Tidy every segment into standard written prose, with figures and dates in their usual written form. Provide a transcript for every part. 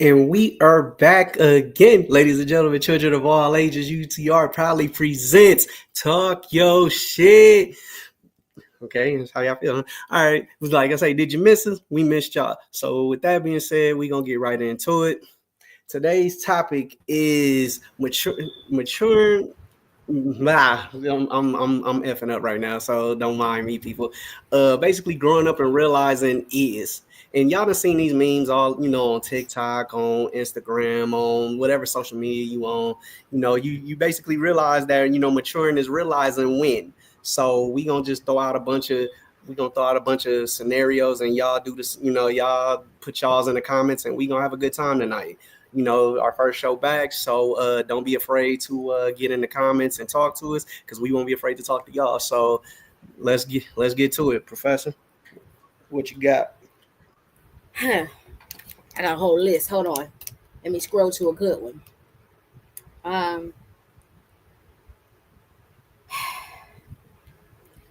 And we are back again, ladies and gentlemen, children of all ages. UTR proudly presents Talk Yo Shit. Okay, that's how y'all feeling. All right, like I say, did you miss us? We missed y'all. So with that being said, we're gonna get right into it. Today's topic is maturing. Nah, I'm effing up right now, so don't mind me, people. Basically, growing up and realizing is, and y'all done seen these memes all, on TikTok, on Instagram, on whatever social media you on. You basically realize that maturing is realizing when. So we gonna throw out a bunch of scenarios, and y'all do this. Y'all put y'all's in the comments, and we gonna have a good time tonight. Our first show back. So don't be afraid to get in the comments and talk to us, because we won't be afraid to talk to y'all. So let's get to it, Professor. What you got? I got a whole list. Hold on. Let me scroll to a good one. I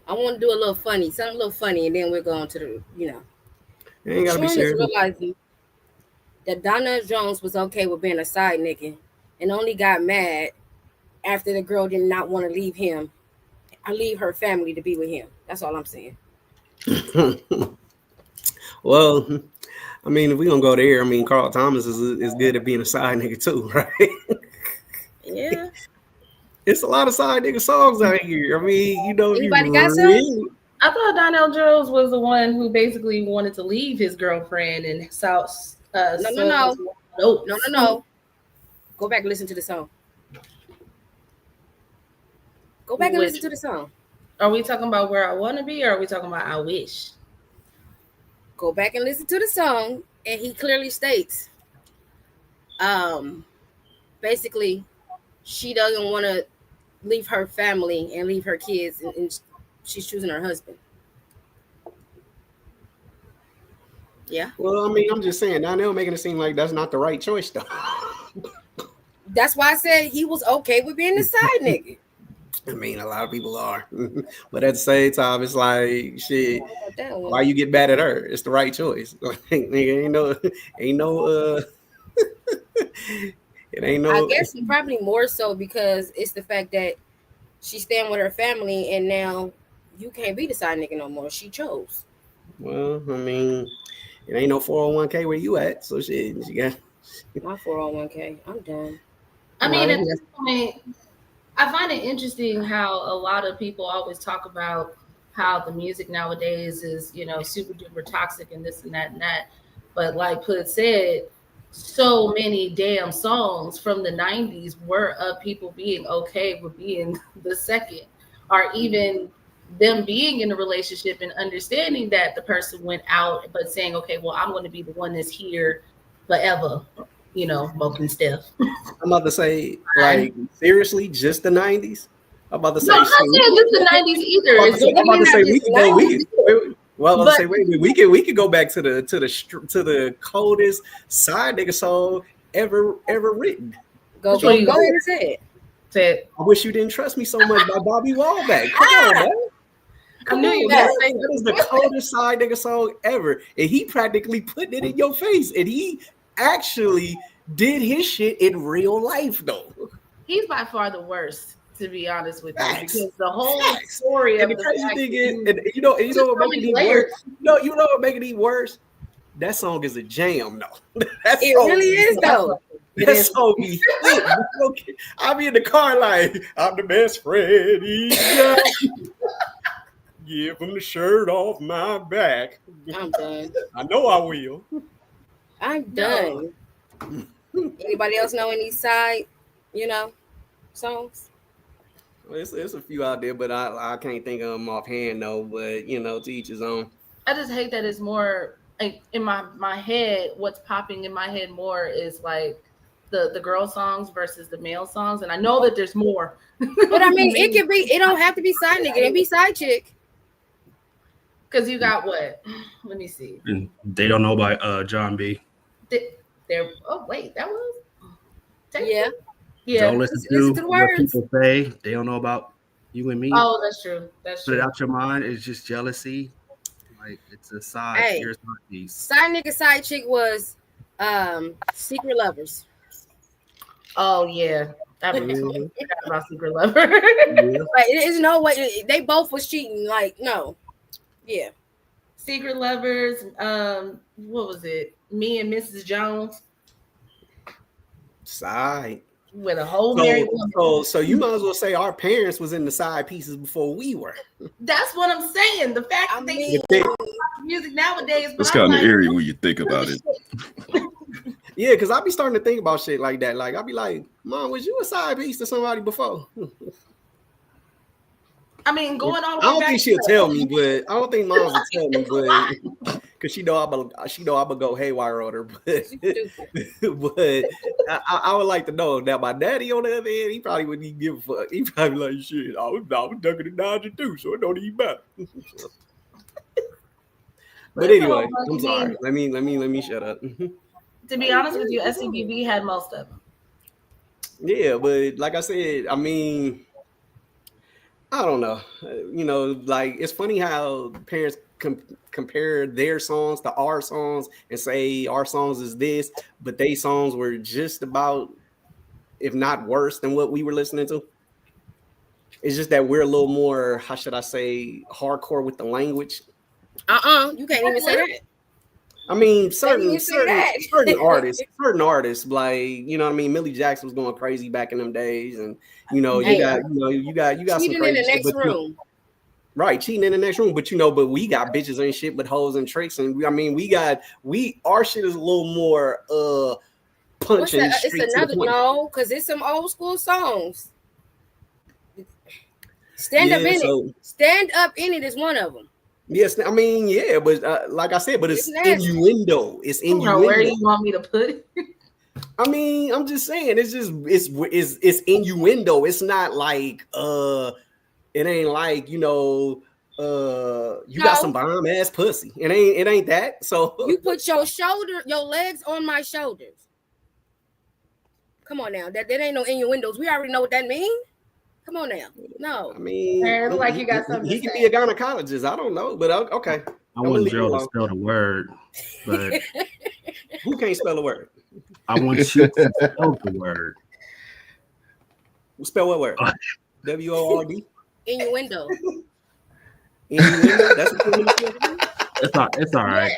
want to do something a little funny, and then we're going to the, You ain't gotta be Sean is serious. realizing that Donnell Jones was okay with being a side nigga and only got mad after the girl did not want to leave him or leave her family to be with him. That's all I'm saying. Well, I mean, if we gonna go there, I mean, Carl Thomas is good at being a side nigga too, right? Yeah. It's a lot of side nigga songs out here. I mean, Anybody got some? I thought Donnell Jones was the one who basically wanted to leave his girlfriend in South. No. Go back and listen to the song. Go back and listen to the song. Are we talking about Where I Want to Be, or are we talking about I Wish? Go back and listen to the song, and he clearly states, basically, she doesn't want to leave her family and leave her kids, and she's choosing her husband. Yeah. Well, I mean, I'm just saying, Donnell making it seem like that's not the right choice, though. That's why I said he was okay with being the side nigga. I mean, a lot of people are, but at the same time, it's like, shit. Why you get mad at her? It's the right choice. Nigga, ain't no. It ain't no. I guess probably more so because it's the fact that she's staying with her family, and now you can't be the side nigga no more. She chose. Well, I mean, it ain't no 401k where you at, so shit. You got my 401k. I'm done. I mean, at this point, I find it interesting how a lot of people always talk about how the music nowadays is, super duper toxic and this and that and that. But like Put said, so many damn songs from the 90s were of people being okay with being the second, or even them being in a relationship and understanding that the person went out, but saying, okay, well, I'm going to be the one that's here forever, smoking stuff. I'm about to say, like, seriously, just the 90s? I'm about to say, no, I'm not saying just the 90s either. I'm about to say we could go back to the coldest side nigga song ever written. Go ahead and say it. I wish you didn't trust me so much by Bobby Wallback. Come on, man. Come on, that is the coldest side nigga song ever, and he practically put it in your face, and he actually did his shit in real life, though. He's by far the worst, to be honest with you, because the whole story of the crazy thing is, and you know what making it worse. You know what making it worse? That song is a jam, though. It really is, though. That song be lit. I be in the car like, I'm the best friend he got. Give him the shirt off my back. I'm done. I know I will. I'm done. Anybody else know any side, songs? It's a few out there, but I can't think of them offhand though. But you know, to each his own. I just hate that it's more like in my head. What's popping in my head more is like the girl songs versus the male songs, and I know that there's more. But I mean, it can be. It don't have to be side nigga. It can be side chick. Because you got what? Let me see. And they don't know about John B. There. Oh wait, that was. Yeah. Yeah. Don't listen Listen to to the what words. people say. They don't know about you and me. Oh, that's true. That's Put it true. out your mind. It's just jealousy. Like it's a side. Hey. Here's my piece. Side nigga, side chick was Secret Lovers. Oh yeah. I Mhm. forgot about Secret Lover. Yeah. Like, there's no way they both was cheating. Like, no. Yeah. Secret Lovers. What was it? Me and Mrs. Jones Side. with a whole married woman. So you might as well say our parents was in the side pieces before we were. That's what I'm saying. The fact that they mean- music nowadays. But It's I'm kind of like, eerie when you think about it. Yeah, because I be starting to think about shit like that. Like I be like, Mom, was you a side piece to somebody before? I mean, going all I the way don't back. think she'll to- tell me, but I don't think Mom's will tell me, but because she know I'm go haywire on her, but but I would like to know that my daddy on the other end, he probably wouldn't even give a fuck. He probably like shit. I was ducking the Dodger too, so it don't even matter. But anyway, I'm sorry. Let me shut up. To be honest with you, SCBB had most of them. Yeah, but like I said, I mean, I don't know. You know, like it's funny how parents compare their songs to our songs and say our songs is this, but they songs were just about, if not worse than what we were listening to. It's just that we're a little more, how should I say, hardcore with the language. You can't even say that. I mean, you certain say that? certain artists, like, you know what I mean, Millie Jackson was going crazy back in them days, and you know, you got some Cheating in crazy the shit, next but, room. right, cheating in the next room, but but we got bitches and shit with hoes and tricks, and I mean, our shit is a little more What's punching that? straight It's to the another point. because it's some old school songs. Stand Up Yeah, in so- It. Stand Up in It is one of them. Yes, I mean, yeah, but like I said, but it's It's nasty. innuendo. It's I don't know where innuendo. you want me to put it. I mean, I'm just saying, it's innuendo. It's not like it ain't like, you know, you got No. some bomb ass pussy. It ain't that. So You put your legs on my shoulders. Come on now. That ain't no innuendos. We already know what that means. Come on now. No. I mean, It look like you got something He to could say. be a gynecologist. I don't know, but okay. I want leave it Joe to alone. spell the word, but Who can't spell a word? I want you to spell the word. Spell what word? WORD. Innuendo. Innuendo. That's what you want to do? It's all right.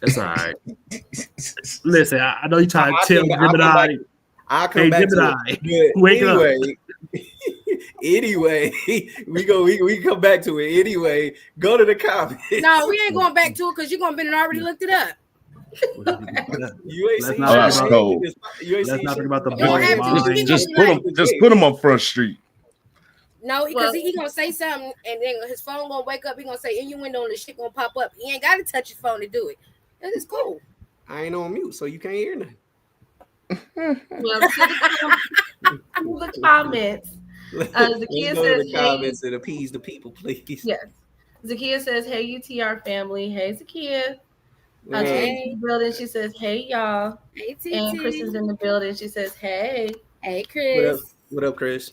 It's all right. Listen, I know you trying to I tell think I'll come Gemini. back. I'll come Hey, back to Gemini, it. But wake up. Anyway, we come back to it. Anyway, go to the comments. No, we ain't going back to it because you're gonna been already looked it up. You ain't Let's seen not shit. talk about- You ain't Let's seen not shit. talk about the You don't have boys' to. You mind. Just can put them on Front Street. No, because Well- he gonna say something and then his phone gonna wake up. He gonna say innuendo and the shit gonna pop up. He ain't gotta touch his phone to do it. That is cool. I ain't on mute, so you can't hear nothing. Well, to the comments. Let's Zakiya go to says, the comments and appease the people, please. Yeah. Zakiya says, "Hey UTR family." Hey Zakiya. Man, She's in the building. She says, "Hey y'all." Hey, TT. And Chris is in the building. She says, "Hey." Hey, what up? Chris. What up, Chris?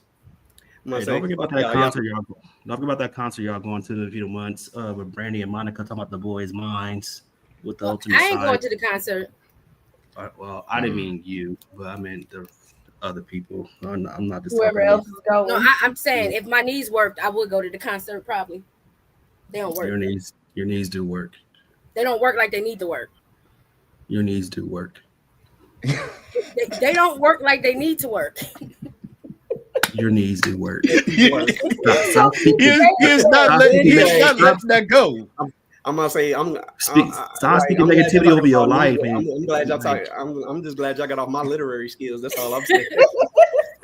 I'm gonna Hey, say, don't forget about fuck that y'all. concert y'all. Don't forget about that concert y'all going to in a few months with Brandy and Monica talking about the boys' minds with the ultimate I ain't side. going to the concert. Well, I didn't mean you, but I meant the other people. I'm not just Whoever talking else is going. No, I'm saying if my knees worked, I would go to the concert probably. They don't work. Your knees do work. They don't work like they need to work. Your knees do work. They don't work like they need to work. Your knees do work. Stop. He's not letting that go. I'm gonna say I'm Stop speaking I'm glad y'all negativity talking over your about life, me. man. I'm glad y'all talking. I'm just glad y'all got off my literary skills. That's all I'm saying.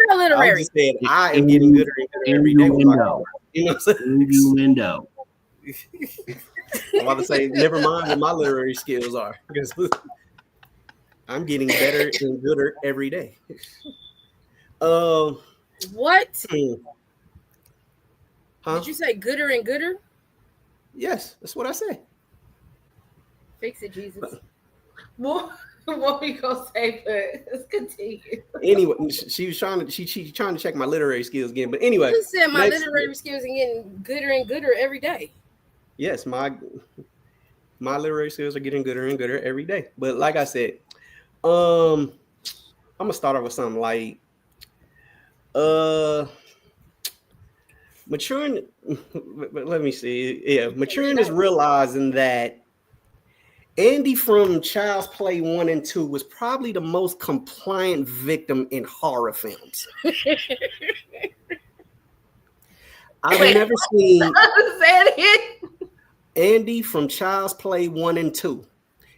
spell I literary. just said I am getting gooder and gooder every day with my car. You know what I'm saying? Innuendo. I'm about to say, never mind what my literary skills are, because I'm getting better and gooder every day. What? Huh? Did you say gooder and gooder? Yes, that's what I said. Fix it, Jesus. What we gonna say? But let's continue. Anyway, she was trying to check my literary skills again. But anyway, You said my next- literary skills are getting gooder and gooder every day. yes, my literary skills are getting gooder and gooder every day. But like I said, I'm gonna start off with something like maturing. Let me see. Yeah, maturing is realizing that Andy from Child's Play 1 and 2 was probably the most compliant victim in horror films. I've never seen Say it again. Andy from Child's Play 1 and 2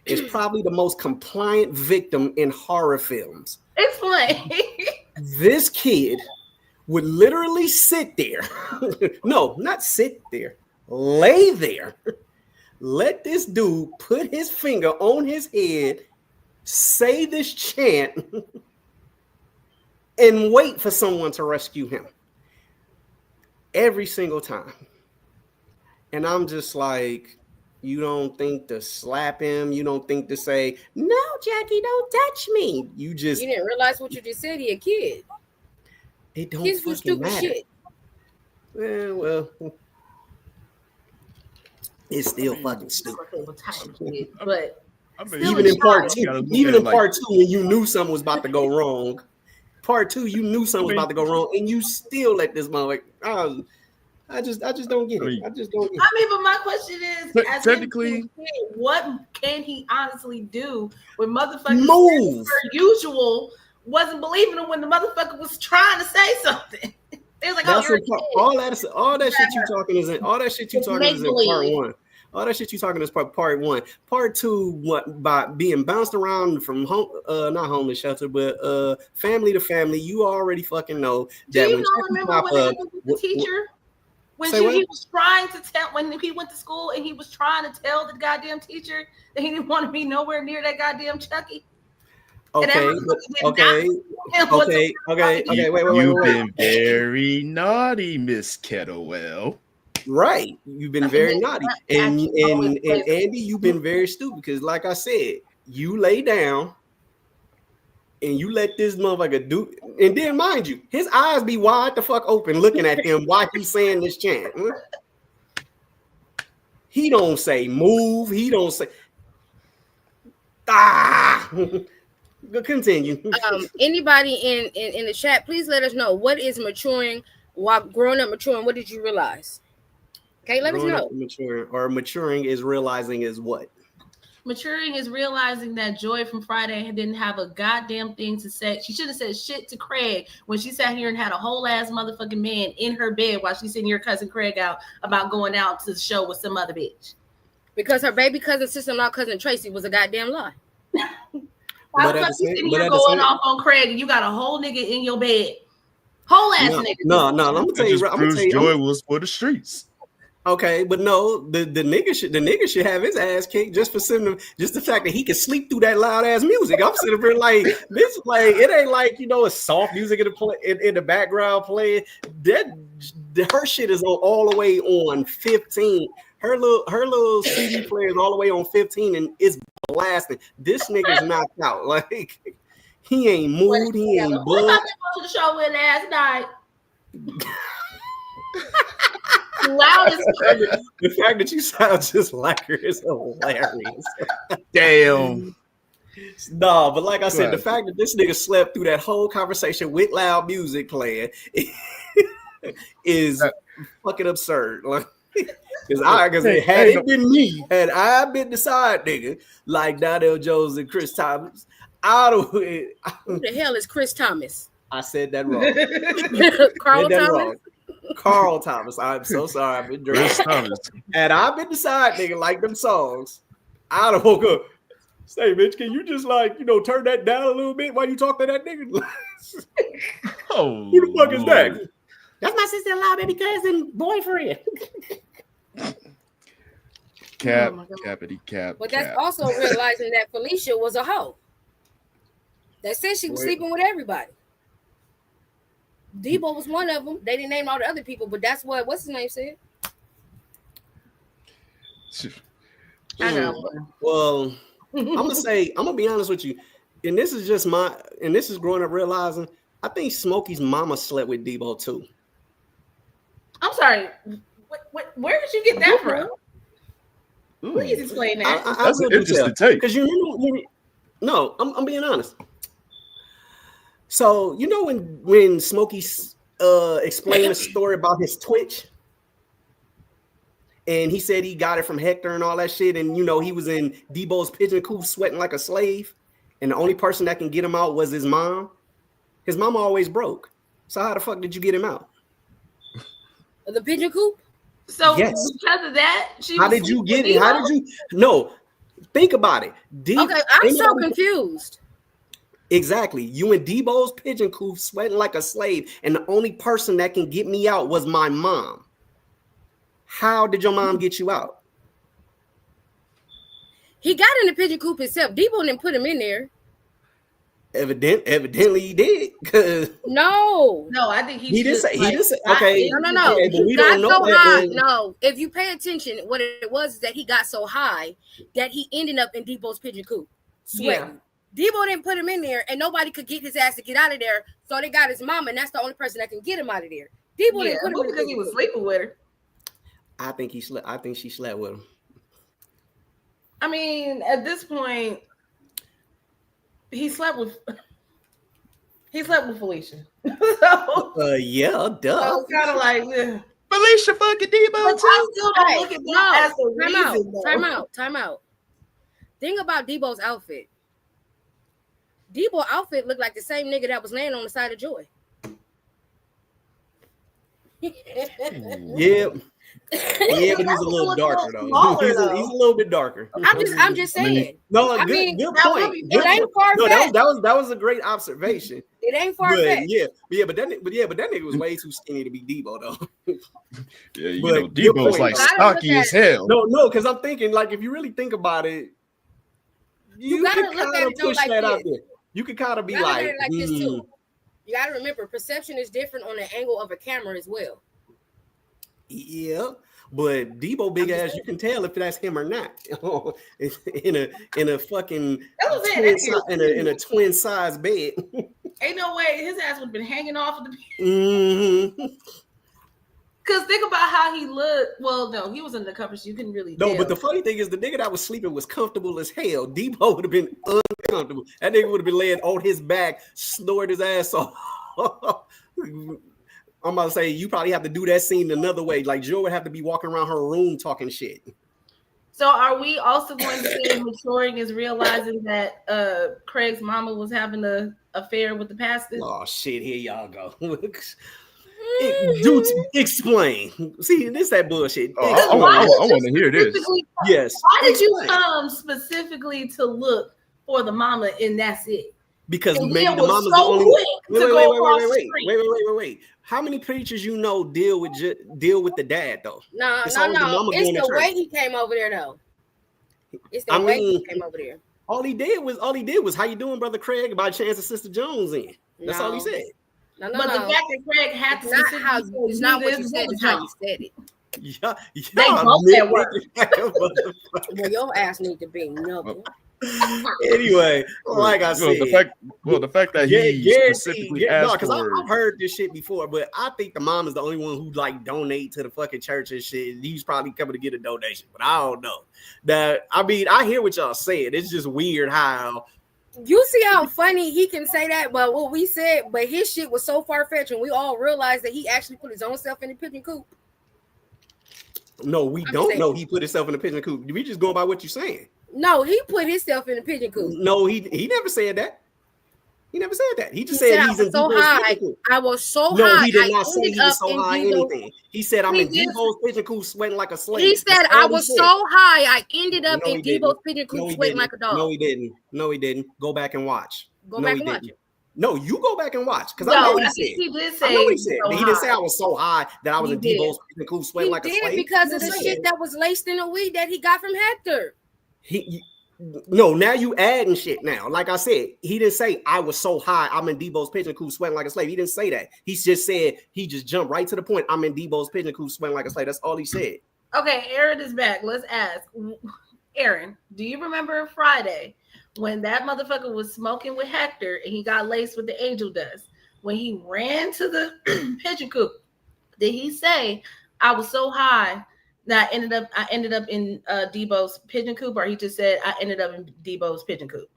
is probably the most compliant victim in horror films. Explain. This kid would literally sit there. No, not sit there. Lay there. Let this dude put his finger on his head, say this chant, and wait for someone to rescue him. Every single time. And I'm just like, you don't think to slap him? You don't think to say, no, Jackie, don't touch me. You didn't realize what you just said. He a kid. It don't Kids do fucking stupid matter. shit. Yeah, well, it's still fucking stupid. But I mean, Even in part you two, gotta look even at it in like- part 2, when you knew something was about to go wrong, part 2, you knew something was about to go wrong, and you still let this motherfucker. I just don't get it. I just don't get it. I mean, but my question is, But as technically- a kid, what can he honestly do when motherfuckers Move. per usual wasn't believing him when the motherfucker was trying to say something? They was like, That's "Oh, you're in a part, kid." all that shit you talking is in part make-believe. 1. All that shit you talking is part 1. Part 2, what by being bounced around from home, not homeless shelter, but family to family. You already fucking know Do that you when not Jackie remember pop when it up, happened with the teacher? When Say what? he was trying to tell, when he went to school and he was trying to tell the goddamn teacher that he didn't want to be nowhere near that goddamn Chucky. okay, And but, everybody did not okay, tell him what the okay, fuck okay, he- okay. Wait. You've been very naughty, Miss Kettlewell. Right, you've been very naughty, and Andy, you've been very stupid because, like I said, you lay down and you let this motherfucker do, and then mind you, his eyes be wide the fuck open, looking at him while he's saying this chant. He don't say move. He don't say Continue. Anybody in the chat, please let us know what is maturing. While growing up, maturing, what did you realize? Okay, let us know. Maturing is realizing is what? Maturing is realizing that Joy from Friday didn't have a goddamn thing to say. She should have said shit to Craig when she sat here and had a whole ass motherfucking man in her bed while she's sending your cousin Craig out about going out to the show with some other bitch. Because her baby cousin, sister-in-law, cousin Tracy was a goddamn lie. Why the fuck you sitting here going off on Craig and you got a whole nigga in your bed? Whole ass nigga. No, I'm gonna tell you. I'm gonna tell you. Joy was for the streets. Okay, but no, the nigga should have his ass kicked just for sitting, just the fact that he can sleep through that loud ass music. I'm sitting there like this, like it ain't like it's soft music in the background playing. Her shit is all the way on 15. Her little CD player is all the way on 15 and it's blasting. This nigga's knocked out. Like he ain't moved, he ain't Who buzzed. thought they went to the show with last night? Loud as fuck. The fact that you sound just like her is hilarious. Damn. No, but like I said, the Right. fact that this nigga slept through that whole conversation with loud music playing is fucking absurd. Like, because had it been me, had I been the side nigga like Donnell Jones and Chris Thomas, Who the hell is Chris Thomas? I said that wrong. Carl Said that Thomas? wrong. Carl Thomas. I'm so sorry. I've been Chris drinking. Thomas. Had I been the side nigga like them songs, I'd have woke up. Say, bitch, can you just like, turn that down a little bit while you talk to that nigga? Oh, Who the fuck is that? Lord. That's my sister-in-law, baby cousin, boyfriend. Cap, Oh my God. cappity cap. But that's cap. also realizing that Felicia was a hoe. That said she was Boy. sleeping with everybody. Debo was one of them. They didn't name all the other people, but that's what's his name said. I know. Well, I'm gonna be honest with you, and this is growing up realizing I think Smokey's mama slept with Debo too. I'm sorry. Where did you get that from? Ooh, Please explain that. that's an interesting take. Because no, I'm being honest. So when Smokey explained a story about his Twitch, and he said he got it from Hector and all that shit, and he was in Debo's pigeon coop sweating like a slave, and the only person that can get him out was his mom. His mama always broke. So how the fuck did you get him out? The pigeon coop? So Yes. because of that, How did you get it? How did you? No, think about it. Okay, I'm so confused. Exactly. You in Debo's pigeon coop sweating like a slave, and the only person that can get me out was my mom. How did your mom get you out? He got in the pigeon coop himself. Debo didn't put him in there. Evidently he did. Cause No. No, I think he didn't say. He didn't say. Okay. No. Okay, but we He got don't know so that. high. No, if you pay attention, what it was is that he got so high that he ended up in Debo's pigeon coop sweating. Debo didn't put him in there, and nobody could get his ass to get out of there. So they got his mom, and that's the only person that can get him out of there. Debo didn't put him in because he was sleeping with her. I think she slept with him. I mean, at this point, he slept with Felicia. So Yeah, duh. it's kind of like, Felicia fucking Debo but too. I still don't look at that as a reason. though. Time out. Thing about Debo's outfit. Debo's outfit looked like the same nigga that was laying on the side of Joy. Yeah. Yeah, but he's a little darker though. Smaller, He's a though. little bit darker. I'm just saying. No, I good, mean, good that would point. be- Good it ain't point. far No, fetched. that was a great observation. It ain't far But fetched. but that nigga was way too skinny to be Debo though. Yeah, you But know, good Debo's point. like I don't stocky look as at hell. No, because I'm thinking like if you really think about it, you gotta can look at kind of it though push like that out this. there. You could kind of be You gotta like, look at it like this too. You gotta remember, perception is different on the angle of a camera as well. yeah. But Debo big ass, you can tell if that's him or not. in a fucking That was it. in a twin size bed. Ain't no way his ass would have been hanging off of the. Mm-hmm. Because think about how he looked. Well, no, he was in the cover, so you couldn't really. No, tell. but the funny thing is the nigga that was sleeping was comfortable as hell. Debo would have been uncomfortable. That nigga would have been laying on his back, snored his ass off. I'm about to say you probably have to do that scene another way. Like Joe would have to be walking around her room talking shit. So are we also going to say maturing is realizing that Craig's mama was having an affair with the pastor? Oh shit, here y'all go. Dude, explain. See, this that bullshit. Oh, I want to hear this. Yes. Why did you Explain. come specifically to look for the mama and that's it? Because And maybe then the was mama's so the only quick to go across the street. wait. How many preachers deal with the dad though? No. It's always the mama It's going to the church. way he came over there, though. It's the I way he mean, came over there. All he did was how you doing, Brother Craig? By chance of Sister Jones in. That's all he No. said. But the fact that Craig had to It's not how specifically it's say not what this you is said, what it's how you was said it. Yeah, They both at work. Well, your ass need to be nothing. Anyway, like I said, the fact that he specifically asked because for. I've heard this shit before, but I think the mom is the only one who like donate to the fucking church and shit. He's probably coming to get a donation, but I don't know. That I mean, I hear what y'all saying. It's just weird how You see how funny he can say that, but what we said, but his shit was so far fetched, and we all realized that he actually put his own self in the pigeon coop. no, we don't know he put himself in the pigeon coop. We just go by what you're saying. No, he put himself in the pigeon coop. No, he never said that. He never said that. He just He said said he's I in was so Debo's high. pigeon coop. I was so No, high. he did I not say ended he was up so in high Debo. anything. He said I'm He in did. Debo's pigeon coop sweating like a slave. He said That's I all he was said. so high. I ended up No, in he didn't. Debo's pigeon No, coop he sweating didn't. like a dog. No, he didn't. No, he didn't. Go back and watch. Go No, back he and watch didn't. it. No, you go back and watch because I know No, what I he think said. he did I say know what he he was said. so But he didn't say high. I was so high that I was He in did. Debo's pigeon coop sweating He like a did slave. because He of the didn't say shit that. that was laced in the weed that he got from Hector. No, now you adding shit now. Like I said, he didn't say I was so high, I'm in Debo's pigeon coop sweating like a slave. He didn't say that. He just said, he just jumped right to the point. I'm in Debo's pigeon coop sweating like a slave. That's all he said. Okay, Aaron is back. Let's ask. Aaron, do you remember Friday when that motherfucker was smoking with Hector and he got laced with the angel dust? When he ran to the pigeon coop, did he say, I was so high that I ended up in Debo's pigeon coop, or he just said I ended up in Debo's pigeon coop?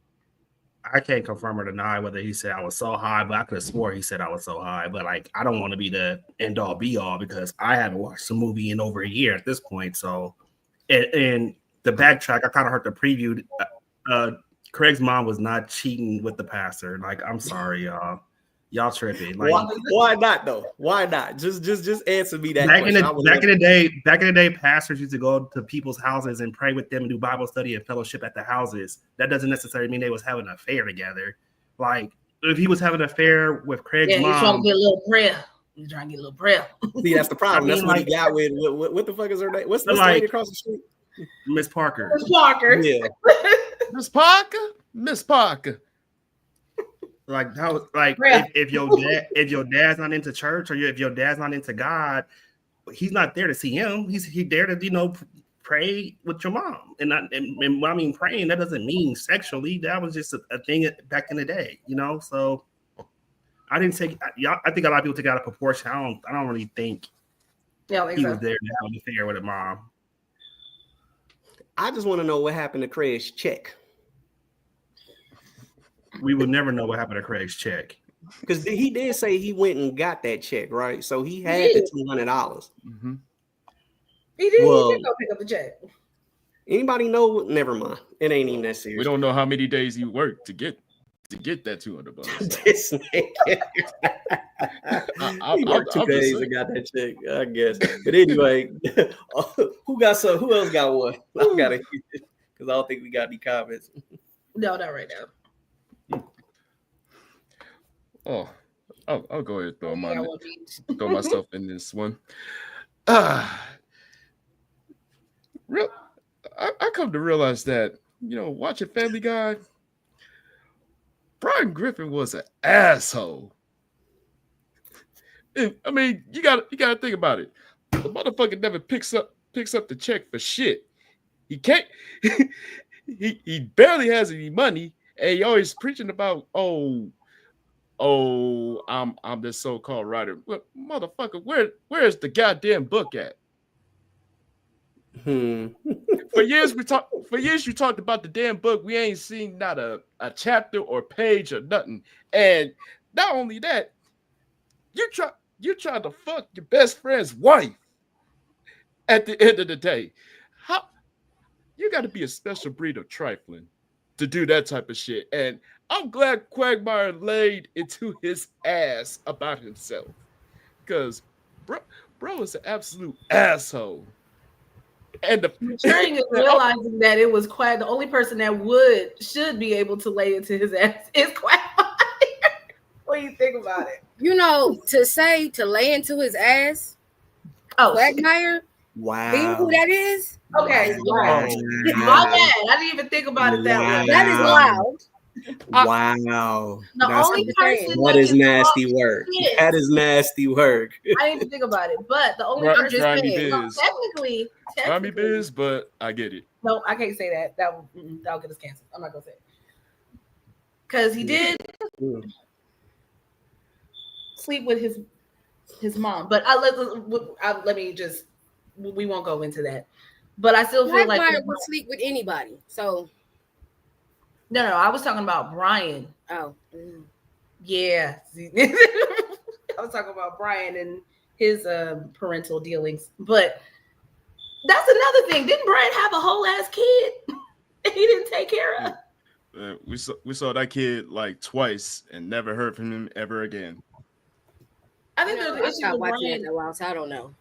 I can't confirm or deny whether he said I was so high, but I could have swore he said I was so high. But like, I don't want to be the end all be all because I haven't watched the movie in over a year at this point. So, and the backtrack, I kind of heard the preview. Craig's mom was not cheating with the pastor. Like, I'm sorry, y'all. Y'all tripping. Like, why not though? Why not? Just answer me that back question. in the day, pastors used to go to people's houses and pray with them and do Bible study and fellowship at the houses. That doesn't necessarily mean they was having an affair together. Like, if he was having an affair with Craig's mom, he's trying to get a little prayer. He's trying to get a little prayer. See, that's the problem. I mean, that's what like, he got with what the fuck is her name? What's the like, lady across the street? Miss Parker. Miss Parker. Yeah. Miss Parker? Miss Parker. Like how, like if your dad's not into church or if your dad's not into God, he's not there to see him. He's there to pray with your mom. And when I mean praying, that doesn't mean sexually. That was just a thing back in the day, So I didn't take y'all. I think a lot of people take it out of proportion. I don't really think he was there to have an affair with a mom. I just want to know what happened to Craig's check. We would never know what happened to Craig's check. Because he did say he went and got that check, right? So he had the $200. Mm-hmm. He did go pick up the check. Anybody know? Never mind. It ain't even that serious. We don't know how many days he worked to get that $200. This nigga. He worked 2 I'm days and got that check, I guess. But anyway, who else got one? I got it because I don't think we got any comments. No, not right now. Oh, I'll go ahead and throw myself in this one. I come to realize that, watching Family Guy, Brian Griffin was an asshole. And, I mean, you gotta think about it. The motherfucker never picks up the check for shit. He can't. he barely has any money, and he always preaching about I'm this so-called writer. Well, motherfucker, where's the goddamn book at? For years you talked about the damn book. We ain't seen not a chapter or page or nothing. And not only that, you try to fuck your best friend's wife at the end of the day. How you got to be a special breed of trifling to do that type of shit. And I'm glad Quagmire laid into his ass about himself, because bro is an absolute asshole. And the thing is realizing that it was Quag. The only person that should be able to lay into his ass is Quagmire. What do you think about it? To lay into his ass. Quagmire. Wow. Being who that is? Okay. Wow. My bad. I didn't even think about it that way. That is loud. Wow. The only person that is nasty work. That is nasty work. I didn't even think about it, but the only person technically Grimy biz, but I get it. No, I can't say that. That'll get us canceled. I'm not gonna say it. Because he did sleep with his mom. But let me just, we won't go into that. But I still feel like Quagmire would sleep with anybody. So no, I was talking about Brian. Oh. Yeah. I was talking about Brian and his parental dealings. But that's another thing. Didn't Brian have a whole ass kid he didn't take care of? We saw that kid like twice and never heard from him ever again. I think I stopped watching it in a while, so I don't know.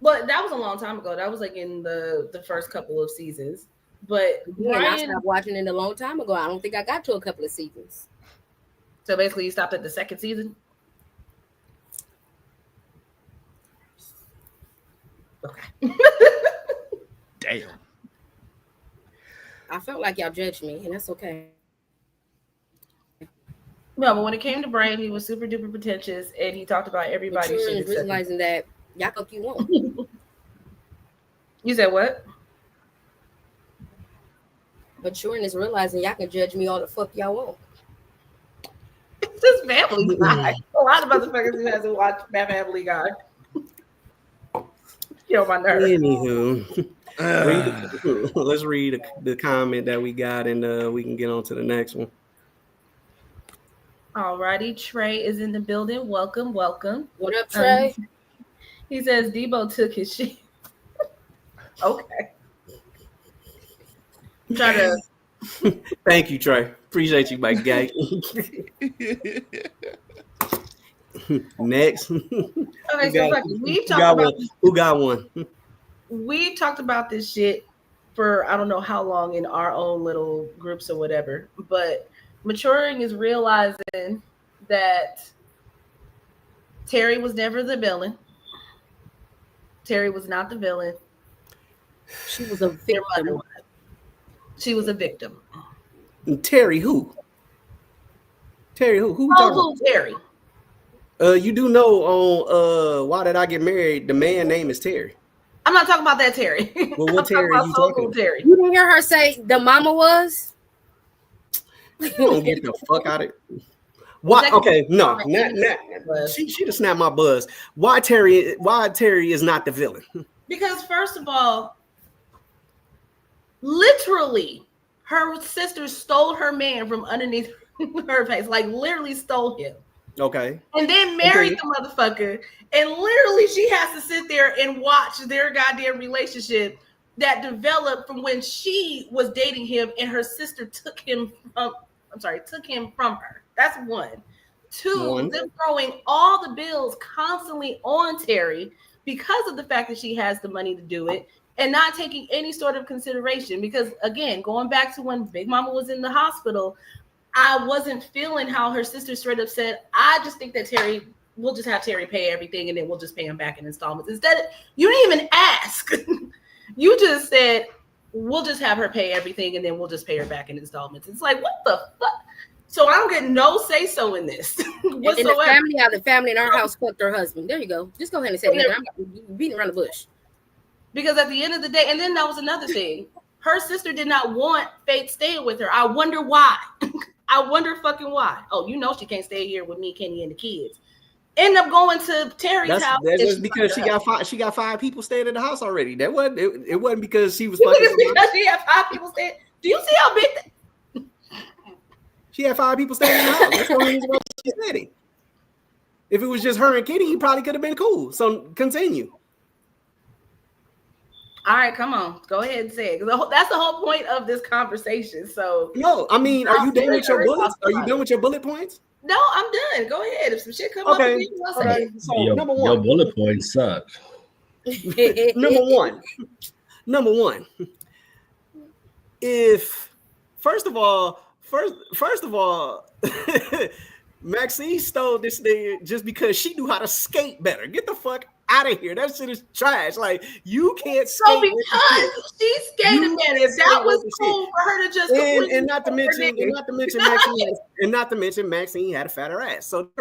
But that was a long time ago. That was like in the first couple of seasons. But I stopped watching it a long time ago. I don't think I got to a couple of seasons. So basically, you stopped at the second season? Okay. Damn. I felt like y'all judged me, and that's okay. No, but when it came to Brian, he was super duper pretentious, and he talked about everybody. Realizing that y'all fuck you want. You said what? Maturing is realizing y'all can judge me all the fuck y'all want. It's his Family Guy. A lot of motherfuckers who hasn't watched Family Guy. Get on my nerves. Anywho, let's read the comment that we got, and we can get on to the next one. Alrighty, Trey is in the building. Welcome. What up, Trey? He says Debo took his shit. Okay. I'm trying to. Thank you, Trey. Appreciate you, my guy. Next. Okay, so we've talked about who got one? We've talked about this shit for I don't know how long in our own little groups or whatever, but maturing is realizing that Terry was never the villain. Terry was not the villain. She was a victim. She was a victim. Terry who? Terry who? Who Terry? You do know on Why Did I Get Married? The man name is Terry. I'm not talking about that Terry. Well, what Terry are you talking about? Terry. You didn't hear her say the mama was? You don't get the fuck out of it. Why? Okay, no, she just snapped my buzz. Why Terry is not the villain? Because first of all, literally, her sister stole her man from underneath her face, like literally stole him. Okay. And then married the motherfucker. And literally she has to sit there and watch their goddamn relationship that developed from when she was dating him and her sister took him from her. That's one. Two, them throwing all the bills constantly on Terry because of the fact that she has the money to do it and not taking any sort of consideration. Because again, going back to when Big Mama was in the hospital, I wasn't feeling how her sister straight up said, I just think that we'll just have Terry pay everything and then we'll just pay him back in installments. Instead, you didn't even ask. You just said, we'll just have her pay everything and then we'll just pay her back in installments. It's like, what the fuck? So I don't get no say-so in this whatsoever. And the family in our house fucked her husband. There you go. Just go ahead and say it. I'm beating around the bush. Because at the end of the day, and then that was another thing. Her sister did not want Faith staying with her. I wonder why. I wonder fucking why. Oh, you know she can't stay here with me, Kenny, and the kids. End up going to Terry's house. That's just because she got five people staying in the house already. That wasn't it wasn't because she was fucking. Because she had 5 people staying. Do you see how big she had 5 people staying in the house? That's the reason why she said it. If it was just her and Kenny, he probably could have been cool. So continue. All right, come on. Go ahead and say it. That's the whole point of this conversation. So no, I mean, are you done with your bullets? Are you done with your bullet points? No, I'm done. Go ahead. If some shit come up, I'll say it. So number one, your bullet points suck. Number one. If first of all, Maxine stole this thing just because she knew how to skate better. Get the fuck out of here. That shit is trash. Like, you can't skate. So because she skated better, that was cool for her to just and not to mention Maxine had a fatter ass. So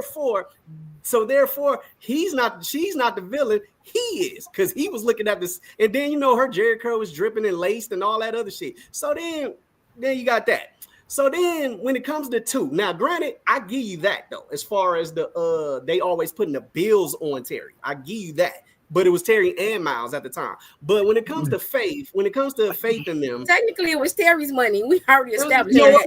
therefore, she's not the villain. He is, because he was looking at this, and then her Jerry curl was dripping and laced and all that other shit. So then you got that. So then when it comes to 2, now granted, I give you that though, as far as they always putting the bills on Terry. I give you that. But it was Terry and Miles at the time. But when it comes to Faith, in them, technically it was Terry's money. We already established that.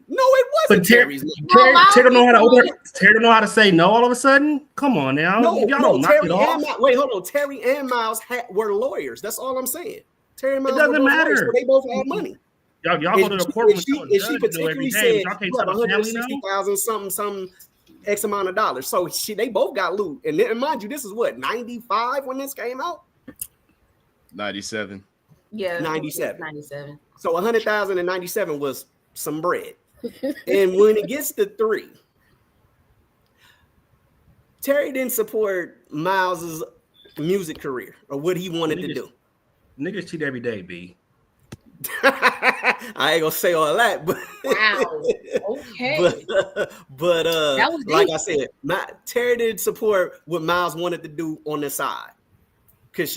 No, it wasn't Terry's money. Terry don't know how to say no all of a sudden. Come on now. Terry and Terry and Miles were lawyers. That's all I'm saying. Terry and Miles, it doesn't matter. So they both had money. Y'all go to the courtroom and tell the she judge to do every particularly day, said but y'all can't you have tell the family no. 160,000 something X amount of dollars. So they both got loot. And then, mind you, this is what, 95 when this came out? 97. Yeah, 97. 97. So 100,000 and 97 was some bread. And when it gets to 3, Terry didn't support Miles's music career or what he wanted to do. Niggas cheat every day, B. I ain't gonna say all that, but Wow. Okay. but That was like deep. I said, Terry didn't support what Miles wanted to do on the side. Cause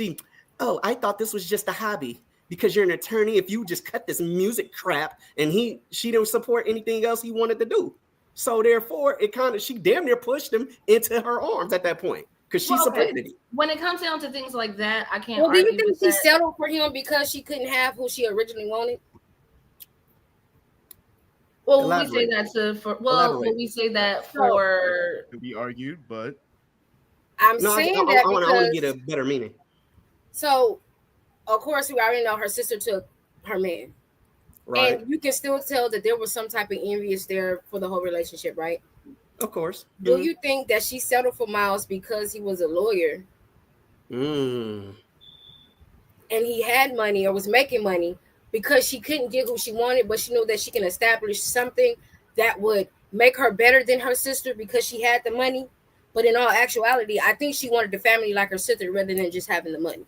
I thought this was just a hobby. Because you're an attorney, if you just cut this music crap, and she didn't support anything else he wanted to do. So therefore, she damn near pushed him into her arms at that point. Because she supported it. When it comes down to things like that, I can't. Well, do you argue think with she that. settled for him because she couldn't have who she originally wanted? Well, we say that to be argued, but I'm No, saying I that want because to get a better meaning. So, of course, we already know her sister took her man, Right? and you can still tell that there was some type of envious there for the whole relationship, right? Of course. Do you think that she settled for Miles because he was a lawyer Mm. and he had money or was making money because she couldn't get who she wanted, but she knew that she can establish something that would make her better than her sister because she had the money? But in all actuality, I think she wanted the family like her sister rather than just having the money.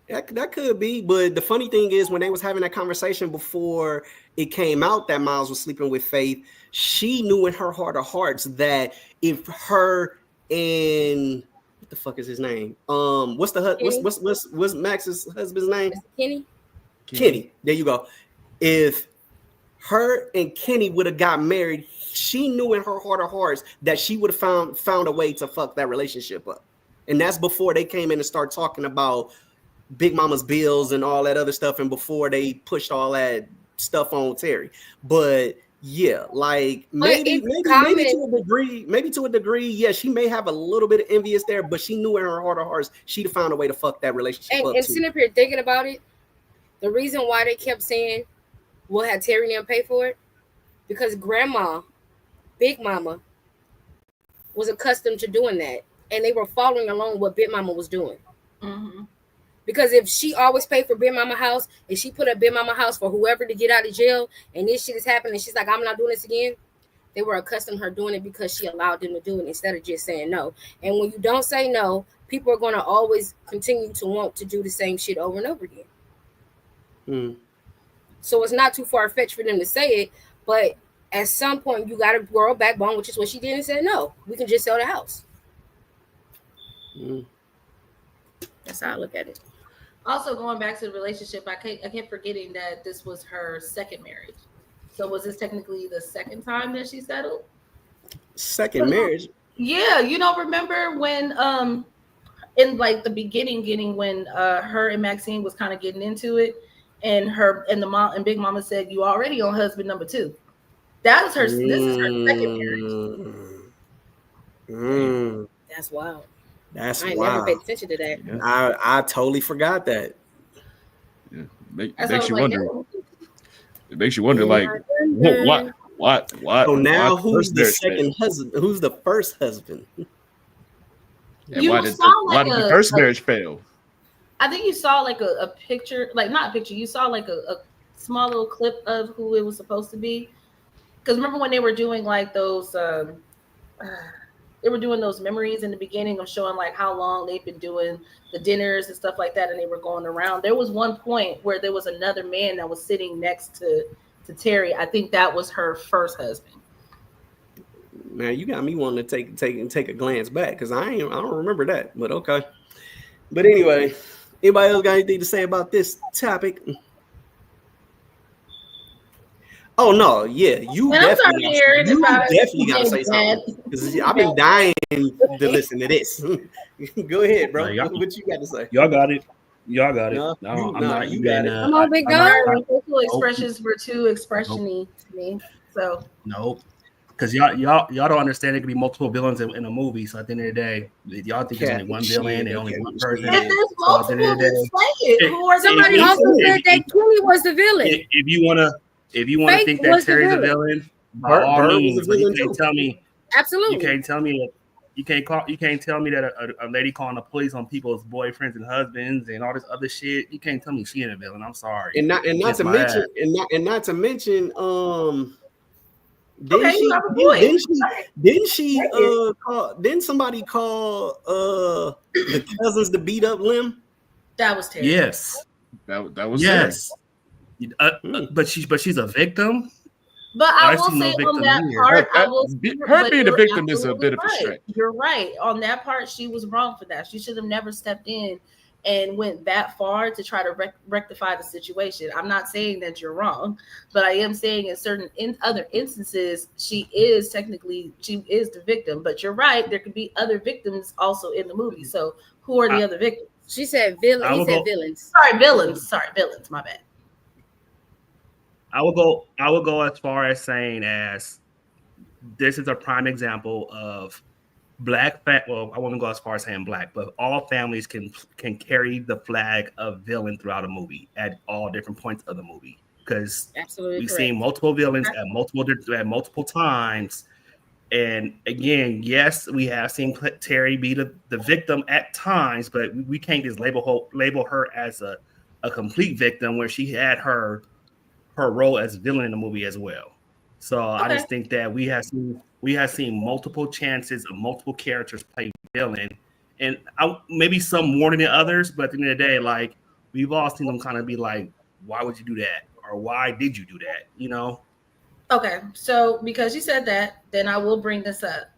That could be, but the funny thing is when they was having that conversation before it came out that Miles was sleeping with Faith, she knew in her heart of hearts that if her and what the fuck is his name? What's Max's husband's name? Kenny. There you go. If her and Kenny would have got married, she knew in her heart of hearts that she would have found a way to fuck that relationship up. And that's before they came in and started talking about Big Mama's bills and all that other stuff, and before they pushed all that stuff on Terry. But yeah, like maybe to a degree, yeah, she may have a little bit of envious there, but she knew in her heart of hearts she'd have found a way to fuck that relationship up. And sitting up here thinking about it, the reason why they kept saying we'll have Terry and them pay for it, because Grandma, Big Mama, was accustomed to doing that, and they were following along what Big Mama was doing. Mm-hmm. Because if she always paid for Big Mama house, and she put up Big Mama house for whoever to get out of jail, and this shit is happening, and she's like, I'm not doing this again, they were accustomed to her doing it because she allowed them to do it instead of just saying no. And when you don't say no, people are going to always continue to want to do the same shit over and over again. Mm. So it's not too far-fetched for them to say it, but at some point you got to grow a backbone, which is what she did, and said, no, we can just sell the house. Mm. That's how I look at it. Also, going back to the relationship, I kept forgetting that this was her second marriage. So was this technically the second time that she settled? Second marriage? Yeah, remember when in like the beginning, when her and Maxine was kind of getting into it, and the mom and Big Mama said, "You already on husband number 2." That was her. This is her second marriage. That's wild. That's I wild. never paid attention to that. Yeah. I totally forgot that. Yeah. It makes you wonder. It makes you wonder, like, what? So now, who's the second husband? Who's the first husband? And why did the first marriage fail? I think you saw like a picture, like not a picture. You saw like a small little clip of who it was supposed to be. Because remember when they were doing like those. They were doing those memories in the beginning of showing like how long they've been doing the dinners and stuff like that, and they were going around. There was one point where there was another man that was sitting next to Terry. I think that was her first husband. Man, you got me wanting to take a glance back because I don't remember that. But okay. But anyway, anybody else got anything to say about this topic? Oh no, yeah, you definitely got to say something because I've been dying to listen to this. Go ahead, bro. What you got to say? Y'all got it. No, I'm not. You got it. Come on, big dog. Facial expressions were too expressiony to me. So nope. Because y'all don't understand it could be multiple villains in a movie. So at the end of the day, y'all think there's only one villain and only one person. If there's So at the multiple, end of the then day, say it. Who are Somebody the also people? said that Kenny was the villain. if you wanna Fake think that was the Terry's a villain. villain, by all Bird was a means, but you villain can't too. tell me Absolutely. you can't tell me that a lady calling the police on people's boyfriends and husbands and all this other shit. You can't tell me she ain't a villain. I'm sorry. And not Kiss to my mention Okay, you have a point. didn't somebody call the cousins to beat up Lim? That was terrible. Yes. That was Yes. But she's a victim. But I I will see no say on victim that here. part, I Her will being a you're victim is a absolutely bit of a right. stretch. You're right. On that part, she was wrong for that. She should have never stepped in and went that far to try to rectify the situation. I'm not saying that you're wrong, but I am saying in certain other instances, she is the victim. But you're right. There could be other victims also in the movie. So who are the other victims? She said villain. He said villains. Sorry, villains. My bad. I will go as far as saying as this is a prime example of well, I won't go as far as saying black, but all families can carry the flag of villain throughout a movie at all different points of the movie, because Absolutely we've correct. seen multiple villains at multiple times. And again, yes, we have seen Terry be the victim at times, but we can't just label her as a complete victim where she had her role as villain in the movie as well. So I just think that we have seen multiple chances of multiple characters play villain, and maybe some more than others. But at the end of the day, like, we've all seen them kind of be like, "Why would you do that?" or "Why did you do that?" You know. Okay, so because you said that, then I will bring this up.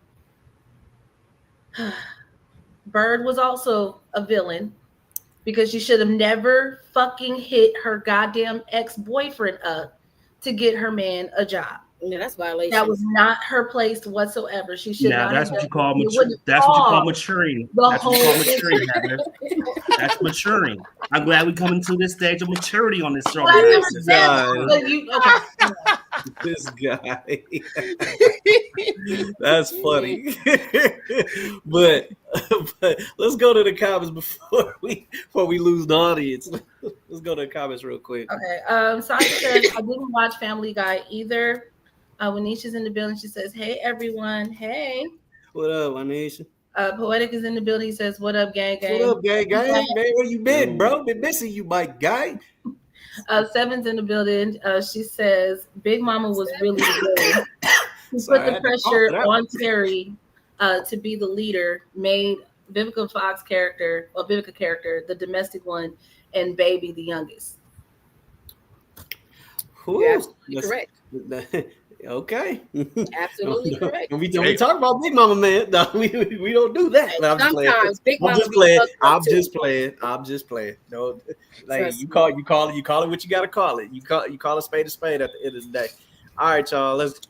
Bird was also a villain because she should have never fucking hit her goddamn ex-boyfriend up to get her man a job. Yeah, that's violation. That was not her place whatsoever. She should not. That's what you call maturing. That's what you call maturing. That's what you call maturing, Heather. That's maturing. I'm glad we come into this stage of maturity on this show. This guy. That's funny. but let's go to the comments before we lose the audience. Let's go to the comments real quick. Okay. Sasha says, I didn't watch Family Guy either. When Nisha's in the building, she says, hey, everyone. Hey. What up, Anisha? Poetic is in the building. He says, what up, gang? What up, gang? Man, where you been, bro? Been missing you, my guy. Seven's in the building. She says, Big Mama was really good. She put the pressure on Terry to be the leader, made Vivica character, the domestic one, and Baby the youngest. Absolutely correct. Okay. Absolutely correct. We talk about Big Mama, man. No, we don't do that. No, sometimes Big Mama. I'm just playing. No, like you call it what you gotta call it. You call a spade at the end of the day. All right, y'all. Let's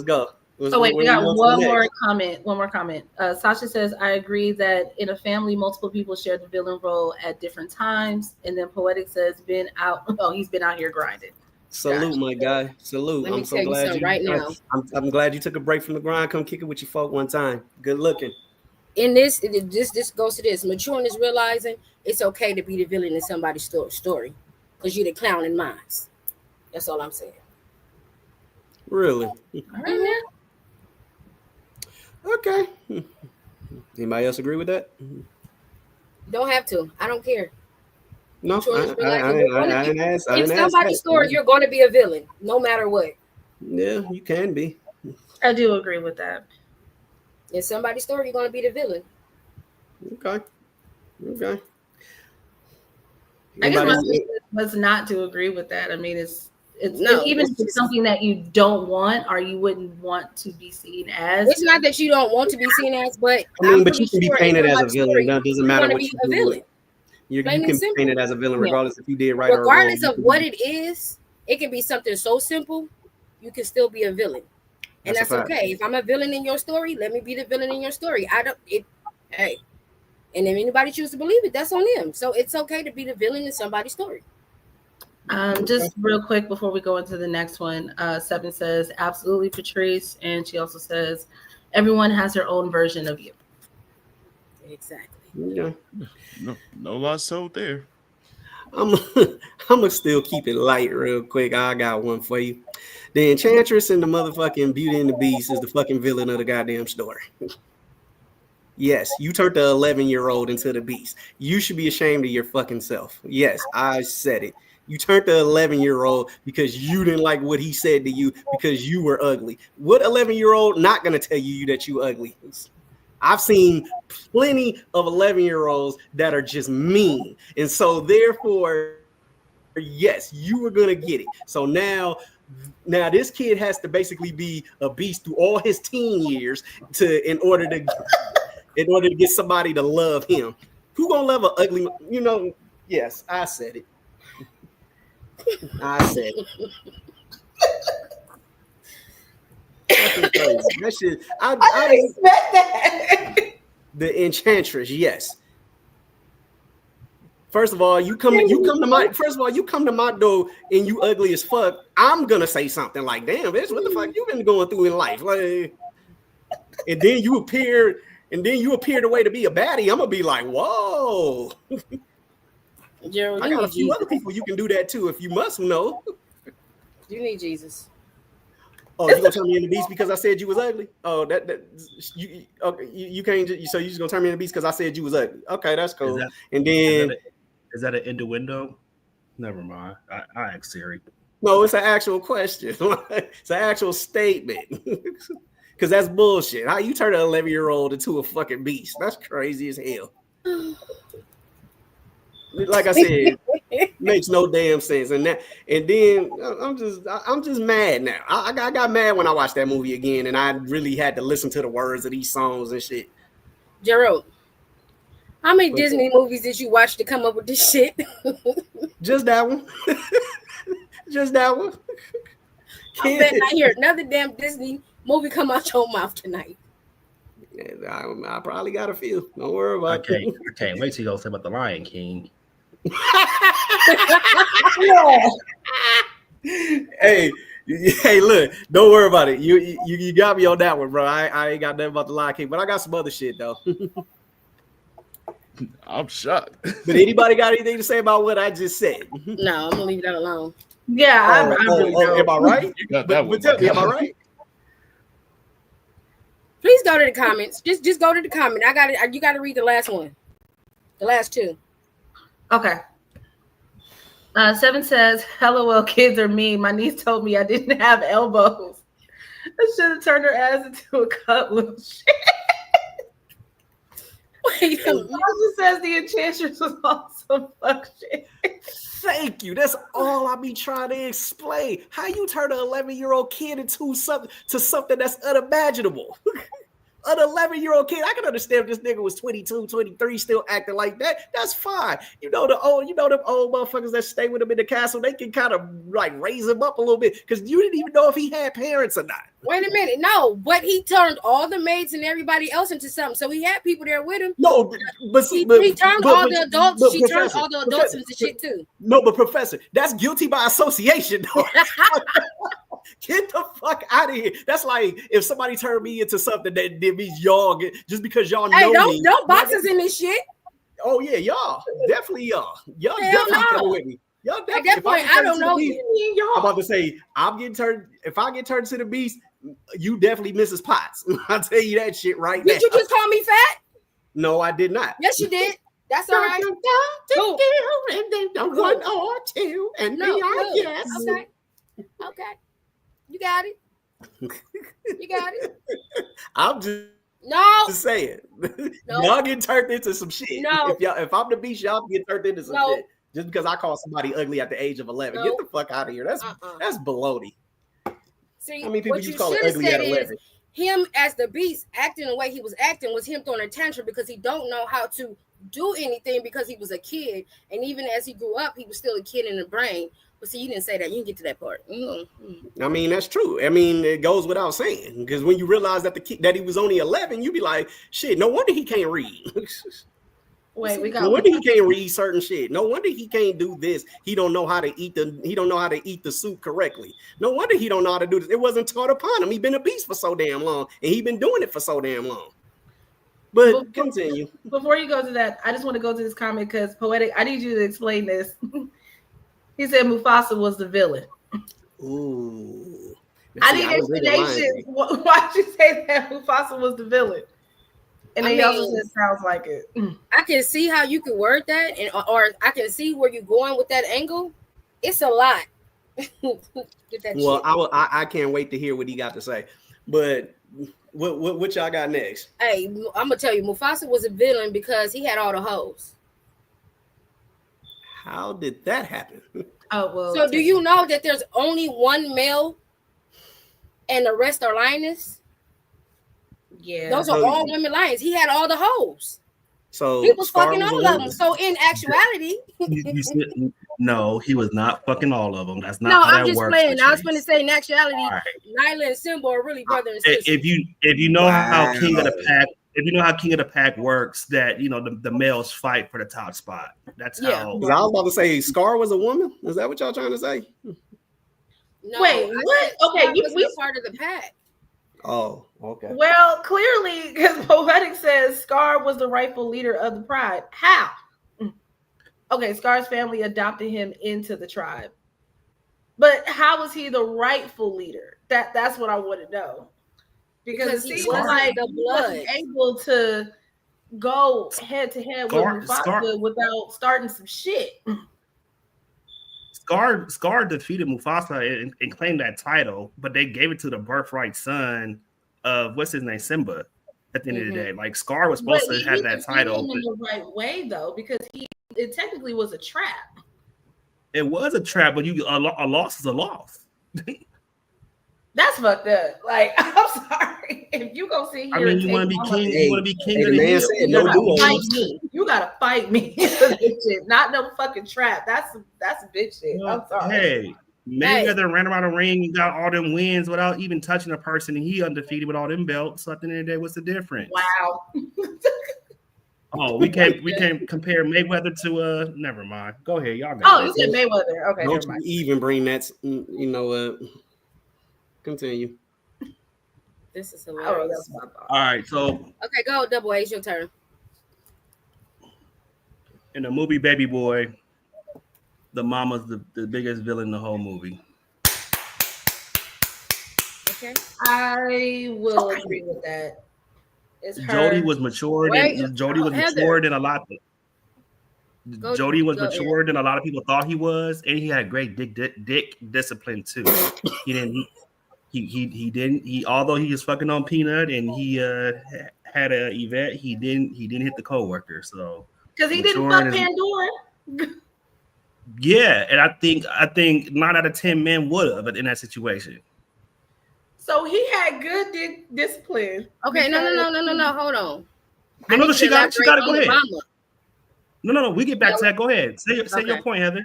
go. We got one more comment. Sasha says, I agree that in a family, multiple people share the villain role at different times. And then Poetic says, he's been out here grinding. Salute, my guy. Salute. I'm so glad I'm glad you took a break from the grind. Come kick it with your folk one time. Good looking. In this goes to this. Maturing is realizing it's okay to be the villain in somebody's story, because you're the clown in mine. That's all I'm saying. Really? Mm-hmm. Okay. Anybody else agree with that? Don't have to. I don't care. No, I didn't ask. In somebody's story, you're going to be a villain, no matter what. Yeah, you can be. I do agree with that. In somebody's story, you're going to be the villain. Okay. I guess my thing was not to agree with that. I mean, it's even if it's something that you don't want or you wouldn't want to be seen as. It's not that you don't want to be seen as, but but you can be painted as a villain. That doesn't matter what you do. Villain. You can be painted as a villain regardless if you did right or wrong. Regardless of what it is, it can be something so simple, you can still be a villain. And that's okay. If I'm a villain in your story, let me be the villain in your story. Hey. And if anybody chooses to believe it, that's on them. So it's okay to be the villain in somebody's story. Just real quick before we go into the next one, Seven says, absolutely, Patrice. And she also says, everyone has their own version of you. Exactly. Yeah. No lost soul there. I'm gonna still keep it light real quick. I got one for you. The Enchantress and the motherfucking Beauty and the Beast is the fucking villain of the goddamn story. Yes, you turned the 11-year-old into the Beast. You should be ashamed of your fucking self. Yes, I said it. You turned the 11-year-old because you didn't like what he said to you because you were ugly. What 11-year-old not gonna tell you that you ugly? I've seen plenty of 11-year-olds that are just mean. And so therefore, yes, you were going to get it. So now this kid has to basically be a beast through all his teen years in order to get somebody to love him. Who going to love an ugly, yes, I said it. I said it. That shit, I didn't expect that. The Enchantress, yes. First of all, you come to my door and you ugly as fuck. I'm gonna say something like, "Damn, bitch, what the fuck you been going through in life?" Like, and then you appear the way to be a baddie. I'm gonna be like, "Whoa." Gerald, I got a few other people you can do that too if you must know. You need Jesus. Oh, you gonna turn me into beast because I said you was ugly? Oh, you can't. So you just gonna turn me into beast because I said you was ugly? Okay, that's cool. Is that an innuendo? Never mind. I asked Siri. No, it's an actual question. It's an actual statement. Because that's bullshit. How you turn an 11-year-old into a fucking beast? That's crazy as hell. Like I said, makes no damn sense. And then I'm just mad now. I got mad when I watched that movie again, and I really had to listen to the words of these songs and shit. Gerald, how many Disney movies did you watch to come up with this shit? Just that one. Just that one. I bet I hear another damn Disney movie come out your mouth tonight. I probably got a few. Don't worry about it. I can't wait till you go say about the Lion King. Hey, look, don't worry about it. You got me on that one, bro. I ain't got nothing about the Lion King, but I got some other shit though. I'm shocked. But anybody got anything to say about what I just said? No, I'm gonna leave that alone. Yeah, I really don't. Am I right? You got that one. Tell me, am I right? Please go to the comments. Just go to the comment. I got it. You got to read the last one. The last two. Okay. Seven says, "LOL, kids are mean. My niece told me I didn't have elbows. I should have turned her ass into a cut little shit." Wait, also says the Enchantress was awesome. Fuck shit. Thank you. That's all I be trying to explain. How you turn an 11-year-old kid into something that's unimaginable. An 11-year-old kid, I can understand if this nigga was 22, 23, still acting like that. That's fine. Them old motherfuckers that stay with him in the castle, they can kind of like raise him up a little bit because you didn't even know if he had parents or not. Wait a minute. No, but he turned all the maids and everybody else into something. So he had people there with him. No, but he turned all the adults. She turned all the adults into shit too. No, but Professor, that's guilty by association, though. Get the fuck out of here. That's like if somebody turned me into something that means y'all just because y'all know me. Don't box us in this shit. Oh yeah, y'all. Definitely y'all. Y'all definitely coming with me. Y'all definitely. At that point, I don't know you. I'm about to say, if I get turned to the beast, you definitely Mrs. Potts. I'll tell you that shit right now. Did you just call me fat? No, I did not. Yes, you did. That's all right. And then one or two, and yes. Okay. You got it. You got it. I'm just saying. No. Y'all get turned into some shit. No. If I'm the beast, y'all get turned into some shit. Just because I call somebody ugly at the age of 11. No. Get the fuck out of here. That's baloney. See, how many people you call it ugly at 11? Him as the beast acting the way he was acting was him throwing a tantrum because he don't know how to do anything because he was a kid. And even as he grew up, he was still a kid in the brain. But see, you didn't say that. You didn't get to that part. I mean, that's true. I mean, it goes without saying. Because when you realize that that he was only 11, you be like, shit, no wonder he can't read. Wait, we No got. wonder he can't read certain shit. No wonder he can't do this. He don't know how to eat the soup correctly. No wonder he don't know how to do this. It wasn't taught upon him. He been a beast for so damn long, and he been doing it for so damn long. But continue. Before you go to that, I just want to go to this comment because Poetic, I need you to explain this. He said Mufasa was the villain. Ooh. I need explanation. Why'd you say that Mufasa was the villain? And then he also said sounds like it. I can see how you could word that, or I can see where you're going with that angle. It's a lot. I can't wait to hear what he got to say. But what y'all got next? Hey, I'm gonna tell you, Mufasa was a villain because he had all the hoes. How did that happen? Oh well. So do you know that there's only one male, and the rest are lioness? Yeah, those are all women lions. He had all the hoes. So he was fucking all of them. So in actuality, no, he was not fucking all of them. That's not. No, how I'm that just works, playing. Patrice. I was going to say in actuality, right. Nyla and Simba are really brother and sister. If you know how King of the Pack, if you know how King of the Pack works, that the males fight for the top spot. That's how. I was about to say Scar was a woman. Is that what y'all trying to say? No, wait, what? Okay, we part of the pack. Oh, okay. Well, clearly, because Poetic says Scar was the rightful leader of the pride. How? Okay, Scar's family adopted him into the tribe. But how was he the rightful leader? That's what I want to know. Because he was like the blood able to go head to head with Mufasa without starting some shit. Scar defeated Mufasa and claimed that title, but they gave it to the birthright son of what's his name, Simba. At the end of the day, like Scar was supposed to have that title in the right way though, because it technically was a trap. It was a trap, but a loss is a loss. That's fucked up. Like, I'm sorry. If you go sit here, I mean, you want to be king. You want to be king of the man hill. said no duos. You gotta fight me. Shit. Not no fucking trap. That's a bitch shit. I'm sorry. Hey, Mayweather ran around the ring and got all them wins without even touching a person, and he undefeated with all them belts. So at the end of the day, what's the difference? Wow. Oh, we can't compare Mayweather to never mind. Go ahead, y'all got you said Mayweather. Okay, don't you even bring that continue. This is hilarious. All right, so okay, go Double A, it's your turn. In the movie Baby Boy, the mama's the biggest villain in the whole movie. Okay. I will agree with that. It's her. Jody was matured. Jody was matured than a lot. Jody was matured than a lot of people thought he was, and he had great dick discipline too. He didn't. He didn't. Although he was fucking on Peanut and he had a Yvette, he didn't hit the coworker. So because he didn't fuck Pandora. Yeah, and I think 9 out of 10 men would have in that situation. So he had good dick discipline. Okay, no, hold on. No, she got to go ahead. No, we get back to that. Go ahead. Say your point, Heather.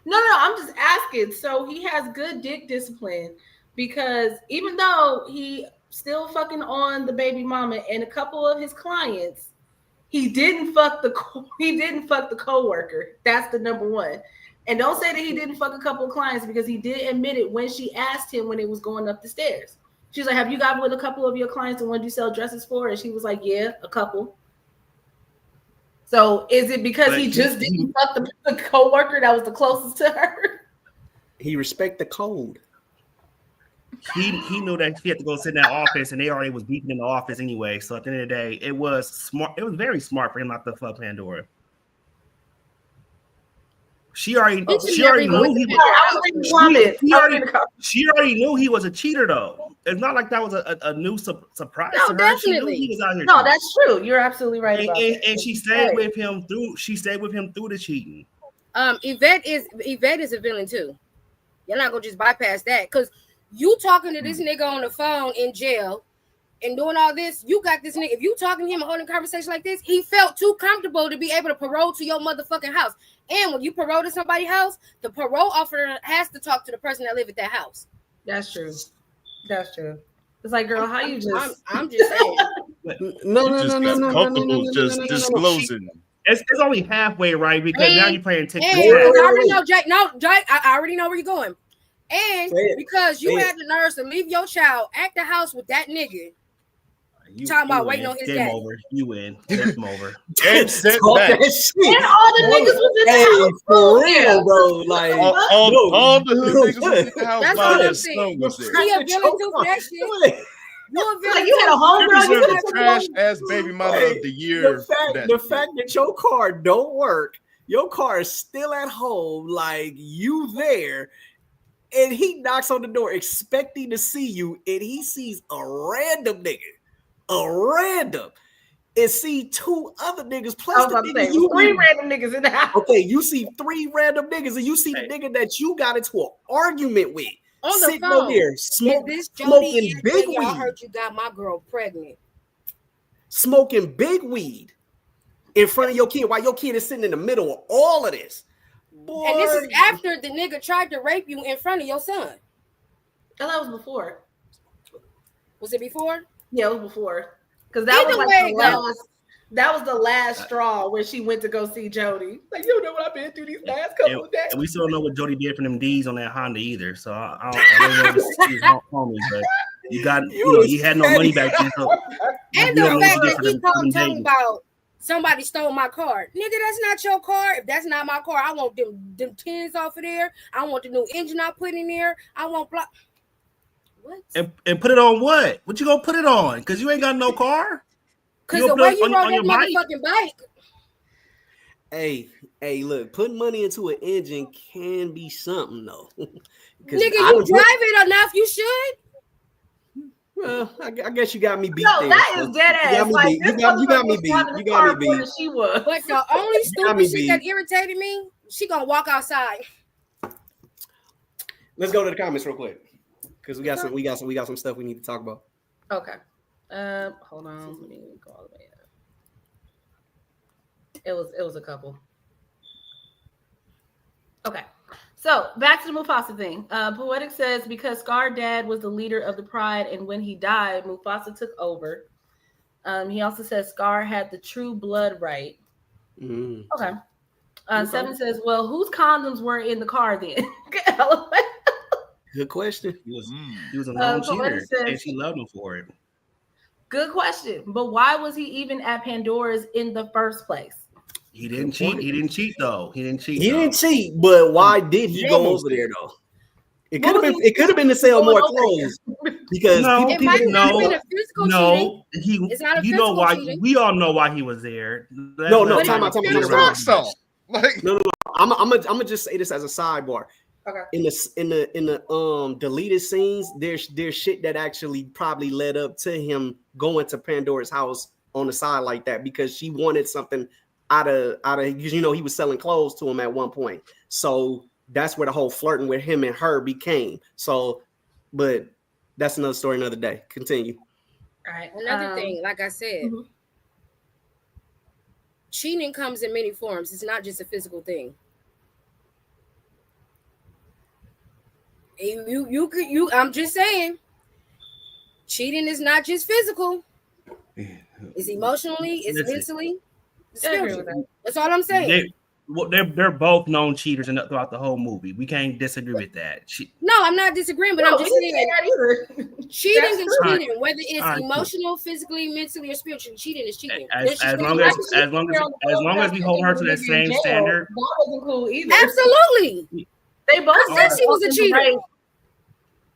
No, I'm just asking. So he has good dick discipline because even though he still fucking on the baby mama and a couple of his clients, he didn't fuck the coworker. That's the number one. And don't say that he didn't fuck a couple of clients because he did admit it when she asked him when it was going up the stairs. She's like, have you got with a couple of your clients the ones you sell dresses for? And she was like, yeah, a couple. So is it because he just didn't fuck the coworker that was the closest to her? He respect the code. He knew that he had to go sit in that office, and they already was beating in the office anyway. So at the end of the day, it was smart. It was very smart for him not to fuck Pandora. She already knew he was a cheater, though. It's not like that was a new surprise to her. Definitely. She knew he was out here. No, that's true. You're absolutely right about that. And she stayed with him through. She stayed with him through the cheating. Yvette is a villain too. You're not gonna just bypass that because you talking to this nigga on the phone in jail and doing all this. You got this nigga. If you talking to him and holding a conversation like this, he felt too comfortable to be able to parole to your motherfucking house. And when you parole to somebody's house, the parole officer has to talk to the person that live at that house. That's true. That's true. It's like, girl, how you just? I'm just saying. No. Just disclosing. It's only halfway right because now you're playing tick And for because tack. I already know Jake. No, Jake, I already know where you're going. And Say it. because you Say had the nerves to leave your child at the house with that nigga. Talking about waiting on his Game daddy. over. You win. Game over. Game set Talk back. that shit. And all the niggas was in the Hey, house. for Yeah. real, bro. Like, All the hood no, niggas was in the house That's while all their I'm saying. son was there. He a villain too for that shit. You a villain. Like, you had a too. homegirl. You You deserve could the trash ass baby mama of the year. The fact that your car don't work, your car is still at home, like you there, and he knocks on the door expecting to see you, and he sees a random nigga, and see two other niggas I plus was the about to nigga say, you 3 knew. random niggas in the house. Okay, you see 3 random niggas, and you see the nigga that you got into an argument with. On the Sitting phone. over there, Is this Jody smoking and big y'all weed. heard you got my girl pregnant. Smoking big weed in front of your kid while your kid is sitting in the middle of all of this. Boy, And this is after the nigga tried to rape you in front of your son. I thought that was before. Was it before? Yeah, it was before. Because that Either was way like it the goes. last. That was the last straw where she went to go see Jody. Like, you don't know what I've been through these last couple of days. And we still don't know what Jody did for them D's on that Honda either. So I don't know if he's homie, but you had no money back then. So And we the don't know fact what he did that for he them called talking D's. about somebody stole my car. Nigga, that's not your car. If that's not my car, I want them tins off of there. I want the new engine I put in there. I want block. What? And put it on what? What you gonna put it on? Because you ain't got no car. Because You the gonna way put it you on rode that your bike? motherfucking bike. hey, look, putting money into an engine can be something though. Nigga, you drive it enough, you should. Well, I guess you got me beat. No, there, that so is dead you got ass. me Like, beat. this You got me motherfucker beat. was driving You the got car me more beat. than she was. But the only got me stupid shit that irritated me, she gonna walk outside. Let's go to the comments real quick because we got some stuff we need to talk about. Okay. Hold on. Let me go all the way up. It was a couple. Okay. So back to the Mufasa thing. Poetic says because Scar dad was the leader of the Pride, and when he died, Mufasa took over. He also says Scar had the true blood right. Mm. Okay. Seven says, well, whose condoms were in the car then? Good question. He was a known cheater, says- and she loved him for it. Good question. But why was he even at Pandora's in the first place? He didn't cheat. He didn't cheat though. He didn't cheat. He though. didn't cheat, but why did he go over there though? It could have been. It could have been to sell more clothes because No, It might not have been a physical cheating. He. It's not a You know physical why? cheating. We all know why he was there. No, But time it out. was Rock star. Like, I'm gonna just say this as a sidebar. Okay. In the deleted scenes, there's shit that actually probably led up to him going to Pandora's house on the side like that because she wanted something out of because he was selling clothes to him at one point. So that's where the whole flirting with him and her became. So, but that's another story, another day. Continue. All right. Another thing, like I said, Mhm. cheating comes in many forms. It's not just a physical thing. I'm just saying, cheating is not just physical. It's emotionally, it's Listen. mentally, it's I agree with spiritually. That's all I'm saying. They're both known cheaters throughout the whole movie. We can't disagree with that. No, I'm not disagreeing, but I'm just saying cheating That's is true. cheating, whether it's All right, cool. emotional, physically, mentally, or spiritually. Cheating is cheating. As long as we hold her to that same standard. That wasn't cool either. Absolutely. They both I said she was a cheater.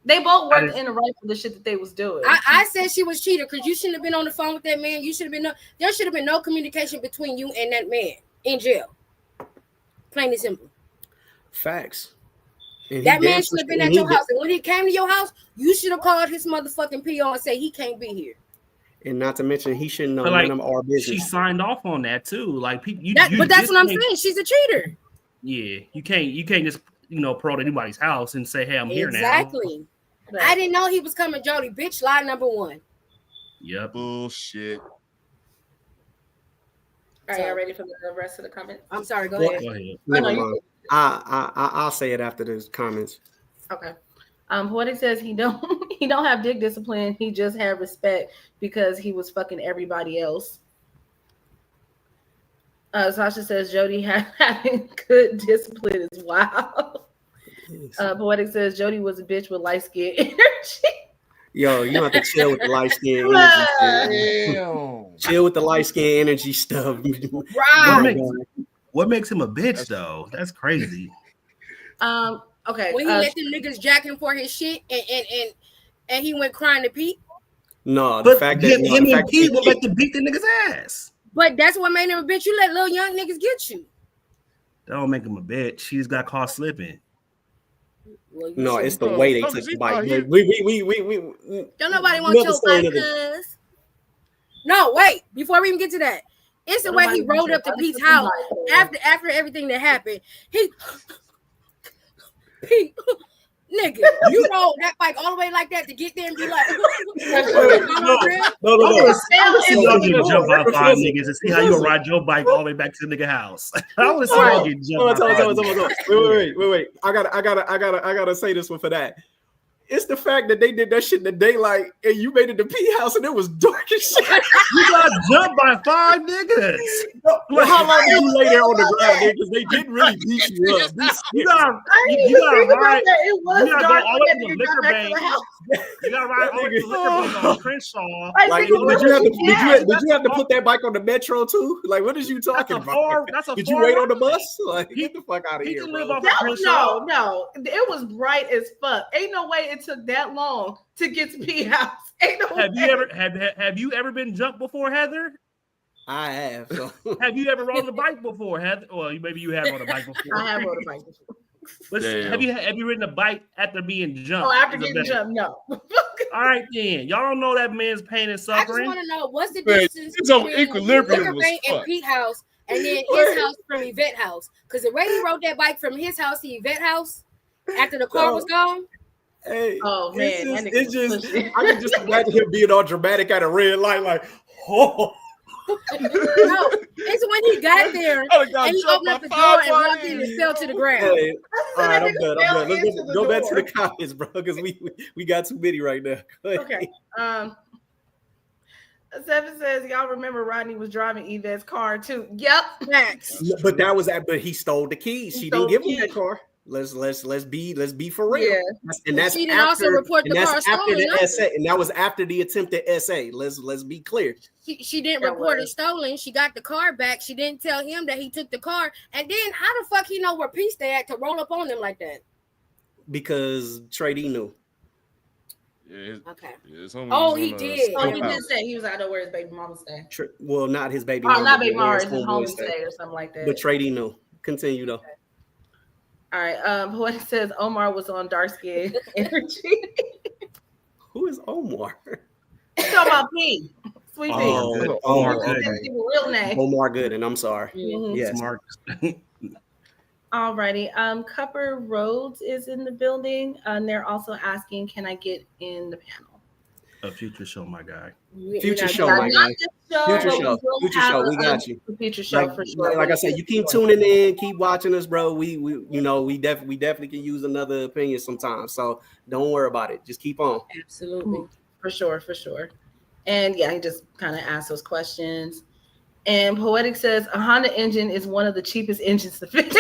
They both worked in the right for the shit that they was doing. I said she was cheater because you shouldn't have been on the phone with that man. There should have been no communication between you and that man in jail. Plain and simple. Facts. That man should have been at your house. And when he came to your house, you should have called his motherfucking PO and say he can't be here. And not to mention, he shouldn't know But, none like, of our business. She signed off on that too. Like But that's what I'm saying. She's a cheater. Yeah, you can't just parole to anybody's house and say, hey, I'm here now. Exactly. I didn't know he was coming, Jody. Bitch, lie number one. Yep. bullshit. Are y'all ready for the rest of the comments? I'm sorry. Go ahead. Go ahead. Never mind. I'll say it after the comments. Okay. What it says, he don't have dick discipline. He just had respect because he was fucking everybody else. Sasha says Jody having good discipline is wild. Poetic says Jody was a bitch with light skin energy. Yo, you have to chill with the light skin energy. Chill with the light skin energy stuff. Right. What makes him a bitch though? That's crazy. Okay. When he let them niggas jack him for his shit and he went crying to Pete. No, but him and Pete would like to beat the nigga's ass. But that's what made him a bitch. You let little young niggas get you. That don't make him a bitch. She just got caught slipping. Well, no, it's the way they took the bike. We don't nobody want your bike, cuz. No, wait. Before we even get to that, it's the way he rolled up to Pete's house after everything that happened. Pete, nigga, you rolled that bike all the way like that to get there and be like, no. You jump out 5 niggas and see how you ride your bike all the way back to the nigga house. I want to see how you jump. Wait. I gotta say this one for that. It's the fact that they did that shit in the daylight and you made it to P house and it was dark as shit. You got jumped by 5 niggas. Well, how long did you lay there on the ground, nigga? Because they didn't really beat you up. You gotta ride. You gotta go all the way to the liquor bank. You gotta ride all the way to the liquor bank on Crenshaw. Like, did you have to put that bike on the metro too? Like, what is you talking about? Did you wait on the bus? Like, get the fuck out of here, bro. No. It was bright as fuck. Ain't no way it took that long to get to P house. Ain't no way. Have you ever been jumped before, Heather? I have. So. Have you ever rode a bike before, Heather? Well, maybe you have rode a bike before. I have rode a bike before. But have you ridden a bike after being jumped? Oh, after getting jumped, no. All right, then. Y'all don't know that man's pain and suffering. I just want to know what's the distance between Equilibrium and Pete house and then his house from Yvette house? Because the way he rode that bike from his house to Yvette house after the car was gone. Hey, oh man, it's just I can just imagine him being all dramatic at a red light, like, oh. No, it's when he got there and he opened up the door and walked in and fell to the ground. Hey, all right, I'm done. Let's go back to the comments, bro, because we got too many right now. Okay. 7 says, y'all remember Rodney was driving Yvette's car too. Yep. Max. But he stole the keys. She didn't give him that car. Let's be for real. Yeah. And that's she didn't also report the car stolen. And that was after the attempted SA. Let's be clear. She didn't report it stolen. She got the car back. She didn't tell him that he took the car. And then how the fuck he know where P stay at to roll up on them like that? Because Trey D knew. Yeah, okay. He did say he was out of where his baby mama stay. Well, not his baby mama. Not baby mama, his home stay or something like that. But Trey D knew. Continue though. Okay. All right. What it says, Omar was on dark skin energy. Who is Omar? It's talking about P. Sweet P. Omar Gooden. Real name. Omar Gooden. I'm sorry. Mm-hmm. Yes. All righty. Cupper Rhodes is in the building, and they're also asking, "Can I get in the panel?" A future show, my guy. Future show, my guy. Future show. We got you. Future show for sure. Like I said, you keep tuning in, keep watching us, bro. We definitely can use another opinion sometimes. So don't worry about it. Just keep on. Absolutely. For sure. And yeah, he just kind of asked those questions. And Poetic says a Honda engine is one of the cheapest engines to fit.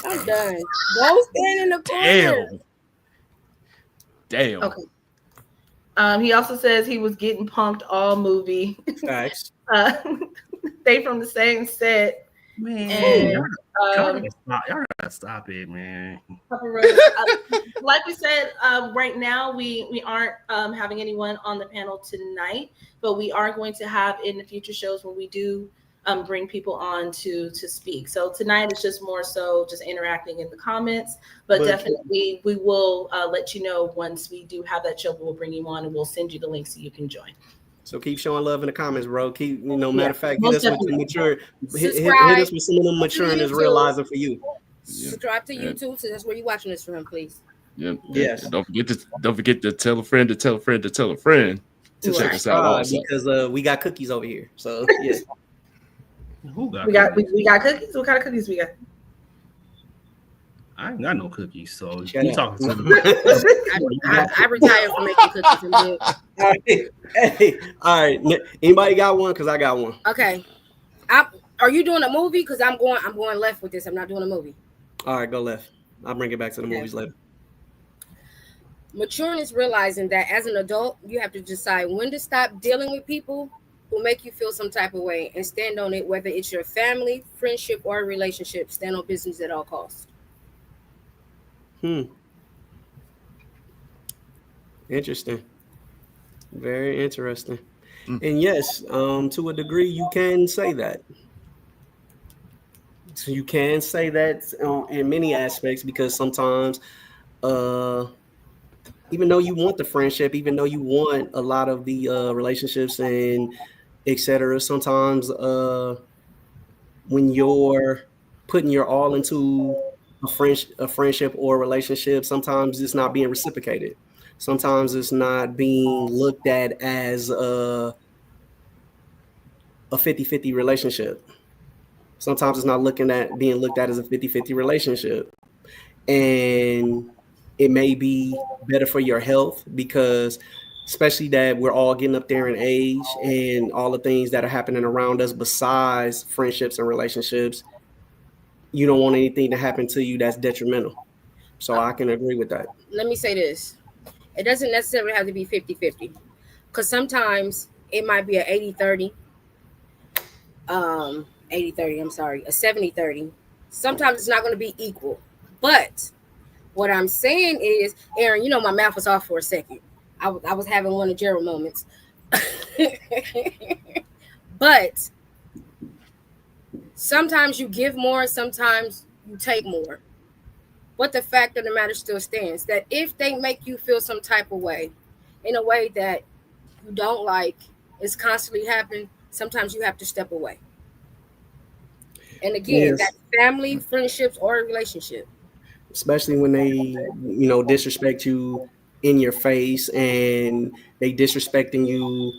I'm done. Don't stand in the corner. Damn. Okay. He also says he was getting punked all movie. Thanks. They from the same set. Man, and, y'all gotta stop it, man. Like we said, right now we aren't having anyone on the panel tonight, but we are going to have in the future shows when we do bring people on to speak. So tonight it's just more so just interacting in the comments, but definitely we will let you know once we do have that show. We'll bring you on and we'll send you the link so you can join. So keep showing love in the comments, bro. Keep, matter of fact, hit us with some of them maturing is realizing for you. Subscribe to YouTube, so that's where you're watching this from, please. Yep. Yes. And don't forget to tell a friend to tell a friend to tell a friend to check us out also. Because we got cookies over here. So yeah. We got cookies. What kind of cookies we got? I ain't got no cookies, so you talking to me. I retired from making cookies. All right. Anybody got one? Because I got one. Okay. Are you doing a movie? Because I'm going left with this. I'm not doing a movie. All right, go left. I'll bring it back to the Okay. movies later. Maturing is realizing that as an adult, you have to decide when to stop dealing with people who make you feel some type of way and stand on it, whether it's your family, friendship, or a relationship. Stand on business at all costs. Interesting. Very interesting. Mm. And yes, to a degree, you can say that. So you can say that in many aspects because sometimes, even though you want the friendship, even though you want a lot of the relationships and etc., sometimes when you're putting your all into a friendship or a relationship, sometimes it's not being reciprocated. Sometimes it's not being looked at as a 50-50 relationship. Sometimes it's not being looked at as a 50-50 relationship. And it may be better for your health because especially that we're all getting up there in age and all the things that are happening around us besides friendships and relationships, you don't want anything to happen to you that's detrimental. So I can agree with that. Let me say this. It doesn't necessarily have to be 50-50. Because sometimes it might be a 80-30. 80-30, I'm sorry, a 70-30. Sometimes it's not going to be equal. But what I'm saying is, Aaron, you know my mouth was off for a second. I was having one of Gerald moments. But sometimes you give more, sometimes you take more. But the fact of the matter still stands that if they make you feel some type of way, in a way that you don't like, it's constantly happening, sometimes you have to step away. And again, Yes. that's family, friendships, or a relationship. Especially when they, disrespect you in your face and they disrespecting you.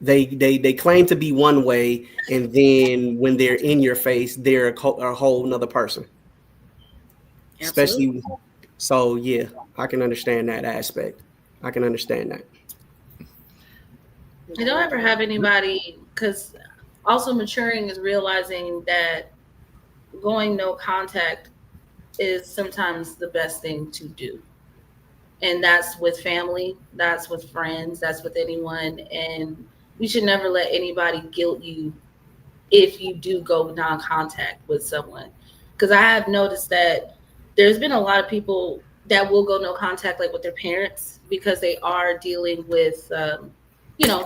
They claim to be one way, and then when they're in your face, they're a whole nother person. Absolutely. Especially, so yeah, I can understand that aspect. I can understand that. I don't ever have anybody, because also maturing is realizing that going no contact is sometimes the best thing to do. And that's with family, that's with friends, that's with anyone. And you should never let anybody guilt you if you do go non-contact with someone. Because I have noticed that there's been a lot of people that will go no contact, like with their parents, because they are dealing with,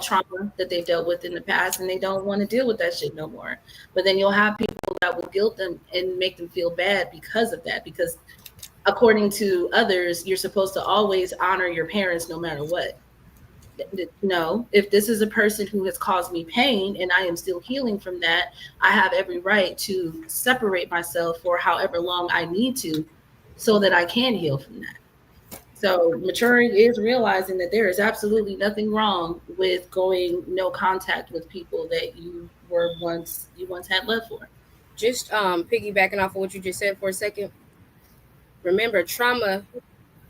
trauma that they've dealt with in the past, and they don't want to deal with that shit no more. But then you'll have people that will guilt them and make them feel bad because of that. Because according to others, you're supposed to always honor your parents no matter what. No, if this is a person who has caused me pain and I am still healing from that, I have every right to separate myself for however long I need to so that I can heal from that. So maturing is realizing that there is absolutely nothing wrong with going no contact with people that you once had love for. Just piggybacking off of what you just said for a second. Remember,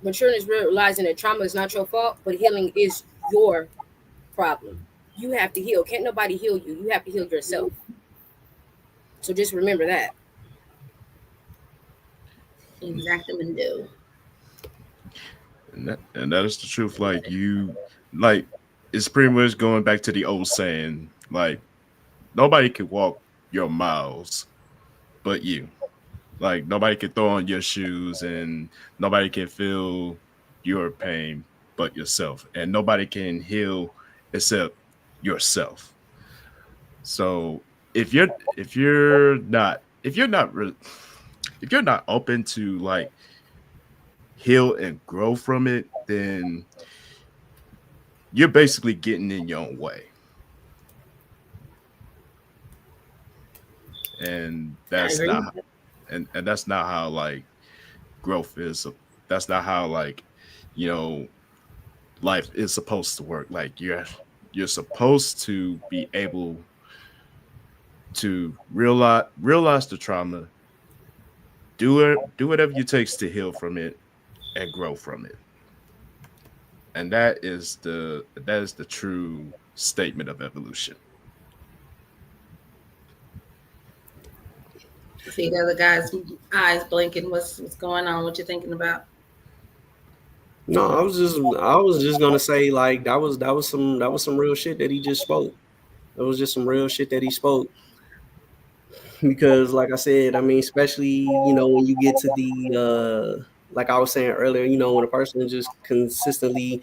maturing is realizing that trauma is not your fault, but healing is your problem. You have to heal. Can't nobody heal you. You have to heal yourself. So just remember that. Exactamente. And that is the truth. Like it's pretty much going back to the old saying, like nobody can walk your miles but you. Like nobody can throw on your shoes and nobody can feel your pain but yourself. And nobody can heal except yourself. So if you're not open to like heal and grow from it, then you're basically getting in your own way. And that's not and that's not how like growth is. That's not how like, life is supposed to work. Like you're supposed to be able to realize the trauma, do whatever it takes to heal from it and grow from it. And that is the true statement of evolution. See the other guy's eyes blinking. What's going on? What you thinking about? No, I was just gonna say like that was some real shit that he just spoke. It was just some real shit that he spoke. Because like I said, I mean, especially, when you get to the like I was saying earlier, when a person is just consistently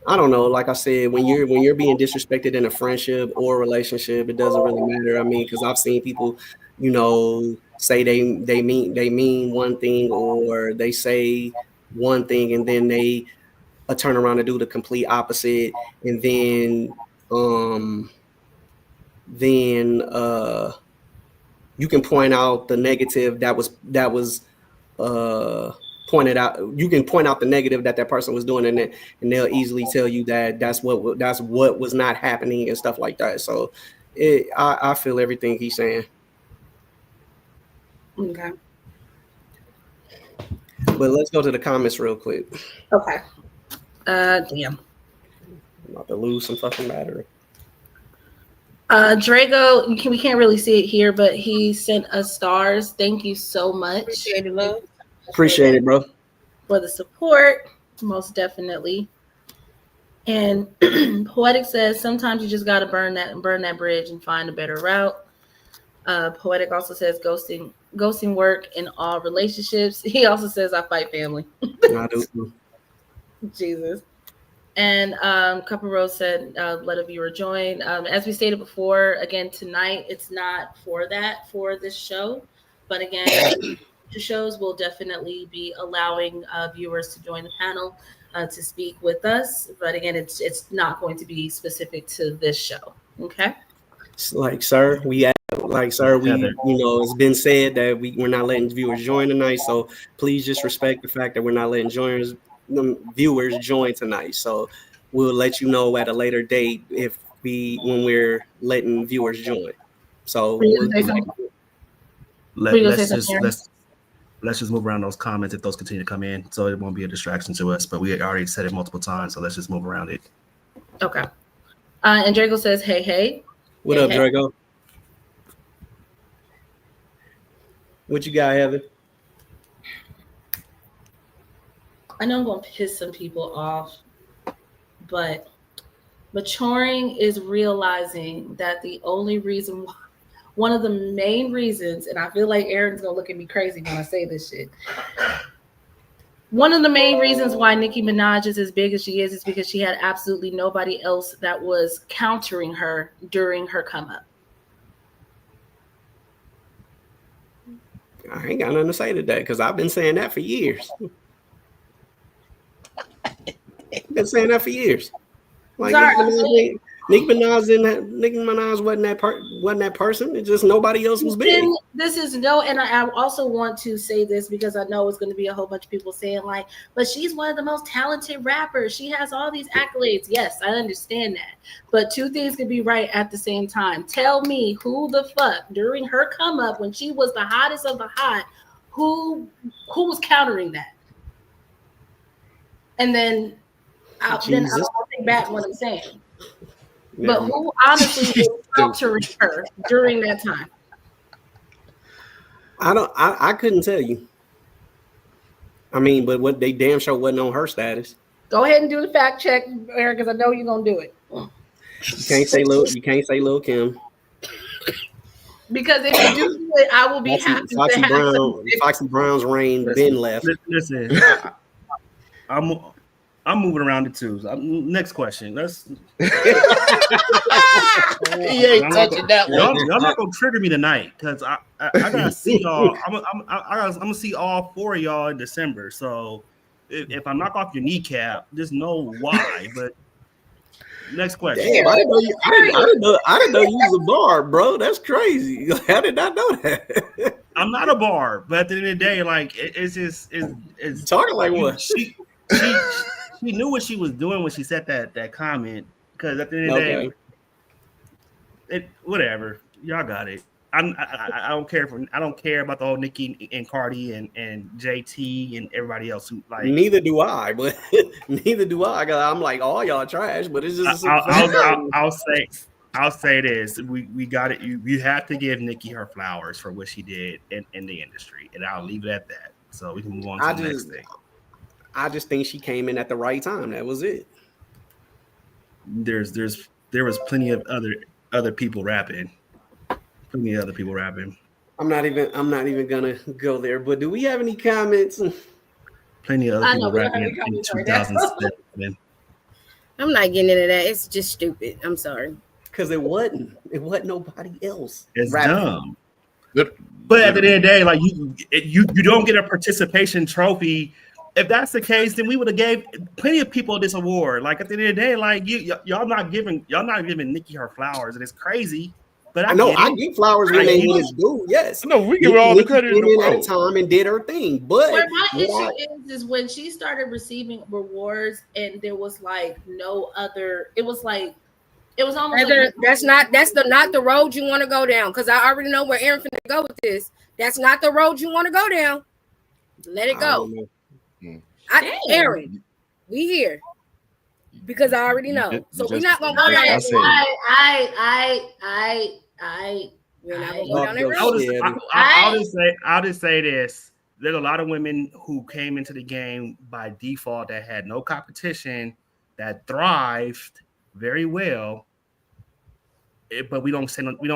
I don't know, like I said, when you're being disrespected in a friendship or a relationship, it doesn't really matter. I mean, because I've seen people, say they mean one thing, or they say one thing and then they turn around and do the complete opposite, and then you can point out the negative that was pointed out. You can point out the negative that person was doing, and they'll easily tell you that that's what was not happening and stuff like that. So I feel everything he's saying. Okay. But let's go to the comments real quick. Okay. Damn. I'm about to lose some fucking battery. Drago, we can't really see it here, but he sent us stars. Thank you so much. Appreciate it, love. Appreciate it, bro. For the support, most definitely. And Poetic says sometimes you just gotta burn that bridge and find a better route. Poetic also says ghosting work in all relationships. He also says I fight family. I do. Jesus. And Couple Rose said, let a viewer join. As we stated before, again, tonight, it's not for this show. But again, the shows will definitely be allowing viewers to join the panel to speak with us. But again, it's not going to be specific to this show. Okay? It's like, sir, it's been said that we're not letting viewers join tonight. So please just respect the fact that we're not letting viewers join tonight. So we'll let you know at a later date when we're letting viewers join. So let's just move around those comments if those continue to come in, so it won't be a distraction to us. But we already said it multiple times, so let's just move around it. Okay. And Drago says, hey. What up, Drago? What you got, Heather? I know I'm going to piss some people off, but maturing is realizing that the only reason, one of the main reasons, and I feel like Aaron's going to look at me crazy when I say this shit. One of the main reasons why Nicki Minaj is as big as she is because she had absolutely nobody else that was countering her during her come up. I ain't got nothing to say to that because I've been saying that for years. Been saying that for years. Like Nicki Minaj wasn't that person. It's just nobody else was big. And I also want to say this because I know it's going to be a whole bunch of people saying like, but she's one of the most talented rappers. She has all these accolades. Yes, I understand that. But two things can be right at the same time. Tell me who the fuck during her come up when she was the hottest of the hot, who was countering that? And then I'll think back what I'm saying. Yeah. But who honestly was countering her during that time? I couldn't tell you. I mean, but what they damn sure wasn't on her status. Go ahead and do the fact check, Eric, because I know you're gonna do it. You can't say Lil Kim. Because if you do it, I will be happy. Foxy Brown's reign been left. Listen, I'm moving around it too. Next question. He ain't touching that one. Y'all not gonna trigger me tonight because I gotta see y'all. I'm gonna see all four of y'all in December. So if I knock off your kneecap, just know why. But next question. Damn, I didn't know you was a barb, bro. That's crazy. How did I know that? I'm not a barb, but at the end of the day, like it's talking like what? She knew what she was doing when she said that comment because at the end of the day, whatever. Y'all got it. I don't care about the whole Nicki and Cardi and JT and everybody else who like. Neither do I, but neither do I. I'm like, all y'all trash, but it's just. I'll say this: we got it. You have to give Nicki her flowers for what she did in the industry, and I'll leave it at that. So we can move on to the next thing. I just think she came in at the right time. That was it. There was plenty of other people rapping. Plenty of other people rapping. I'm not even gonna go there. But do we have any comments? Plenty of other people rapping in 2007. I'm not getting into that. It's just stupid. I'm sorry. Because it wasn't nobody else. It's rapping. Dumb. But at the end of the day, like you don't get a participation trophy. If that's the case, then we would have gave plenty of people this award. Like at the end of the day, like y'all not giving Nicki her flowers, and it's crazy. But I give flowers when they need his due. Yes, no, we give her all the credit in the world. At a time and did her thing. But my issue is when she started receiving rewards, and there was like no other. It was almost like that's not the road you want to go down. Because I already know where Aaron finna go with this. That's not the road you want to go down. Let it go. Aaron, we here because I already know. So we're not gonna go down that road. I'll just say this: there's a lot of women who came into the game by default that had no competition, that thrived very well, but we don't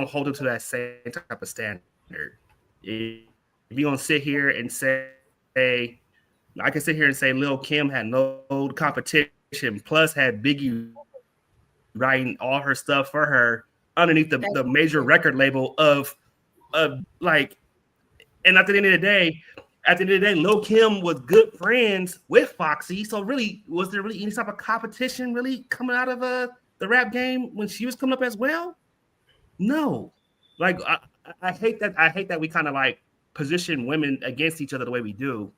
hold them to that same type of standard. If you're gonna sit here and say, I can sit here and say Lil' Kim had no competition, plus had Biggie writing all her stuff for her underneath the major record label of like, and at the end of the day, Lil' Kim was good friends with Foxy. So really, was there really any type of competition really coming out of the rap game when she was coming up as well? No. Like I hate that we kind of like position women against each other the way we do.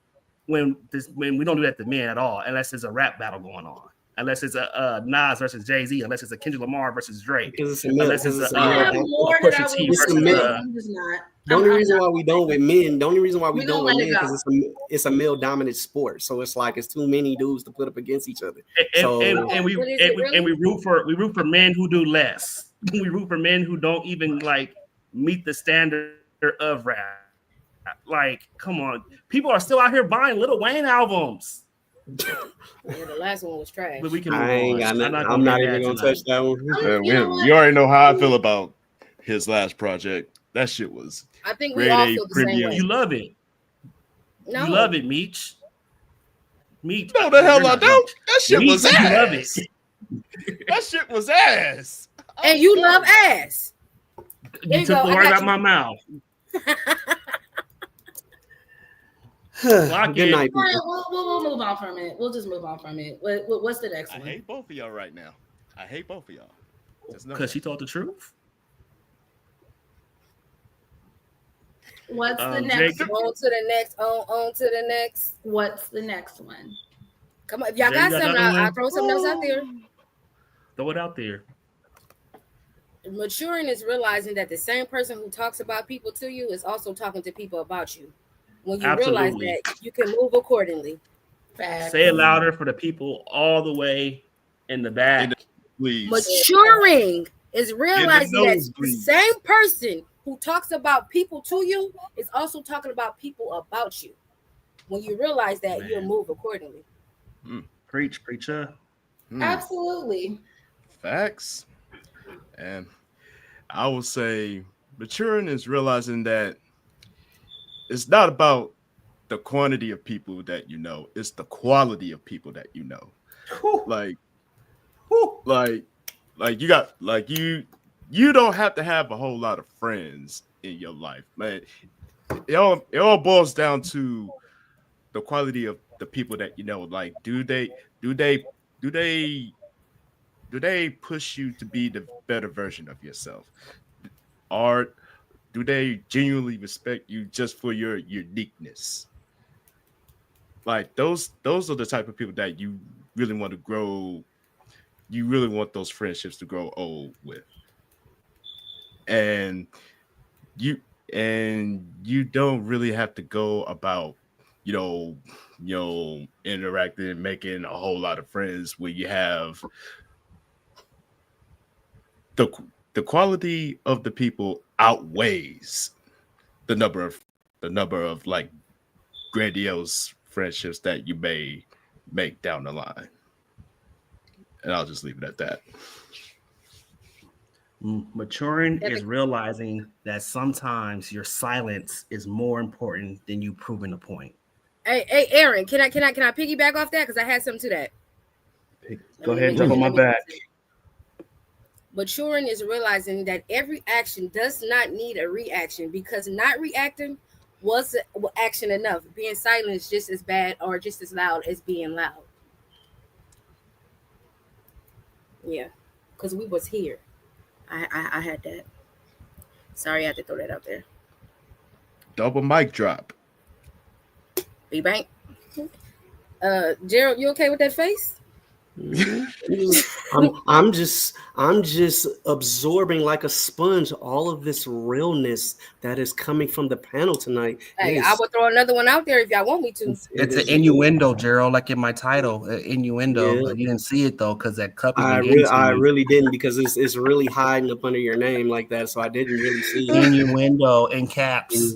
When we don't do that to men at all, unless there's a rap battle going on, unless it's a Nas versus Jay-Z, unless it's a Kendrick Lamar versus Drake, unless it's a Pusha T versus the only reason why we don't with men, because it's a male dominant sport. So it's like it's too many dudes to put up against each other. And we root for men who do less. We root for men who don't even like meet the standard of rap. Like, come on, people are still out here buying Lil Wayne albums. Yeah, the last one was trash. But we can I'm not even gonna touch that one. You already know how I feel about his last project. That shit was. I think we all feel the same way. You love it. No. You love it, Meech. No, the hell I don't. That shit was ass. You love it. That shit was ass. And you love ass. You took the word out of my mouth. Good night, people. We'll move on from it. We'll just move on from it. What's the next one? I hate both of y'all right now. Because she told the truth. What's the next? On to the next. What's the next one? Come on, if y'all got something, I'll throw something else out there. Throw it out there. Maturing is realizing that the same person who talks about people to you is also talking to people about you. When you realize that, you can move accordingly. Fact. Say it louder for the people all the way in the back. Please. Maturing is realizing that the same person who talks about people to you is also talking about people about you. When you realize that, you'll move accordingly. Preach, preacher. Absolutely. Facts. And I will say maturing is realizing that it's not about the quantity of people that you know, it's the quality of people that you know. Like you got you don't have to have a whole lot of friends in your life, man. It all boils down to the quality of the people that you know. Like, do they push you to be the better version of yourself? Or do they genuinely respect you just for your uniqueness? Like those are the type of people that you really want to grow. You really want those friendships to grow old with. And you don't really have to go about interacting and making a whole lot of friends when you have the quality of the people outweighs the number of like grandiose friendships that you may make down the line. And I'll just leave it at that. Maturing is realizing that sometimes your silence is more important than you proving a point. Hey, Aaron, can I piggyback off that? Because I had something to that. Go ahead and jump on my back. Maturing is realizing that every action does not need a reaction, because not reacting was action enough. Being silent is just as bad or just as loud as being loud. Yeah, because we was here. I had that. Sorry, I had to throw that out there. Double mic drop. B-Bank. Gerald, you okay with that face? I'm just absorbing like a sponge all of this realness that is coming from the panel tonight. Hey, I will throw another one out there if y'all want me to. It's an innuendo, Gerald, like in my title, innuendo. Yeah. You didn't see it though, because that cup is I really didn't, because it's really hiding up under your name like that, so I didn't really see it. Innuendo in caps.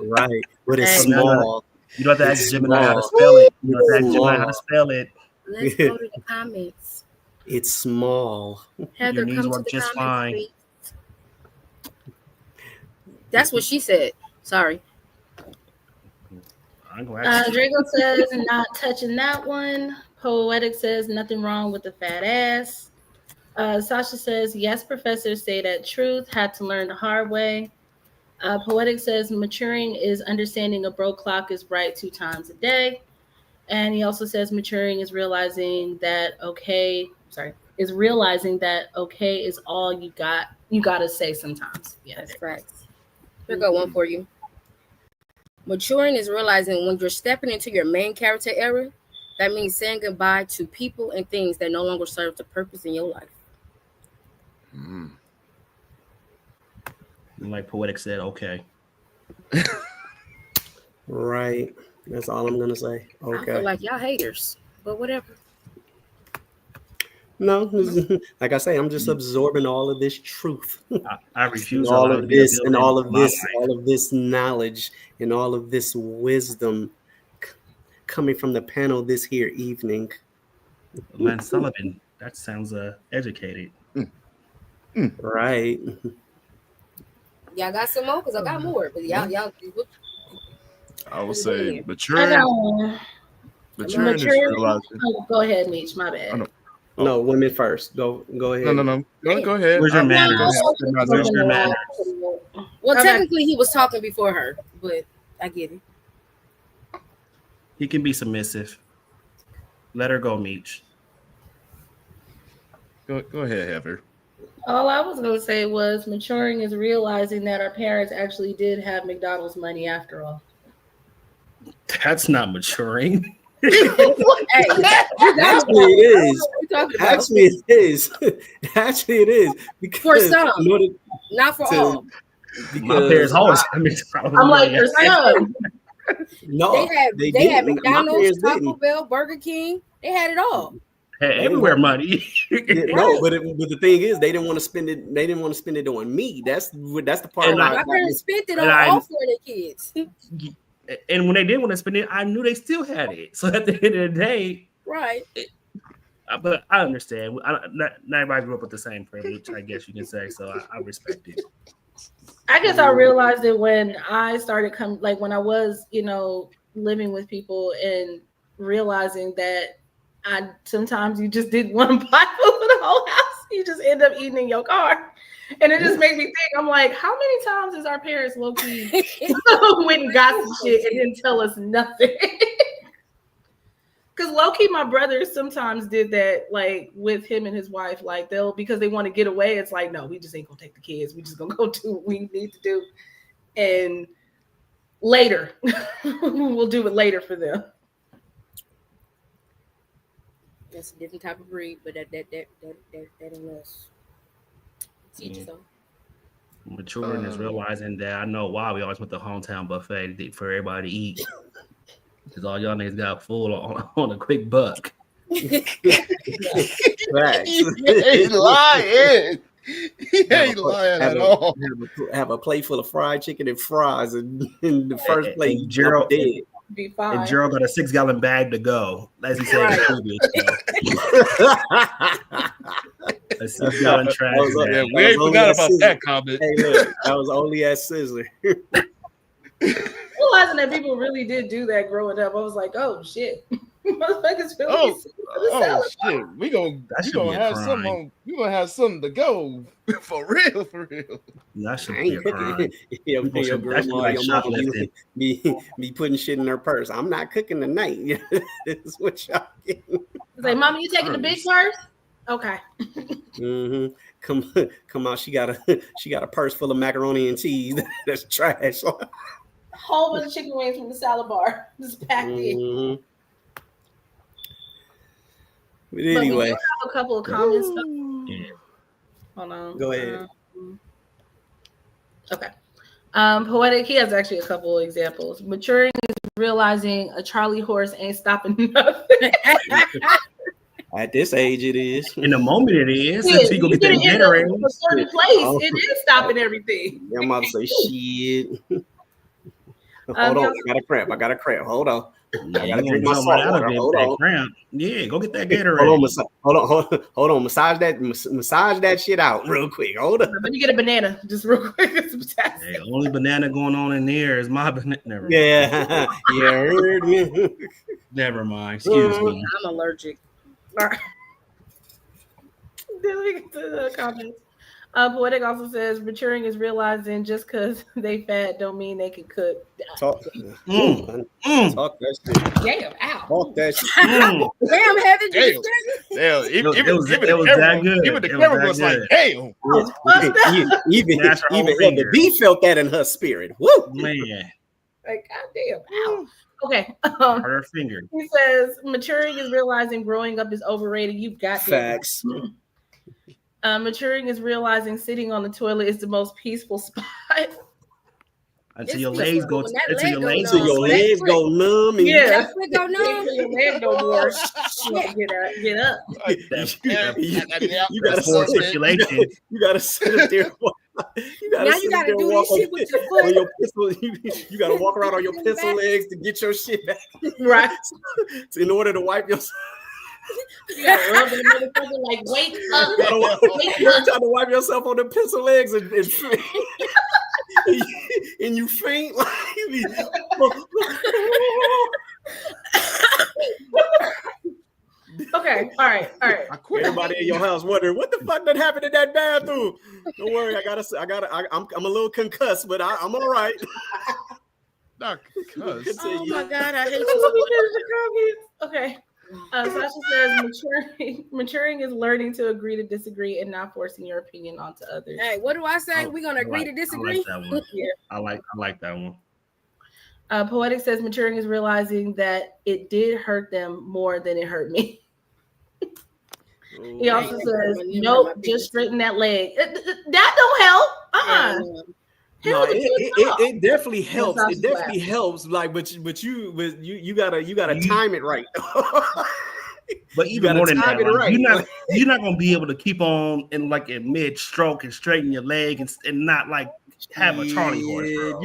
Right, but it's small. You don't have to ask Gemini how to spell it. You don't have to ask Gemini how to spell it. Let's go to the comments. It's small. Heather, your knees work just fine. Please. That's what she said. Sorry. Draco says not touching that one. Poetic says nothing wrong with the fat ass. Sasha says yes, professors say that truth, had to learn the hard way. Poetic says maturing is understanding a broke clock is right 2 times a day. And he also says maturing is realizing that okay is all you gotta say sometimes. Yeah, that's right. Here go one for you. Maturing is realizing when you're stepping into your main character era, that means saying goodbye to people and things that no longer serve the purpose in your life. Like Poetic said, okay. Right. That's all I'm gonna say. Okay. I feel like y'all haters, but whatever. No, like I say, I'm just absorbing all of this truth. I refuse all of this and all of this knowledge and all of this wisdom coming from the panel this here evening. Lance Sullivan, that sounds educated. Right. Y'all got some more? Because I got more, but y'all. I would say maturing is realizing. Oh, go ahead, Meech. My bad. No, women first. Go ahead. No. Go ahead. Where's your manners? Where's your manners? Well, technically, he was talking before her, but I get it. He can be submissive. Let her go, Meech. Go ahead, Heather. All I was going to say was maturing is realizing that our parents actually did have McDonald's money after all. That's not maturing. Actually, it is. Actually, it is. Because for some, not for all. My parents always had McDonald's. I'm like, for some. No, they had McDonald's, Taco Bell, Burger King. They had it all. Everywhere money. No, but the thing is, they didn't want to spend it. They didn't want to spend it on me. That's the part. My parents spent it on all 4 of their kids. And when they did want to spend it, I knew they still had it. So at the end of the day, right. But I understand. Not everybody grew up with the same privilege, I guess you can say. So I respect it. I guess I realized it when I started when I was, living with people and realizing that sometimes you just didn't want to buy food for the whole house. You just end up eating in your car. And it just made me think, I'm like, how many times is our parents low-key went and got some shit and didn't tell us nothing? Because low-key, my brothers sometimes did that, like, with him and his wife. Like, because they want to get away, it's like, no, we just ain't going to take the kids. We just going to go do what we need to do. And later, we'll do it later for them. That's a different type of breed, but that ain't us. Teach us Maturing is realizing that I know why we always went to hometown buffet for everybody to eat. Because all y'all niggas got full on a quick buck. Facts. He ain't lying. He ain't lying at all. Have a plate full of fried chicken and fries, and in the first And plate, Gerald dead. Be fine. And Gerald got a 6-gallon bag to go. As he said, Right. a 6-gallon trash That was- bag. Yeah, we ain't only forgot a about scissor. that comment. Hey, look, that was only at Sizzler. Realizing that people really did do that growing up, I was like, oh shit. Motherfuckers really Oh, see the Oh salad. shit, we gonna should be a have crime. something on. We gonna have something to go for real, for real. That should I be a ain't crime. cooking. Your People should- that should be grandma, like your mama shoplifting. be putting shit in her purse. I'm not cooking tonight. That's what y'all getting. It's like, Mama, you taking the big purse? Okay. Mm-hmm. Come out. She got a purse full of macaroni and cheese. That's trash. Whole bunch of chicken wings from the salad bar. Just packed in. Mhm. But But we anyway, do have a couple of comments. Yeah. Hold on. Go ahead. Okay. Poetic, he has actually a couple of examples. Maturing is realizing a Charlie horse ain't stopping nothing. at this age, it is. In the moment it is. Yeah, Until you go you get that get it in Gatorade. a certain place. Oh. It is stopping everything. I'm about to say shit. Hold on, I got a cramp. Hold on. Yeah, I you gotta gonna drink my jump salt right out of water. it Hold with that on. cramp. Yeah, go get that Hold on. Gatorade. Massage that shit out real quick. Hold on. Let me get a banana just real quick. It's fantastic. Hey, the only banana going on in there is my banana. Never mind. Yeah, you heard me. Never mind. Excuse me. I'm allergic. All right. Then we get to the comments. Poetic also says maturing is realizing just because they fat don't mean they can cook. Talk, Mm. talk that shit. Damn, ow. Talk that shit. Mm. Damn, Heather, did you Damn. say Damn, It was even that the camera, good. even the It was camera that was like, good. damn. Even That's her whole Heather finger. B felt that in her spirit. Woo! Man, Like, goddamn, ow. Okay. hurt her finger. He says maturing is realizing growing up is overrated. You've got to. Facts. Maturing is realizing sitting on the toilet is the most peaceful spot. Until It's your just legs go. when that Until leg your go legs So numb. your That legs quick. go numb and Yeah. That quick go numb. Your leg no more. Get up. Like, you gotta Forced sit, circulation. you gotta sit up there. You gotta Now sit you up gotta there and do walk this shit with your foot. on your pencil. You gotta walk around on your pencil legs to get your shit back. Right. In order to wipe yourself. You gotta rub that motherfucker like wake up. You gotta Wake you're up. trying to wipe yourself on the pencil legs and and you faint like you Okay. All right. I quit. everybody in your house wondering what the fuck did happen in that bathroom. Don't worry, I'm a little concussed, but I'm all right. Not cuss. Oh my God, I hate you. Okay. Sasha says maturing is learning to agree to disagree and not forcing your opinion onto others. Hey, what do I say? We're gonna agree to disagree. I like that one. Yeah. I like that one. Poetic says maturing is realizing that it did hurt them more than it hurt me. He also says, nope, just straighten that leg. That don't help. No, it definitely helps. That's It definitely helps. Like, but you gotta time it right. But You even gotta more than time that, it like, right. you're not gonna be able to keep on in like in mid stroke and straighten your leg and not like have a Charlie horse. Bro.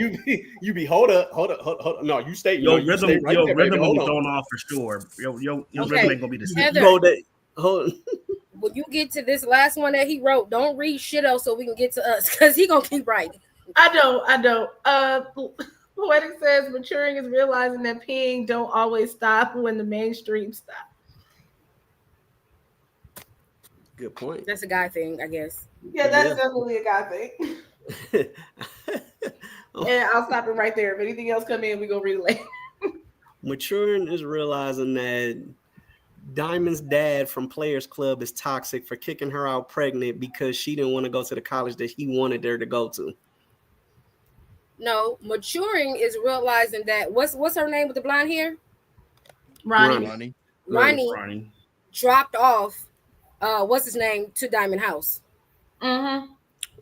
You be hold up. No, you stay. Your you rhythm, stay right your there, rhythm baby. will be Hold on. thrown off for sure. Your Okay. rhythm ain't gonna be the same. Heather. Hold that. Hold. When you get to this last one that he wrote, don't read shit else so we can get to us because he gonna keep writing. I know. Poetic says maturing is realizing that peeing don't always stop when the mainstream stop. Good point. That's a guy thing, I guess. Yeah, that's definitely a guy thing. And I'll stop it right there. If anything else come in, we go read it later. Maturing is realizing that Diamond's dad from Players Club is toxic for kicking her out pregnant because she didn't want to go to the college that he wanted her to go to. No, maturing is realizing that what's her name with the blonde hair? Ronnie. Ronnie dropped off what's his name to Diamond House. Mm-hmm.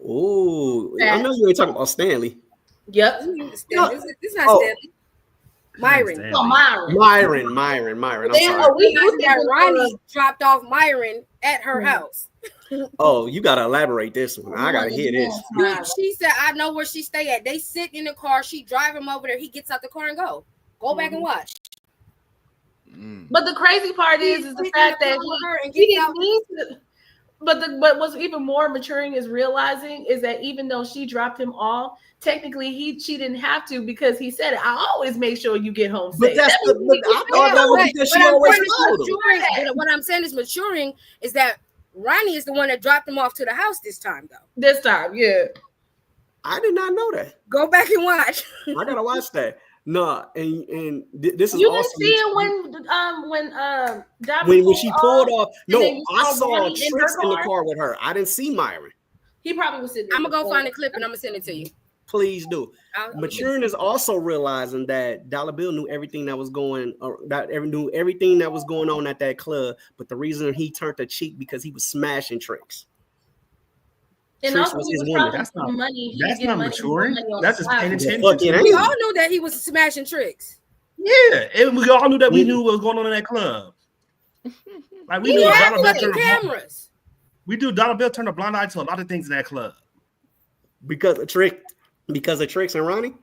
Ooh, I know you ain't talking about Stanley. Yep. This not Oh. Stanley. Myron. Stanley. Oh, Myron. Myron. I'm Then, sorry. we That Ronnie dropped off Myron at her house. Oh, you gotta elaborate this one. I gotta hear this. She said, "I know where she stay at." They sit in the car. She drive him over there. He gets out the car and go back and watch. But the crazy part is the fact that he didn't need to. But what's even more maturing is realizing is that even though she dropped him off, technically she didn't have to because he said it. I always make sure you get home safe. But I thought that was because she always told him. What I'm saying is maturing is that Ronnie is the one that dropped him off to the house this time, though. This time, yeah. I did not know that. Go back and watch. I gotta watch that. No, and this is You also didn't see it when she pulled off. No, then you I saw saw Ronnie in her Trix in the car? car with her. I didn't see Myron. He probably was sitting there. I'm gonna go find a clip and I'm gonna send it to you. Please do. Maturing is also realizing that Dollar Bill knew everything that was going on at that club, but the reason he turned the cheek because he was smashing Tricks. And Trix also, was he his was woman. probably That's not- getting money. That's not maturing. That's just paying attention. Fuck it, to We ain't. all knew that he was smashing Tricks. Yeah, and we all knew that we knew what was going on in that club. Like we He knew had Dollar Bill fucking turned cameras. we do Dollar Bill turned a blind eye to a lot of things in that club. Because of Tricks and Ronnie.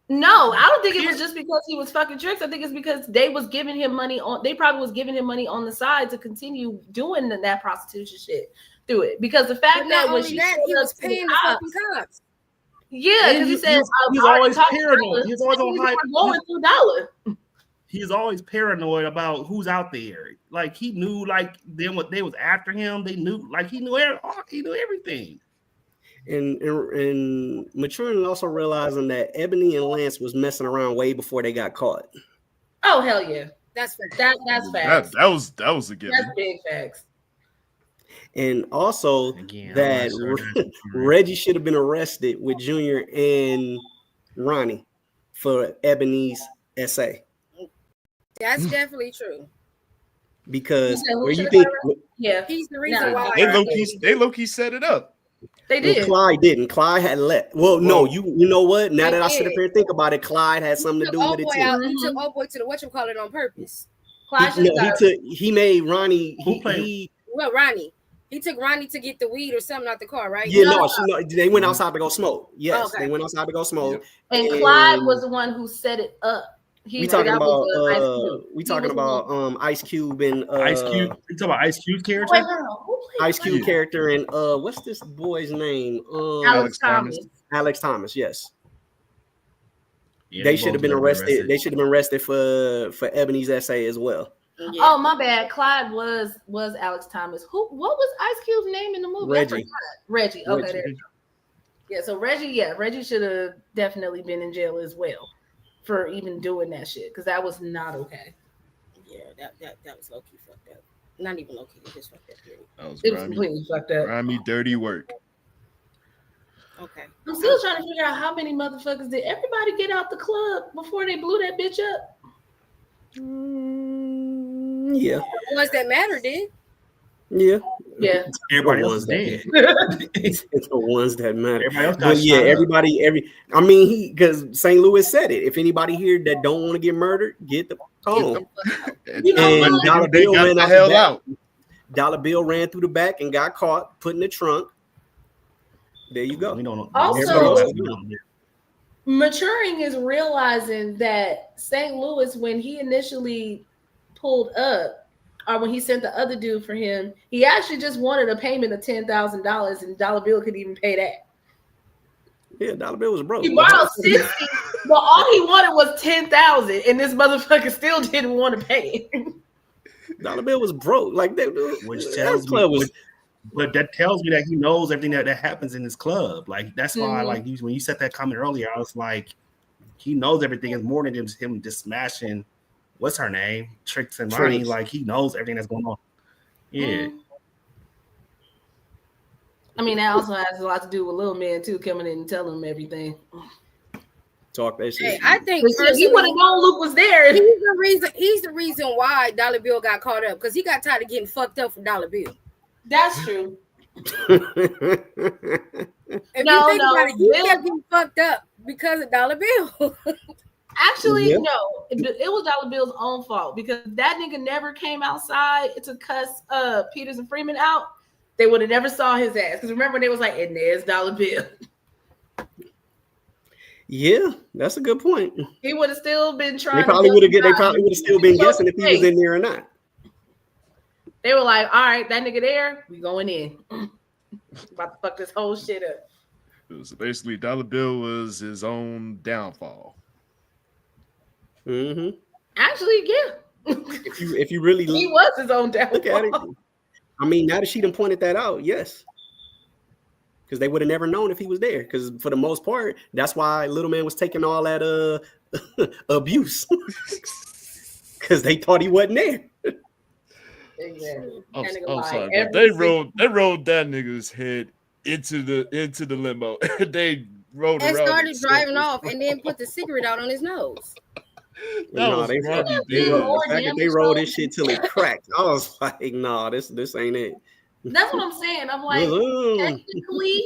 No, I don't think it was just because he was fucking Tricks. I think it's because they was giving him money on. They probably was giving him money on the side to continue doing that prostitution shit through it. Because the fact But that not when only she that, he showed was up to the paying the cops- fucking cops. yeah, because he said he's I always talked to paranoid. Dollar. He's always on He's high. going through Dollar. He's always paranoid about who's out there. Like he knew, like then what they was after him. They knew, like he knew everything. And maturing and also realizing that Ebony and Lance was messing around way before they got caught. Oh hell yeah, That's fact. that's facts. That was a given. That's big facts. And also Again, that Reggie should have been arrested with Junior and Ronnie for Ebony's essay. That's definitely true. Because You said who where you should've think Yeah, He's the reason No, why. They low key set it up. they did. Clyde didn't. Clyde had left. Well, no, you know what? Now They that I did. sit up here and think about it, Clyde had something to He do took with it old boy too. out. He took old boy to the whatchamacallit on purpose. Clyde should have He made Ronnie. Who played? Well, Ronnie. He took Ronnie to get the weed or something out the car, right? They went outside to go smoke. Yes, Okay. they went outside to go smoke. and Clyde was the one who set it up. We talking about Ice Ice Cube and Ice Cube. You talking about Ice Cube's character? Wait, hold on. Who played Ice Cube Yeah. character and what's this boy's name? Alex Thomas. Alex Thomas. Yes, Yeah, they should both have been got arrested. They should have been arrested for Ebony's essay as well. Yeah. Oh my bad. Clyde was Alex Thomas. What was Ice Cube's name in the movie? I Reggie. forgot. Reggie. Okay, Reggie. there you go. Yeah, so Reggie should have definitely been in jail as well for even doing that shit because that was not okay. Yeah, that was low key fucked up. Not even low key, just fucked up. Period. That was It was grimy, completely fucked up. grimy, dirty work. Okay. I'm still trying to figure out how many motherfuckers did everybody get out the club before they blew that bitch up. Yeah, The ones that matter did. yeah. Yeah. Everybody The else is dead. It's the ones that matter. Everybody else got But yeah, shot up. I mean, because St. Louis said it. If anybody here that don't want to get murdered, get the phone. You know And what? Dollar They Bill got ran the out hell the back. out. Dollar Bill ran through the back and got caught, put in the trunk. There you go. We don't know. Also- We don't know. Maturing is realizing that St. Louis, when he initially pulled up, or when he sent the other dude for him, he actually just wanted a payment of $10,000, and Dollar Bill couldn't even pay that. Yeah, Dollar Bill was broke. He borrowed 60, but all he wanted was 10,000, and this motherfucker still didn't want to pay it. Dollar Bill was broke. Like that, Which that tells club me, was. but that tells me that he knows everything that happens in this club. Like that's why, Mhm. like when you said that comment earlier, I was like, he knows everything is more than just him just smashing. What's her name? Tricks and Ronnie. Tricks. Like he knows everything that's going on. Yeah. I mean, that also has a lot to do with Little Man too, coming in and telling him everything. Talk that Hey, shit. I think He would personally, have known Luke was there. he's the reason why Dollar Bill got caught up because he got tired of getting fucked up for Dollar Bill. That's true. If No, you think no, about it, he Bill- kept getting fucked up because of Dollar Bill. Actually, Yeah. no, it was Dollar Bill's own fault because that nigga never came outside to cuss Peters and Freeman out. They would have never saw his ass. Because remember, they was like, and there's Dollar Bill. Yeah, that's a good point. He would have still been trying. They probably would have. They build probably would have still been guessing if he was in there or not. They were like, all right, that nigga there, we going in. About to fuck this whole shit up. So basically, Dollar Bill was his own downfall. Mm-hmm. Actually, yeah. If you really He was his own downfall. look at it, I mean, now that she done pointed that out, yes, because they would have never known if he was there. Because for the most part, that's why Little Man was taking all that abuse, because they thought he wasn't there. Exactly. I'm That nigga sorry, lied but every they rolled that nigga's head into the limo. They rolled And around started in driving circles. off and then put the cigarette out on his nose. That No, was they funny, rolled, dude. More the fact that they damage rolled though. this shit till it cracked. I was like, nah, this ain't it. That's what I'm saying. I'm like, Mm. technically,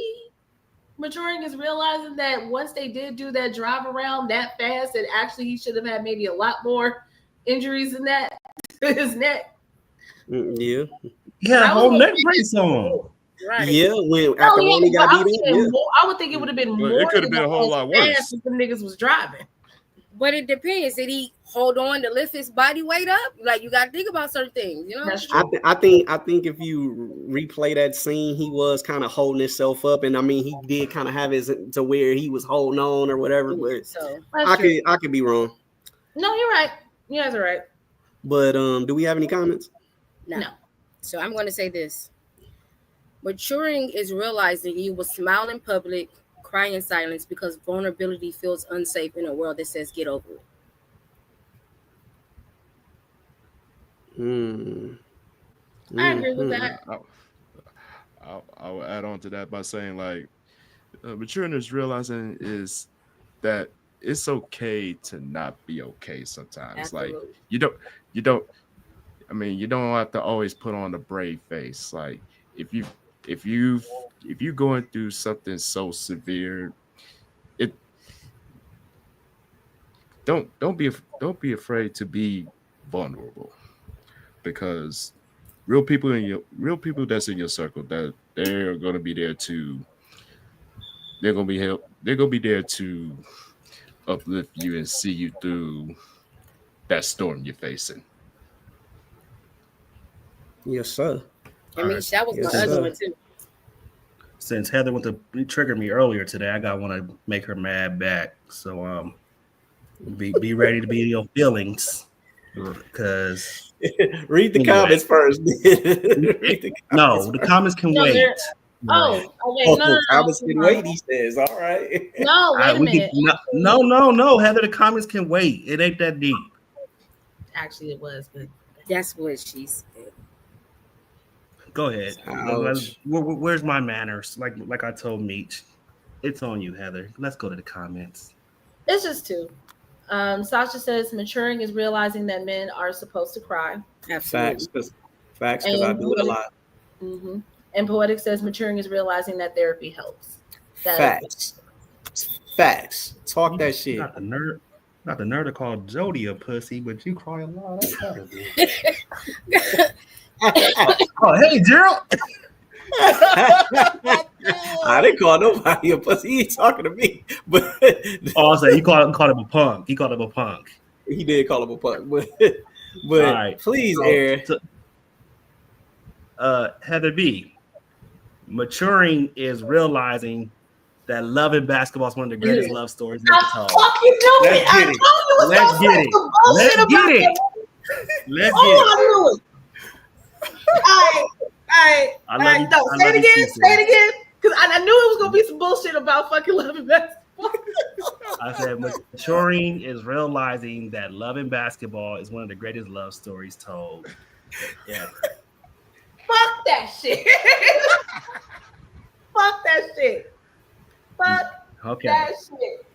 Maturing is realizing that once they did do that drive around that fast, that actually he should have had maybe a lot more injuries than that to his neck. Yeah, Yeah, That whole was neck a- brace on. Right. yeah. When Oh, after yeah, Ronnie but got I would beat think up, yeah. I would think it would have been But more. it could have than been a whole lot as fast worse. as them niggas was driving. But it depends. Did he hold on to lift his body weight up? Like, you got to think about certain things, you know? That's true. I think if you replay that scene, he was kind of holding himself up, and I mean, he did kind of have his to where he was holding on or whatever. But So, That's true. I could be wrong. No, you're right. You guys are right. But do we have any comments? no. No. So I'm going to say this. Maturing is realizing you will smile in public, cry in silence because vulnerability feels unsafe in a world that says get over it. I agree with that. I'll add on to that by saying, like, maturing is realizing is that it's okay to not be okay sometimes. Absolutely. Like, you don't have to always put on a brave face. Like, if you're going through something so severe, don't be afraid to be vulnerable, because real people that's in your circle, that they're going to be there to uplift you and see you through that storm you're facing. Yes, sir. I mean, Alright. that was Yes, my other sir. one too. Since Heather went to trigger me earlier today, I got want to make her mad back. So be ready to be in your feelings, because Read the Anyway. comments first. Read the no, the comments can No, wait. they're- Oh, okay. Oh, No. comments can wait. He says, "All right." No, wait a We can- minute. no, Heather, the comments can wait. It ain't that deep. Actually, it was, but That's what she said. Go ahead. Ouch. Where's my manners? Like I told Meech, it's on you, Heather. Let's go to the comments. it's just two. Sasha says maturing is realizing that men are supposed to cry. Absolutely. Facts, because I do it a lot. Mm-hmm. And Poetic says maturing is realizing that therapy helps. Facts. Talk that shit. Not the nerd to call Jody a pussy, but you cry a lot. That's Heather, dude. Oh, hey, Gerald. I didn't call nobody a pussy. He ain't talking to me, but Oh, I said he called him a punk. He called him a punk. he did call him a punk. But All right. please, So- Aaron. Heather B. Maturing is realizing that love in basketball is one of the greatest love stories ever I told. fucking knew Let's it. I get told it. you was Let's gonna get say it. some bullshit Let's about get it. that. Let's Oh, get I knew it. All right. No, say it again. Say it again. Because I knew it was gonna be some bullshit about fucking love and basketball. I said maturing is realizing that love in basketball is one of the greatest love stories told. Yeah. Fuck that shit. Fuck that shit. Fuck Okay. that shit.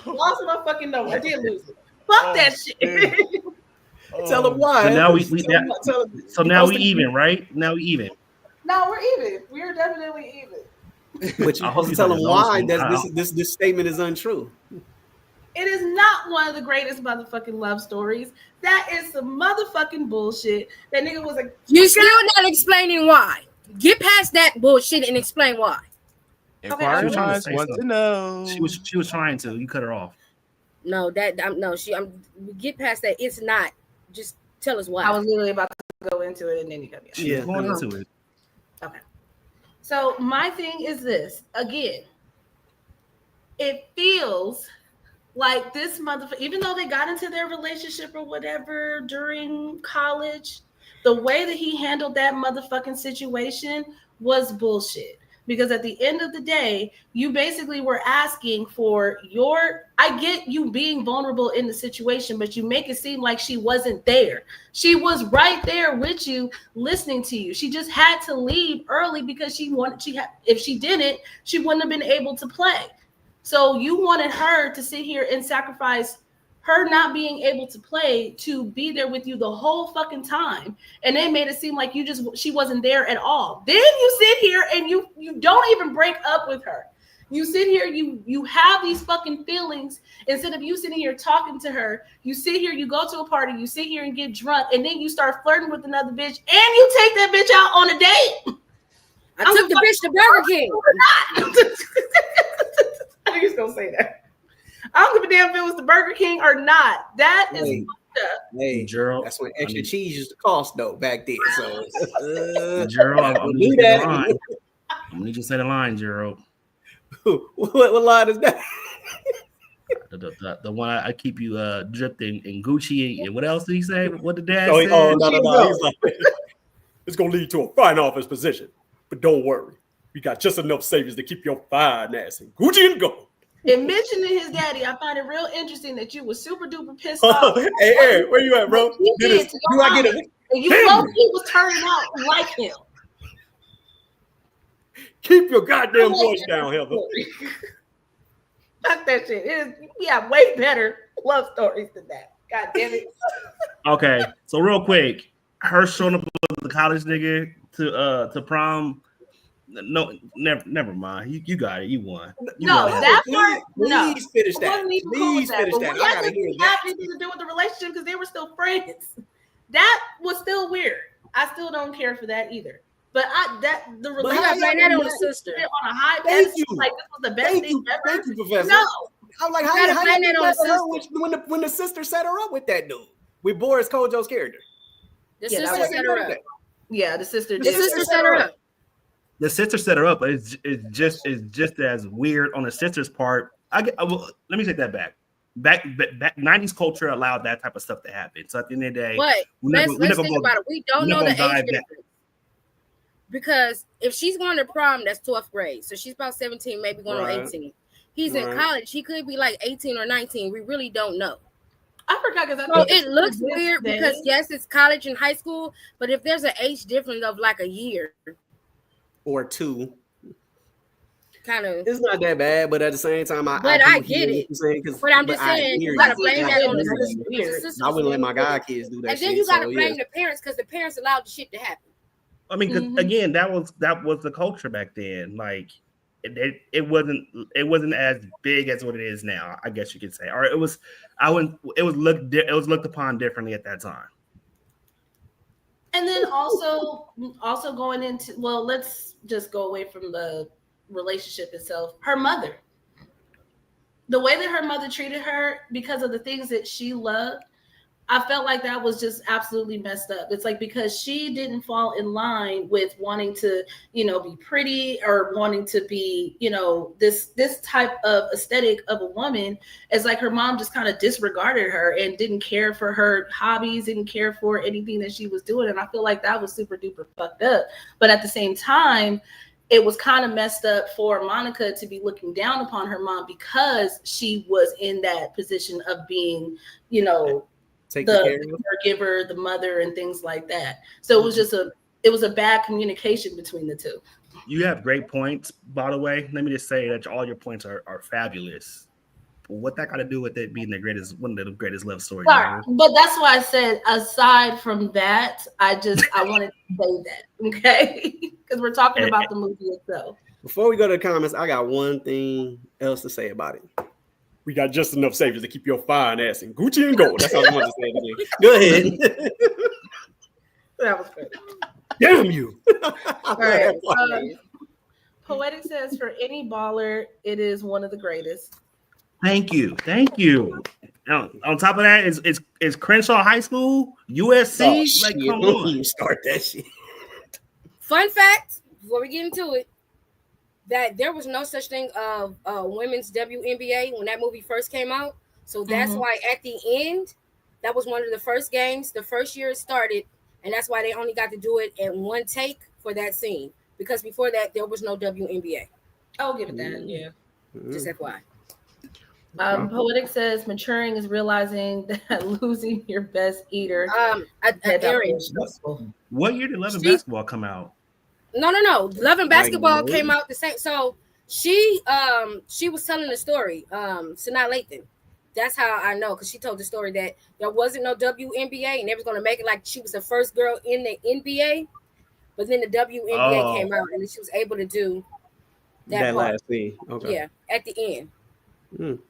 Lost my fucking number. I did lose it. Fuck that shit. Tell him why. So now we Tell him- so now we even, right? Now we even. No, we're even. We're definitely even. But you I hope have to you tell know them the why notes. this statement is untrue. It is not one of the greatest motherfucking love stories. That is some motherfucking bullshit. That nigga was a. You still not explaining why. Get past that bullshit and explain why. Inquiring trying to minds say want to something. know. She was trying to. You cut her off. No, get past that. It's not. Just tell us why. I was literally about to go into it and then you cut me off. She was going into it. Okay. So my thing is this. Again, it feels like this motherfucker, even though they got into their relationship or whatever during college, the way that he handled that motherfucking situation was bullshit. Because at the end of the day, you basically were asking for I get you being vulnerable in the situation, but you make it seem like she wasn't there. She was right there with you, listening to you. She just had to leave early because if she didn't, she wouldn't have been able to play. So you wanted her to sit here and sacrifice her not being able to play to be there with you the whole fucking time. And they made it seem like she wasn't there at all. Then you sit here and you don't even break up with her. You sit here, you have these fucking feelings. Instead of you sitting here talking to her, you sit here, you go to a party, you sit here and get drunk, and then you start flirting with another bitch, and you take that bitch out on a date. I took the bitch to Burger King. I think he's gonna say that. I don't give a damn if it was the Burger King or not. That is fucked up. Hey, Gerald, that's when extra cheese used to cost though back then. So Gerald, I'm do gonna need that. you to say the line, Gerald. what line is that? The one I keep you dripped in Gucci and what else did he say? What did Dad Oh, say? no. He's like, it's gonna lead to a front office position, but don't worry, we got just enough savings to keep your fine ass in Gucci and gold. And mentioning his daddy, I find it real interesting that you were super duper pissed off. Hey, where you at, bro? He did to your mama. And you know he was turning out like him. Keep your goddamn voice down, Heather. Fuck that shit. We have way better love stories than that. God damn it. Okay, so real quick, her showing up with the college nigga to prom. No, never mind. You got it. You won. That part. Please finish that. Please finish that. I gotta hear that. Have anything to do with the relationship because they were still friends. That was still weird. I still don't care for that either. But the relationship on the sister on a high pedestal, like this was the best thing ever. Thank you, Professor. No, I'm like, how you when the sister set her up with that dude with Boris Kojo's character? The sister set her up. Yeah, the sister set her up. The sister set her up, but it's just as weird on the sister's part. Let me take that back. Back 90s culture allowed that type of stuff to happen. So at the end of the day, but let's think about it. We don't know the age difference. Because if she's going to prom, that's 12th grade. So she's about 17, maybe going on 18. He's in college. He could be like 18 or 19. We really don't know. I forgot because so it looks weird because yes, it's college and high school, but if there's an age difference of like a year or two, kind of, it's not that bad. But at the same time, I get it. But I'm just saying, you gotta blame that on the sister. I wouldn't let my god kids do that. And then you gotta blame the parents because the parents allowed the shit to happen. I mean, because again, that was the culture back then. Like, it wasn't as big as what it is now. I guess you could say, or it was looked upon differently at that time. And then also going into, well, let's just go away from the relationship itself. Her mother, the way that her mother treated her because of the things that she loved, I felt like that was just absolutely messed up. It's like because she didn't fall in line with wanting to, be pretty or wanting to be, this type of aesthetic of a woman. It's like her mom just kind of disregarded her and didn't care for her hobbies, didn't care for anything that she was doing. And I feel like that was super duper fucked up. But at the same time, it was kind of messed up for Monica to be looking down upon her mom because she was in that position of being, the caregiver, the mother, and things like that. So it was just a bad communication between the two. You have great points, by the way. Let me just say that all your points are fabulous. what that got to do with it being one of the greatest love stories Sorry, ever? but that's why I said aside from that, I wanted to say that, okay? Because we're talking about the movie itself. Before we go to the comments, I got one thing else to say about it. We got just enough saviors to keep your fine ass in Gucci and gold. That's all I wanted to say today. Go ahead. That was good. Damn you. All right. Poetic says, for any baller, it is one of the greatest. Thank you. On top of that, is Crenshaw High School, USC. Like, come on, start that shit. Fun fact, before we get into it, that there was no such thing of women's WNBA when that movie first came out. So that's why at the end, that was one of the first games, the first year it started, and that's why they only got to do it in one take for that scene. Because before that, there was no WNBA. I'll give it that, yeah. Just FYI. Poetic says, maturing is realizing that losing your best eater. Aaron, what year did Love and Basketball come out? No. Love and Basketball came out the same. So she was telling the story. Sanaa Lathan. That's how I know, because she told the story that there wasn't no WNBA and they was going to make it like she was the first girl in the NBA. But then the WNBA came out and she was able to do that part. Last scene. Okay. Yeah, at the end.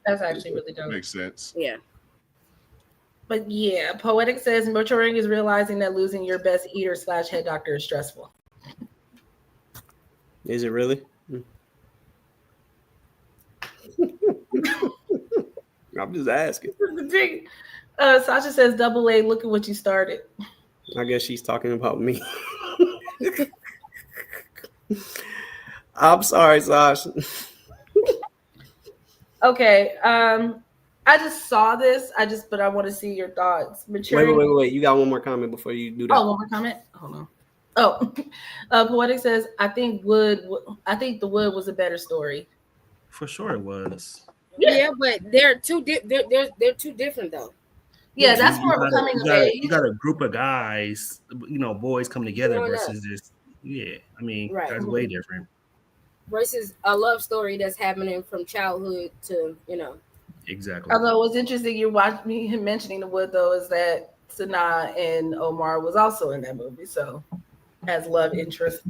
That's actually really dope. Makes sense. Yeah. But yeah, Poetic says maturing is realizing that losing your best eater / head doctor is stressful. Is it really? I'm just asking. Sasha says, double A, look at what you started. I guess she's talking about me. I'm sorry, Sasha. Okay. I just saw this. But I want to see your thoughts. Maturing. Wait. You got one more comment before you do that. Oh, one more comment? Hold on. Oh, Poetic says, I think the Wood was a better story. For sure it was. Yeah, but they're too different though. Yeah, that's more of a coming of age. You got a group of guys, boys coming together versus this. Yeah, I mean, that's way different. Versus a love story that's happening from childhood to, Exactly. Although what's interesting, you watched me him mentioning the Wood though, is that Sanaa and Omar was also in that movie, so as love interest.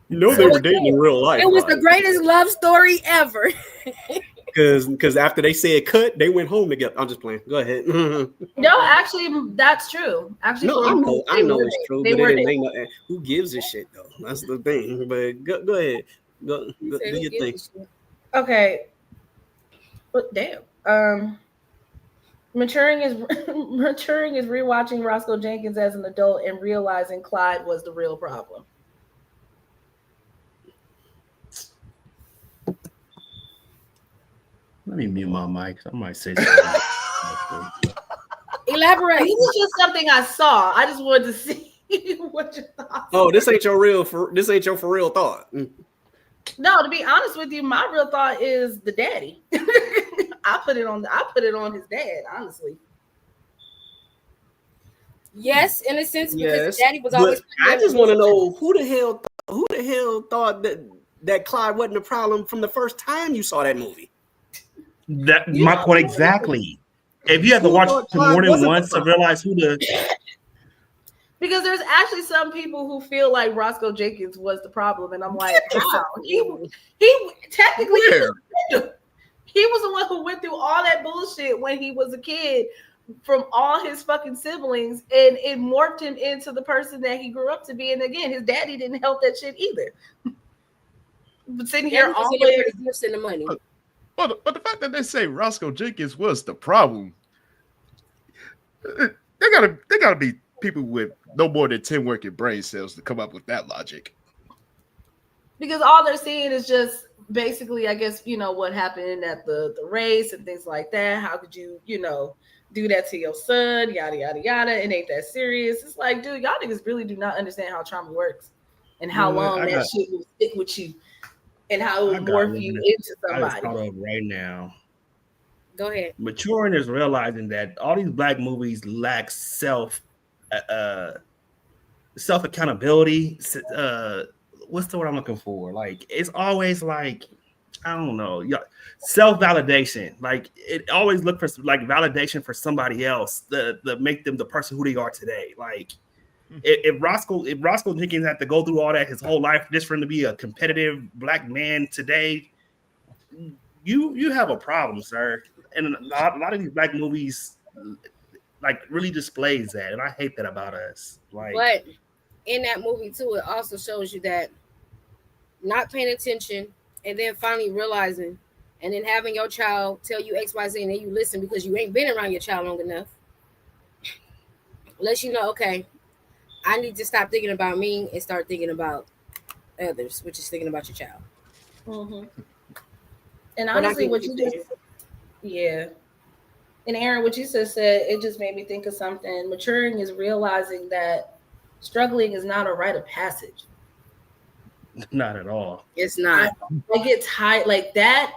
They were dating in real life. It was the greatest love story ever. Because after they said cut, they went home together. I'm just playing. Go ahead. No, actually, that's true. Actually, no, I know it's true, but it didn't make who gives a shit though? That's the thing. But go ahead. Go do your thing. Okay. But damn. Maturing is rewatching Roscoe Jenkins as an adult and realizing Clyde was the real problem. Let me mute my mic. I might say something. Elaborate. This is just something I saw. I just wanted to see what your thoughts. Oh, this ain't your for real thought. No, to be honest with you, my real thought is the daddy. I put it on his dad, honestly. Yes, in a sense, because his daddy was always. I just want to know who the hell thought that Clyde wasn't a problem from the first time you saw that movie. That my point exactly. If you have to watch it more than once to realize who the. Because there's actually some people who feel like Roscoe Jenkins was the problem, and I'm like, wow, he technically he was the one who went through all that bullshit when he was a kid from all his fucking siblings, and it morphed him into the person that he grew up to be. And again, his daddy didn't help that shit either. But sitting here all the gifts and the money. But the fact that they say Roscoe Jenkins was the problem, they gotta be people with no more than 10 working brain cells to come up with that logic. Because all they're seeing is just basically, I guess, what happened at the race and things like that. How could you, do that to your son? Yada, yada, yada. It ain't that serious. It's like, dude, y'all niggas really do not understand how trauma works and how long that shit will stick with you and how it will morph you into somebody. I just thought of right now. Go ahead. Maturing is realizing that all these black movies lack self accountability. What's the word I'm looking for? Like, it's always like I don't know, self-validation. Like it always look for like validation for somebody else to make them the person who they are today. Like if Roscoe Jenkins had to go through all that his whole life just for him to be a competitive black man today, you have a problem, sir. And a lot of these black movies like really displays that, and I hate that about us. Like, but in that movie too, it also shows you that not paying attention and then finally realizing, and then having your child tell you XYZ, and then you listen because you ain't been around your child long enough. Lets you know, okay, I need to stop thinking about me and start thinking about others, which is thinking about your child. Mm-hmm. And honestly, what you just, yeah. And Aaron, what you just said, it just made me think of something. Maturing is realizing that struggling is not a rite of passage. not at all. It's not. I get tired, like that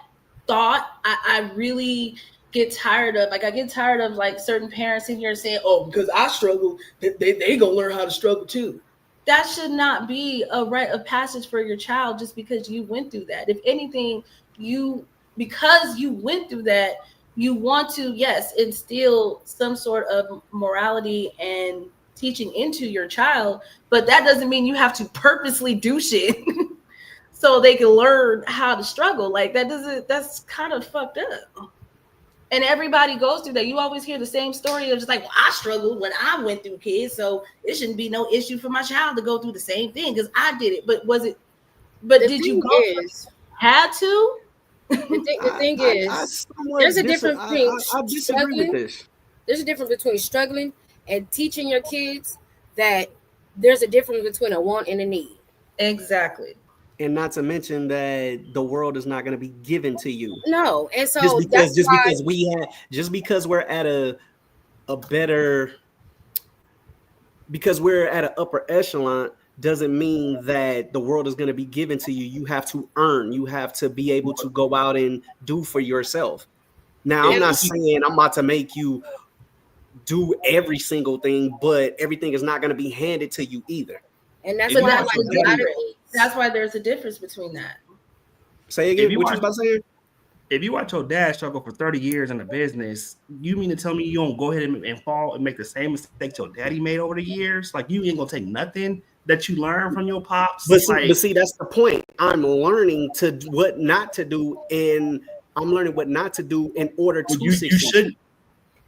thought. I really get tired of. Like I get tired of like certain parents in here saying, "Oh, because I struggle, they gonna learn how to struggle too." That should not be a rite of passage for your child just because you went through that. If anything, because you went through that, you want to, yes, instill some sort of morality and teaching into your child, but that doesn't mean you have to purposely do shit so they can learn how to struggle. Like that's kind of fucked up. And everybody goes through that. You always hear the same story of just like, well, I struggled when I went through kids, so it shouldn't be no issue for my child to go through the same thing because I did it. But did you go had to? The thing is, there's a difference between struggling. There's a difference between struggling and teaching your kids that there's a difference between a want and a need. Exactly. And not to mention that the world is not going to be given to you. No, and so because we're at a better, because we're at an upper echelon, doesn't mean that the world is going to be given to you. You have to earn. You have to be able to go out and do for yourself. Now, I'm not saying I'm about to make you do every single thing, but everything is not going to be handed to you either. And that's why there's a difference between that. Say again, what you about to say? If you watch your dad struggle for 30 years in the business, you mean to tell me you don't go ahead and fall and make the same mistakes your daddy made over the years? Like you ain't gonna take nothing that you learn from your pops? But see, that's the point. I'm learning what not to do, and I'm learning what not to do in order to succeed.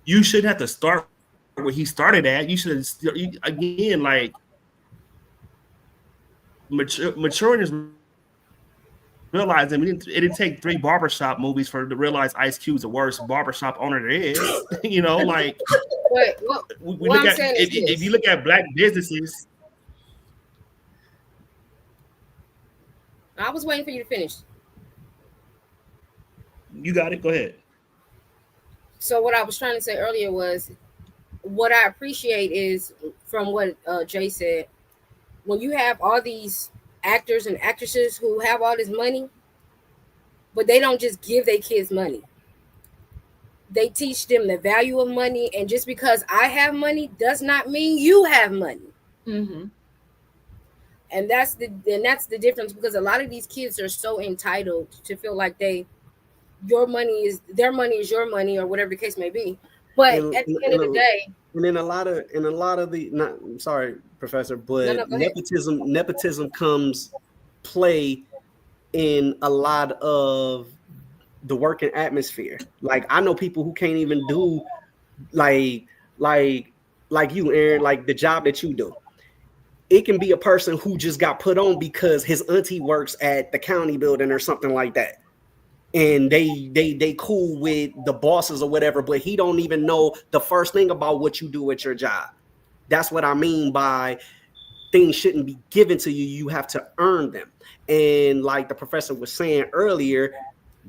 You shouldn't have to start where he started at. You should again like maturing is realizing it didn't take 3 barbershop movies to realize Ice Cube's the worst barbershop owner there is. You know, like if you look at black businesses. I was waiting for you to finish. You got it. Go ahead. So what I was trying to say earlier was what I appreciate is from what Jay said, when you have all these actors and actresses who have all this money, but they don't just give their kids money. They teach them the value of money. And just because I have money does not mean you have money. Mm-hmm. And that's the difference, because a lot of these kids are so entitled to feel like their money is your money, or whatever the case may be. But at the end of the day, and in a lot of the, I'm sorry, Professor, but nepotism comes play in a lot of the working atmosphere. Like I know people who can't even do like you, Aaron, like the job that you do. It can be a person who just got put on because his auntie works at the county building or something like that. And they cool with the bosses or whatever, but he don't even know the first thing about what you do at your job. That's what I mean by things shouldn't be given to you. You have to earn them. And like the professor was saying earlier,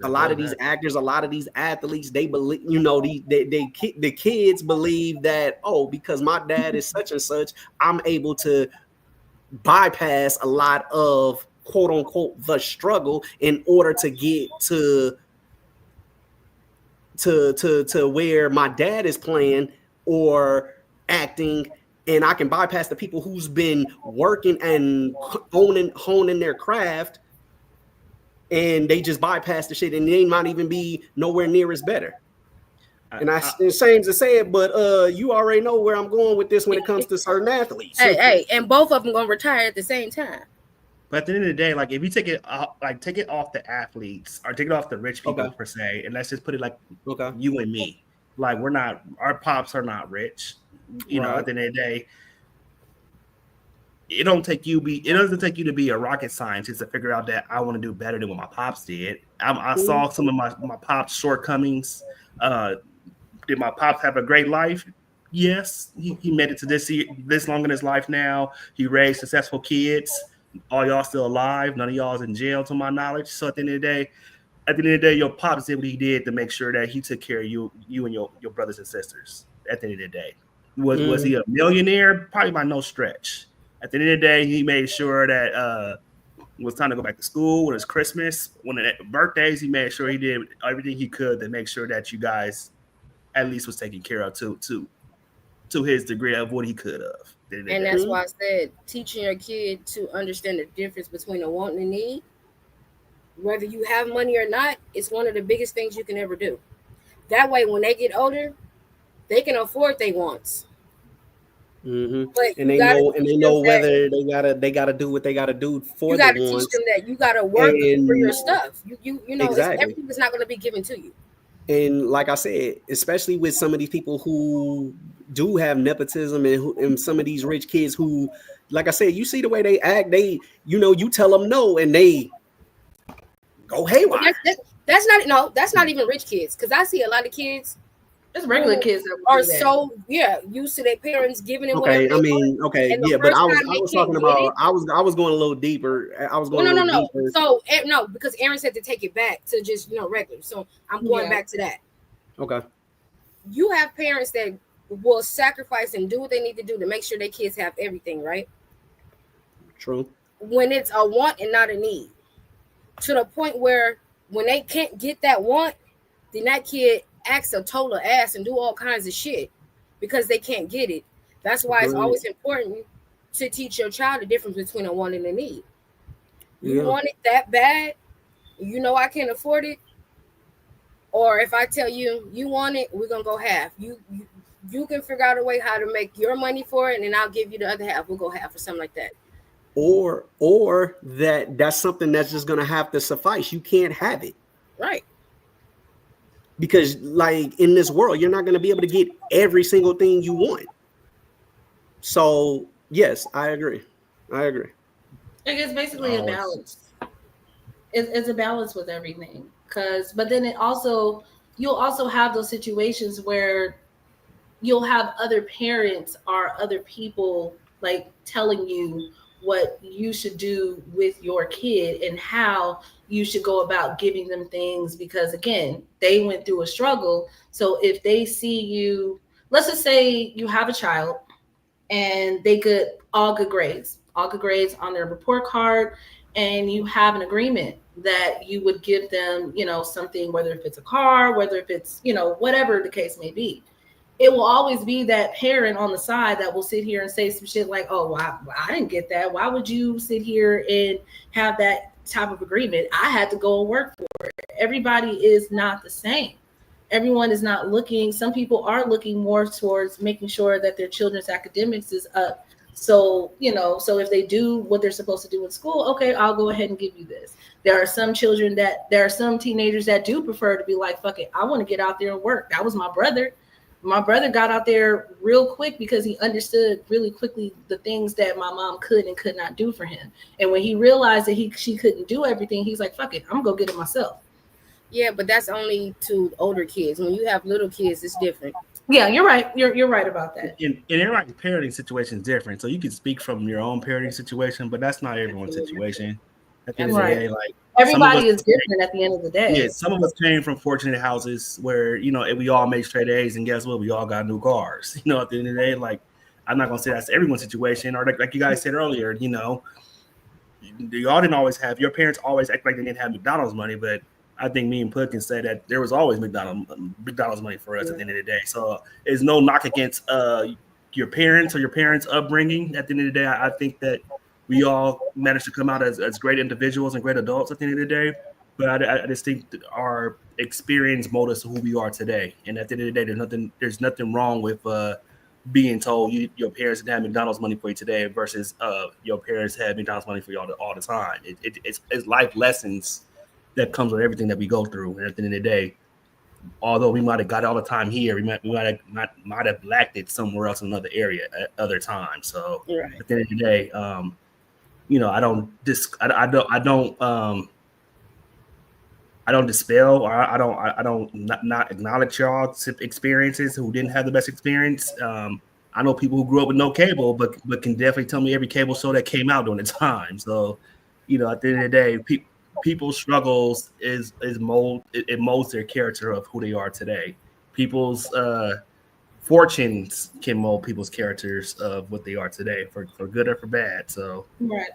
a lot of these actors, a lot of these athletes, they believe, the kids believe that, oh, because my dad is such and such, I'm able to bypass a lot of quote unquote the struggle in order to get to where my dad is playing or acting, and I can bypass the people who's been working and honing their craft and they just bypass the shit, and they might even be nowhere near as better. And it's shame to say it, but you already know where I'm going with this when it comes to certain athletes. Hey, and both of them gonna retire at the same time. But at the end of the day, like if you take it off the athletes or take it off the rich people per se, and let's just put it like you and me, like our pops are not rich. You know, at the end of the day, it doesn't take you to be a rocket scientist to figure out that I want to do better than what my pops did. I saw some of my pops' shortcomings. Did my pops have a great life? Yes, he made it to this long in his life now. He raised successful kids. All y'all still alive. None of y'all is in jail, to my knowledge. So at the end of the day, your pops did what he did to make sure that he took care of you and your brothers and sisters. At the end of the day, was he a millionaire? Probably by no stretch. At the end of the day, he made sure that it was time to go back to school when it's Christmas, when it birthdays. He made sure he did everything he could to make sure that you guys at least was taken care of to his degree of what he could have. And that's why I said teaching your kid to understand the difference between a want and a need, whether you have money or not, it's one of the biggest things you can ever do. That way, when they get older, they can afford their wants. Mm-hmm. And they know whether they gotta do what they gotta do for their wants. You gotta teach them that you gotta work for your stuff. You know exactly. Everything is not gonna be given to you. And like I said, especially with some of these people who do have nepotism and some of these rich kids who, like I said, you see the way they act, you tell them no and they go haywire. That's not even rich kids, because I see a lot of kids. It's regular kids that are so used to their parents giving them whatever. But I was talking about I was going a little deeper. Deeper. So because Aaron said to take it back to just regular. So I'm going back to that. Okay. You have parents that will sacrifice and do what they need to do to make sure their kids have everything, right? True. When it's a want and not a need, to the point where when they can't get that want, then that kid acts a total ass and do all kinds of shit because they can't get it. That's why it's always important to teach your child the difference between a want and a need. You want it that bad, I can't afford it, or if I tell you you want it, we're gonna go half. You can figure out a way how to make your money for it, and then I'll give you the other half. We'll go half or something like that. Or that's something that's just gonna have to suffice. You can't have it, right? Because like in this world, you're not going to be able to get every single thing you want. So yes, I agree. It's basically a balance. It's a balance with everything. But then you'll also have those situations where you'll have other parents or other people like telling you what you should do with your kid and how you should go about giving them things, because again, they went through a struggle. So if they see you, let's just say you have a child and they get all good grades on their report card, and you have an agreement that you would give them, something, whether if it's a car, whether if it's, whatever the case may be. It will always be that parent on the side that will sit here and say some shit like, oh, well, I didn't get that. Why would you sit here and have that type of agreement? I had to go and work for it. Everybody is not the same. Everyone is not looking. Some people are looking more towards making sure that their children's academics is up. So, so if they do what they're supposed to do in school, okay, I'll go ahead and give you this. There are some teenagers that do prefer to be like, fuck it, I want to get out there and work. That was my brother. My brother got out there real quick because he understood really quickly the things that my mom could and could not do for him. And when he realized that she couldn't do everything, he's like, fuck it, I'm gonna go get it myself. Yeah, but that's only to older kids. When you have little kids, it's different. Yeah, you're right. You're right about that. And everybody's parenting situation is different. So you can speak from your own parenting situation, but that's not everyone's situation. At the end of the day, like everybody is different at the end of the day. Yeah, some of us came from fortunate houses where, we all made straight A's, and guess what? We all got new cars. At the end of the day, like, I'm not gonna say that's everyone's situation, or like you guys said earlier, y'all didn't always have, your parents always act like they didn't have McDonald's money, but I think me and Put can say that there was always McDonald's money for us at the end of the day. So there's no knock against your parents or your parents' upbringing. At the end of the day, I think that we all managed to come out as great individuals and great adults at the end of the day. But I just think that our experience mold us to who we are today. And at the end of the day, there's nothing wrong with being told your parents didn't have McDonald's money for you today versus your parents had McDonald's money for you all the time. It's life lessons that comes with everything that we go through. And at the end of the day, although we might have got it all the time here, we might have lacked it somewhere else in another area at other times. So Right. at the end of the day, I don't dispel or I don't not acknowledge y'all's experiences who didn't have the best experience. I know people who grew up with no cable, but can definitely tell me every cable show that came out during the time. So, at the end of the day, people's struggles molds their character of who they are today. People's fortunes can mold people's characters of what they are today, for good or for bad. So, right.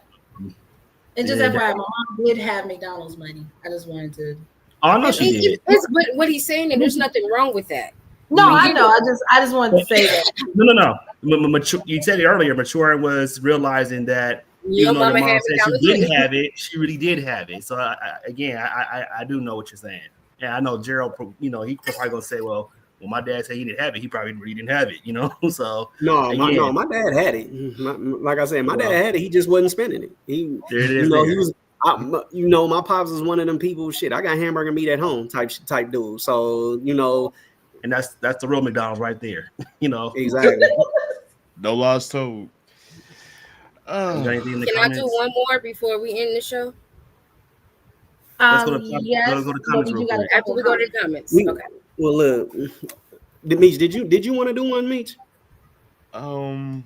And just FYI, my mom did have McDonald's money. I just wanted to. Oh, no, she did. But what he's saying, and there's nothing wrong with that. No, I know. I just wanted to say that. No. You said it earlier. Maturing was realizing that even though your mom said she didn't have it, she really did have it. So I do know what you're saying. And I know Gerald. He probably gonna say, well, my dad said he didn't have it. He probably really didn't have it. So my dad had it. Like I said, my dad had it. He just wasn't spending it. He was. My pops was one of them people. Shit, I got hamburger meat at home type dude. So and that's the real McDonald's right there. Exactly. No loss told. Can I do one more before we end the show? Let's go to Yes. go to comments real quick. After we go to the comments. Okay. Well, look, Meech, did you want to do one, Meech? I'll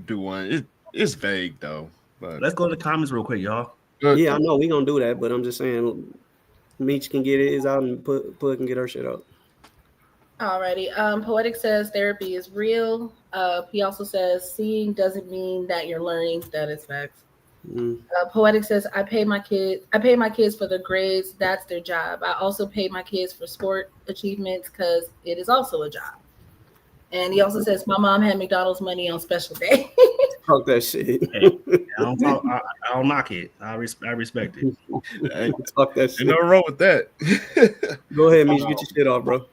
do one. It's vague though. But Let's go to the comments real quick, y'all. Yeah, I know we gonna do that, but I'm just saying, Meech can get his out and Put can get her shit out. Alrighty. Poetic says therapy is real. He also says seeing doesn't mean that you're learning. That is facts. Poetic says I pay my kids for their grades. That's their job. I also pay my kids for sport achievements because it is also a job. And he also says my mom had McDonald's money on special day. Talk that shit. Hey, I don't knock it. I respect it. hey, Talk that shit. ain't nothing wrong with that. Go ahead, Meech, get your shit off, bro.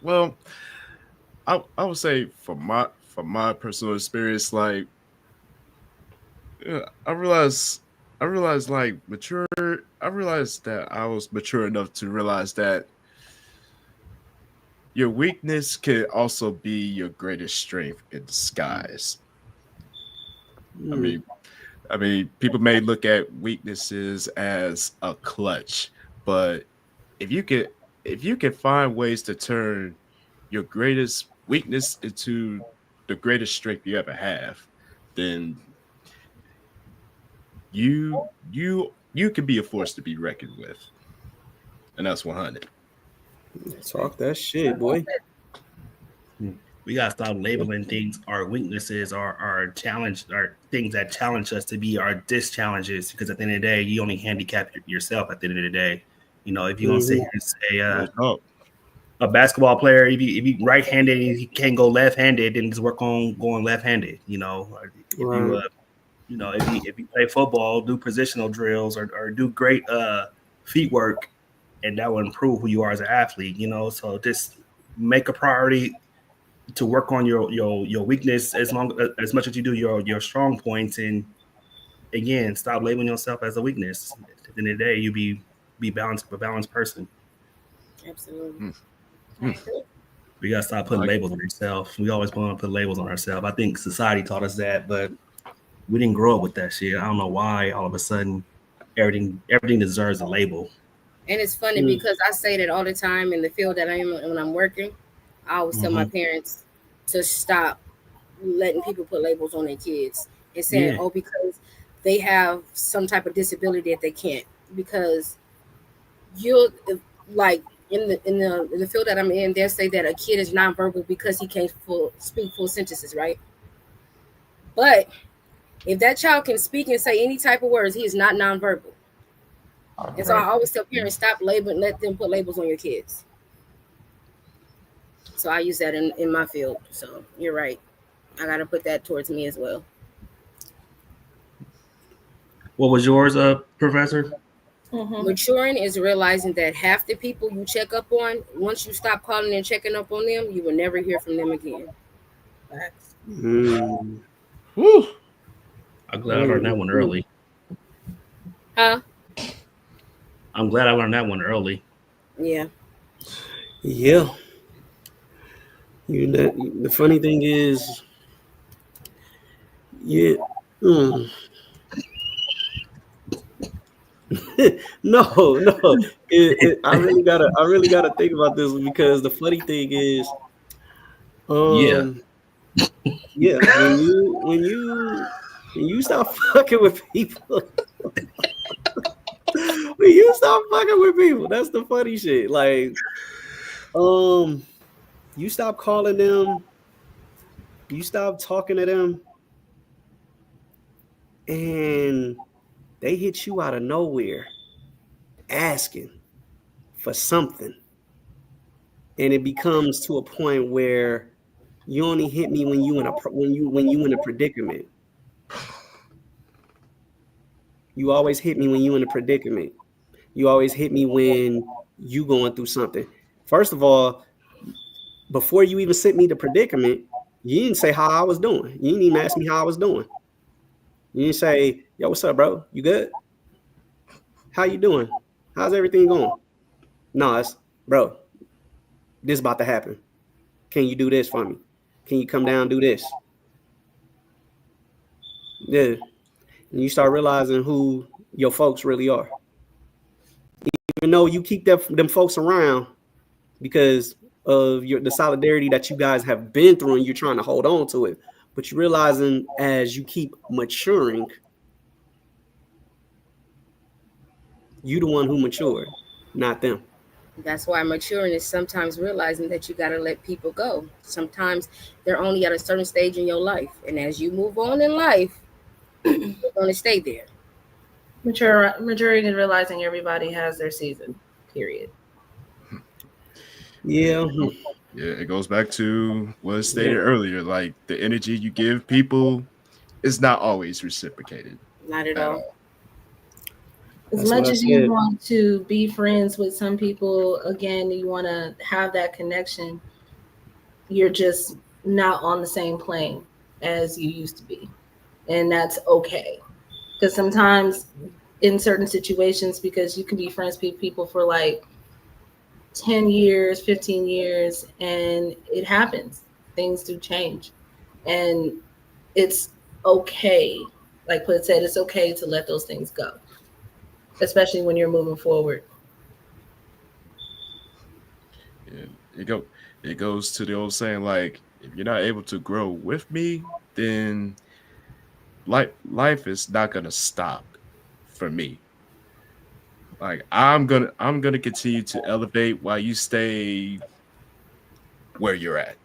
Well, I would say from my personal experience, like I realized that I was mature enough to realize that your weakness can also be your greatest strength in disguise. I mean, people may look at weaknesses as a clutch, but if you can find ways to turn your greatest weakness into the greatest strength you ever have, then you can be a force to be reckoned with, and that's 100. Talk that shit, boy. We gotta stop labeling things our weaknesses, our challenge, our things that challenge us to be our dischallenges. Because at the end of the day, you only handicap yourself. At the end of the day, if you don't sit here and say a basketball player, if you right-handed, he can't go left-handed, then just work on going left-handed. If you play football, do positional drills or do great feet work, and that will improve who you are as an athlete. So just make a priority to work on your weakness as much as you do your strong points, and again, stop labeling yourself as a weakness. At the end of the day, you be a balanced person. Absolutely. We gotta stop putting labels on ourselves. We always want to put labels on ourselves. I think society taught us that, but we didn't grow up with that shit. I don't know why all of a sudden everything deserves a label. And it's funny because I say that all the time in the field that I am when I'm working. I always tell my parents to stop letting people put labels on their kids and saying, because they have some type of disability that they can't. Because you'll like in the field that I'm in, they'll say that a kid is nonverbal because he can't speak full sentences, right? But if that child can speak and say any type of words, he is not nonverbal. And so I always tell parents, stop labeling, let them put labels on your kids. So I use that in my field. So you're right. I got to put that towards me as well. What was yours, Professor? Mhm. Maturing is realizing that half the people you check up on, once you stop calling and checking up on them, you will never hear from them again. Facts. Mm. Whew. I'm glad I learned that one early. Huh? I'm glad I learned that one early. Yeah. Yeah. The funny thing is, yeah. Mm. No. I really gotta think about this because the funny thing is, Yeah. yeah, when you start fucking with people, when you start fucking with people, that's the funny shit. Like, you stop calling them, you stop talking to them, and they hit you out of nowhere asking for something. And it becomes to a point where you only hit me when you in a predicament. You always hit me when you in a predicament. You always hit me when you going through something. First of all, before you even sent me the predicament, you didn't say how I was doing. You didn't even ask me how I was doing. You didn't say, "Yo, what's up, bro? You good? How you doing? How's everything going?" No, it's, "Bro, this is about to happen. Can you do this for me? Can you come down and do this?" Yeah. And you start realizing who your folks really are. Even though you keep them folks around because of the solidarity that you guys have been through and you're trying to hold on to it. But you're realizing as you keep maturing, you the one who matured, not them. That's why maturing is sometimes realizing that you got to let people go. Sometimes they're only at a certain stage in your life. And as you move on in life, they're going to stay there. Maturing and realizing everybody has their season. Period. Yeah. Yeah, it goes back to what I stated earlier. Like the energy you give people is not always reciprocated. Not at At all. all. As That's much what I as you said. want to be friends with some people, again, you want to have that connection. You're just not on the same plane as you used to be. And that's okay. Because sometimes in certain situations, because you can be friends with people for like 10 years, 15 years, and it happens. Things do change. And it's okay. Like Put said, it's okay to let those things go, especially when you're moving forward. And it goes to the old saying, like, if you're not able to grow with me, then life is not gonna stop for me. Like I'm gonna continue to elevate while you stay where you're at.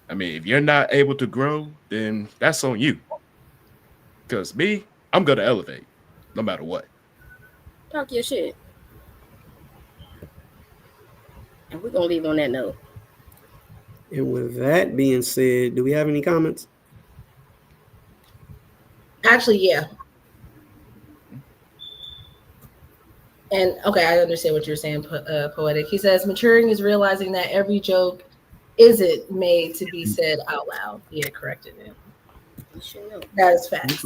I mean, if you're not able to grow, then that's on you. Because me, I'm gonna elevate no matter what. Talk your shit. And we're going to leave on that note. And with that being said, do we have any comments? Actually, yeah. And okay, I understand what you're saying, Poetic. He says, maturing is realizing that every joke isn't made to be said out loud. Yeah, corrected him. You should know. That is facts.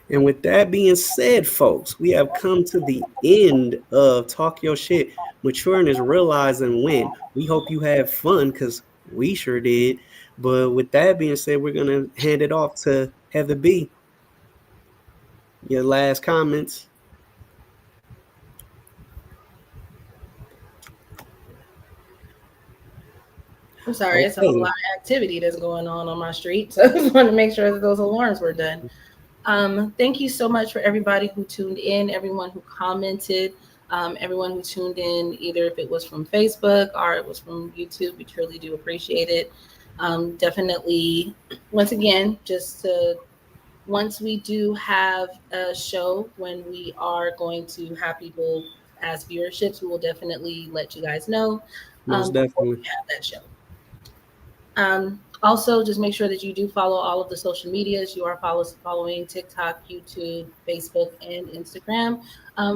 And with that being said, folks, we have come to the end of Talk Your Shit. Maturing is realizing when. We hope you had fun because we sure did. But with that being said, we're going to hand it off to Heather B. Your last comments. I'm sorry, it's a whole lot of activity that's going on my street. So I just wanted to make sure that those alarms were done. Thank you so much for everybody who tuned in, everyone who commented, everyone who tuned in, either if it was from Facebook or it was from YouTube. We truly do appreciate it. Definitely, once again, once we do have a show when we are going to have people as viewerships, we will definitely let you guys know. Most definitely. We have that show. Also, just make sure that you do follow all of the social medias. You are following TikTok, YouTube, Facebook, and Instagram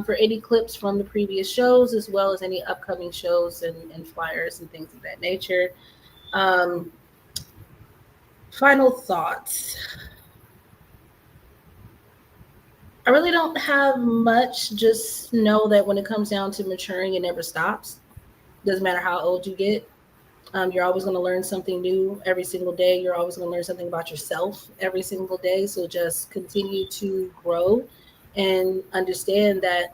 for any clips from the previous shows, as well as any upcoming shows and flyers and things of that nature. Um, Final thoughts. I really don't have much. Just know that when it comes down to maturing, it never stops. Doesn't matter how old you get. You're always going to learn something new every single day. You're always going to learn something about yourself every single day. So just continue to grow and understand that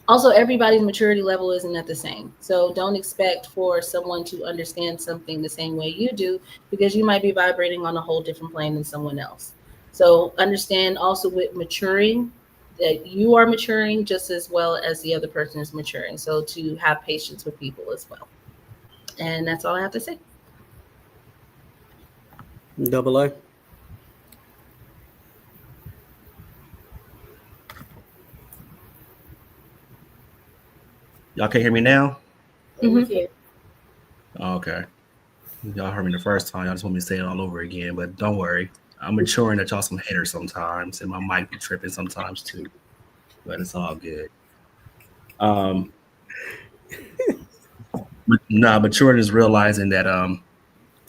also everybody's maturity level isn't at the same. So don't expect for someone to understand something the same way you do, because you might be vibrating on a whole different plane than someone else. So understand also with maturing that you are maturing just as well as the other person is maturing. So to have patience with people as well. And that's all I have to say. Double A. Y'all can hear me now? Mhm. Oh, okay. Y'all heard me the first time. Y'all just want me to say it all over again, but don't worry. I'm maturing at y'all some haters sometimes, and my mic be tripping sometimes too. But it's all good. Maturing is realizing that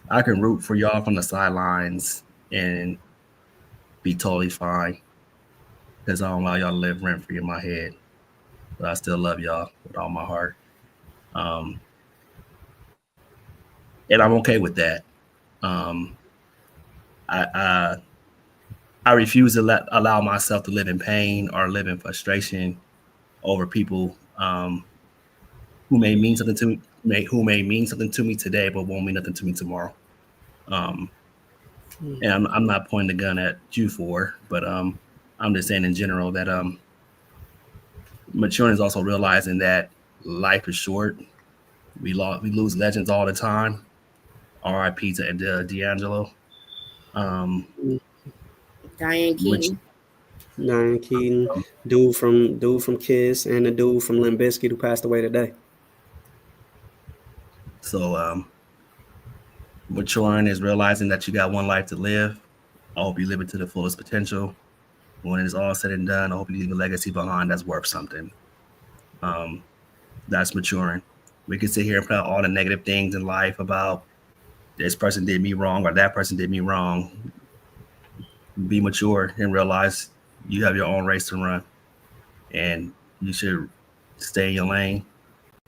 I can root for y'all from the sidelines and be totally fine, because I don't allow y'all to live rent free in my head. But I still love y'all with all my heart. And I'm okay with that. I refuse to allow myself to live in pain or live in frustration over people who may mean something to me, who may mean something to me today, but won't mean nothing to me tomorrow. And I'm not pointing the gun at you for, but I'm just saying in general that maturing is also realizing that life is short. We lose legends all the time. R.I.P. to D'Angelo. Diane Keaton. Diane Keaton, dude from Kiss, and the dude from Limp Bizkit who passed away today. So maturing is realizing that you got one life to live. I hope you live it to the fullest potential. When it's all said and done, I hope you leave a legacy behind that's worth something. That's maturing. We can sit here and put out all the negative things in life about this person did me wrong or that person did me wrong. Be mature and realize you have your own race to run, and you should stay in your lane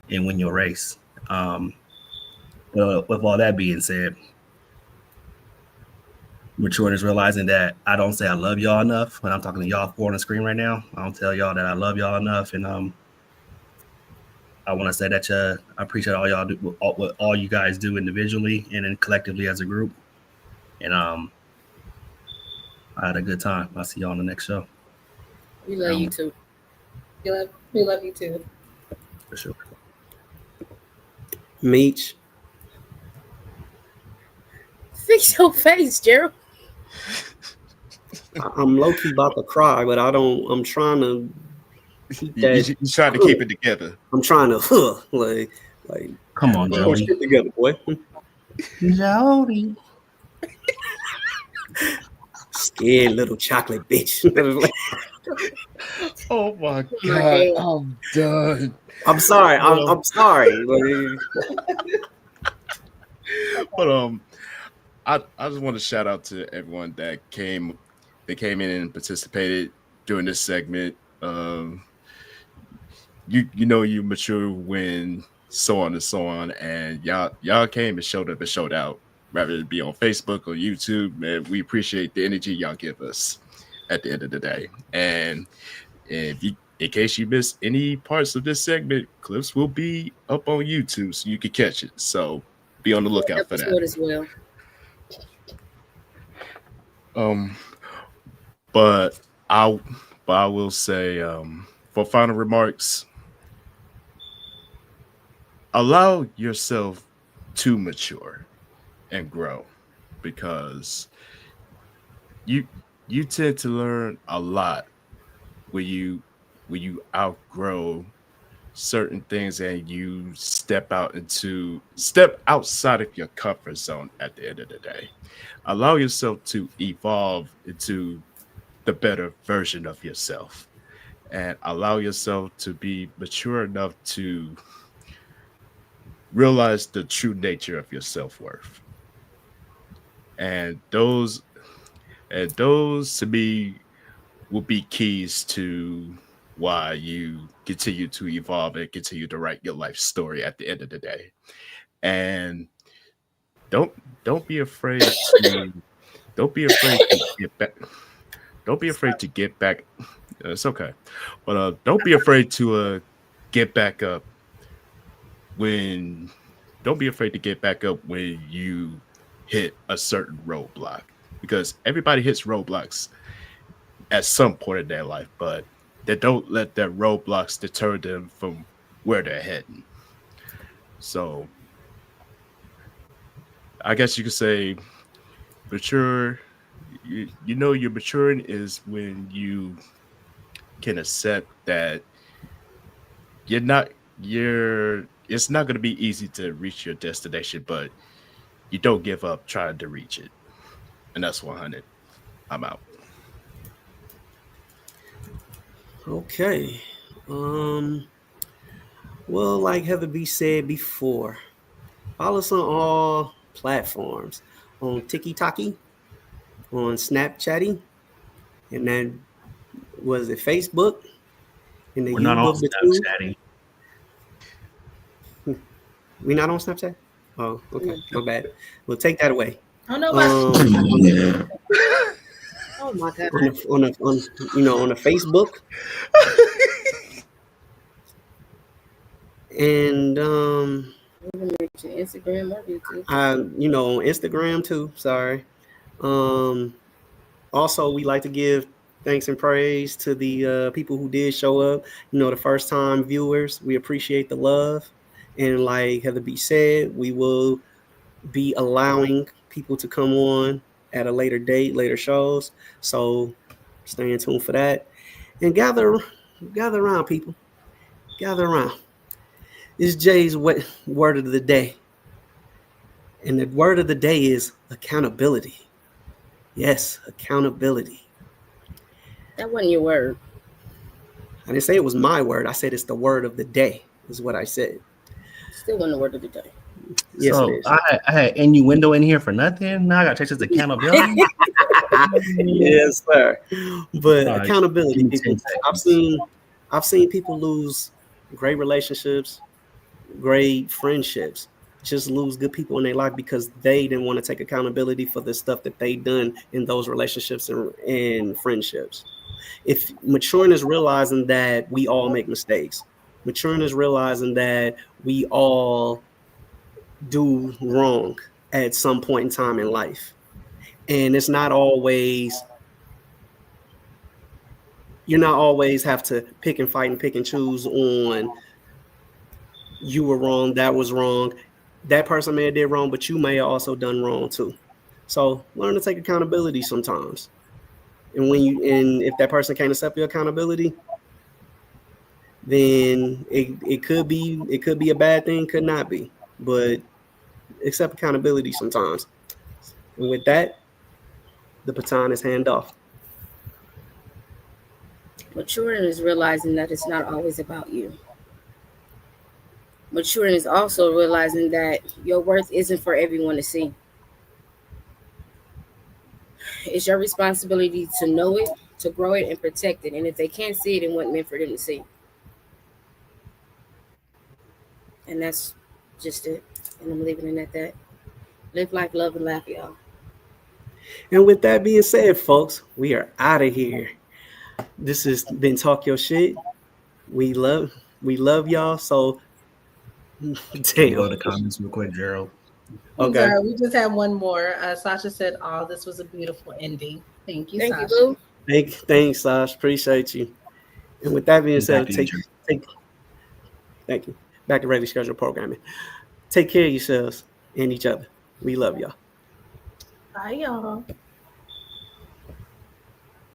and win your race. With all that being said, maturing is realizing that I don't say I love y'all enough when I'm talking to y'all four on the screen right now. I don't tell y'all that I love y'all enough, and I want to say that I appreciate all y'all do, what all you guys do individually and then collectively as a group. And I had a good time. I'll see y'all on the next show. We love you too. We love you too. For sure. Meech. Fix your face, Gerald. I'm low key about to cry, but I'm trying to keep that. He's trying to keep it together. I'm trying to like. Come on, Jody. Jody. Together, boy. Jody. Scared little chocolate bitch. Oh my God, I'm done. I'm sorry. I'm sorry. But I just want to shout out to everyone that came in and participated during this segment. You know you mature when so on and so on, and y'all came and showed up and showed out. Rather it be on Facebook or YouTube, man, we appreciate the energy y'all give us at the end of the day. And in case you missed any parts of this segment, clips will be up on YouTube so you can catch it. So be on the lookout for that as well. But I will say, for final remarks, allow yourself to mature and grow, because you tend to learn a lot when you outgrow certain things and you step outside of your comfort zone at the end of the day. Allow yourself to evolve into the better version of yourself and allow yourself to be mature enough to realize the true nature of your self-worth. And those to me will be keys to why you continue to evolve and continue to write your life story at the end of the day. And don't don't be afraid to don't be afraid to get back. Don't be afraid to get back. It's okay, but don't be afraid to get back up when. Don't be afraid to get back up when you hit a certain roadblock, because everybody hits roadblocks at some point in their life, but they don't let their roadblocks deter them from where they're heading. So I guess you could say mature. You know you're maturing is when you can accept that it's not going to be easy to reach your destination, but you don't give up trying to reach it. And that's 100. I'm out. Okay. Well, like Heather B said before, follow us on all platforms. On TikTok, on Snapchatty, and then was it Facebook? And the We're not on YouTube too. Snapchatting. We not on Snapchat? Oh, okay. My bad. We'll take that away. I don't know about Oh my god. On the Facebook. And Instagram or YouTube. on Instagram too. Sorry. Also, we like to give thanks and praise to the people who did show up. The first time viewers. We appreciate the love. And like Heather B said, we will be allowing people to come on at a later date, later shows. So stay tuned for that. And gather around, people. Gather around. It's Jay's word of the day. And the word of the day is accountability. Yes, accountability. That wasn't your word. I didn't say it was my word. I said it's the word of the day, is what I said. Still wasn't the word of the day. Yes, So it is. I had innuendo in here for nothing. Now I got to take this accountability. Yes, sir. But All right. accountability, Give me people. 10 I've seen people lose great relationships, great friendships, just lose good people in their life because they didn't want to take accountability for the stuff that they done in those relationships and friendships. If maturing is realizing that we all make mistakes, maturing is realizing that we all do wrong at some point in time in life. And it's not always, you're not always have to pick and fight and pick and choose on you were wrong, that was wrong. That person may have did wrong, but you may have also done wrong too. So learn to take accountability sometimes. And if that person can't accept your accountability, then it could be a bad thing, could not be. But accept accountability sometimes. And with that, the baton is hand off. Maturing is realizing that it's not always about you. Maturing is also realizing that your worth isn't for everyone to see. It's your responsibility to know it, to grow it, and protect it. And if they can't see it, it wasn't meant for them to see. And that's just it. And I'm leaving it at that. Live life, love, and laugh, y'all. And with that being said, folks, we are out of here. This has been Talk Your Shit. We love y'all. So Can you go to the comments real quick, Gerald? Okay. Sorry, we just have one more. Sasha said, "Oh, this was a beautiful ending." Thank you, Thank Sasha. you, Boo. Thanks, Sash. Appreciate you. And with that being said, thank you. Back to regular schedule programming. Take care of yourselves and each other. We love y'all. Bye, y'all.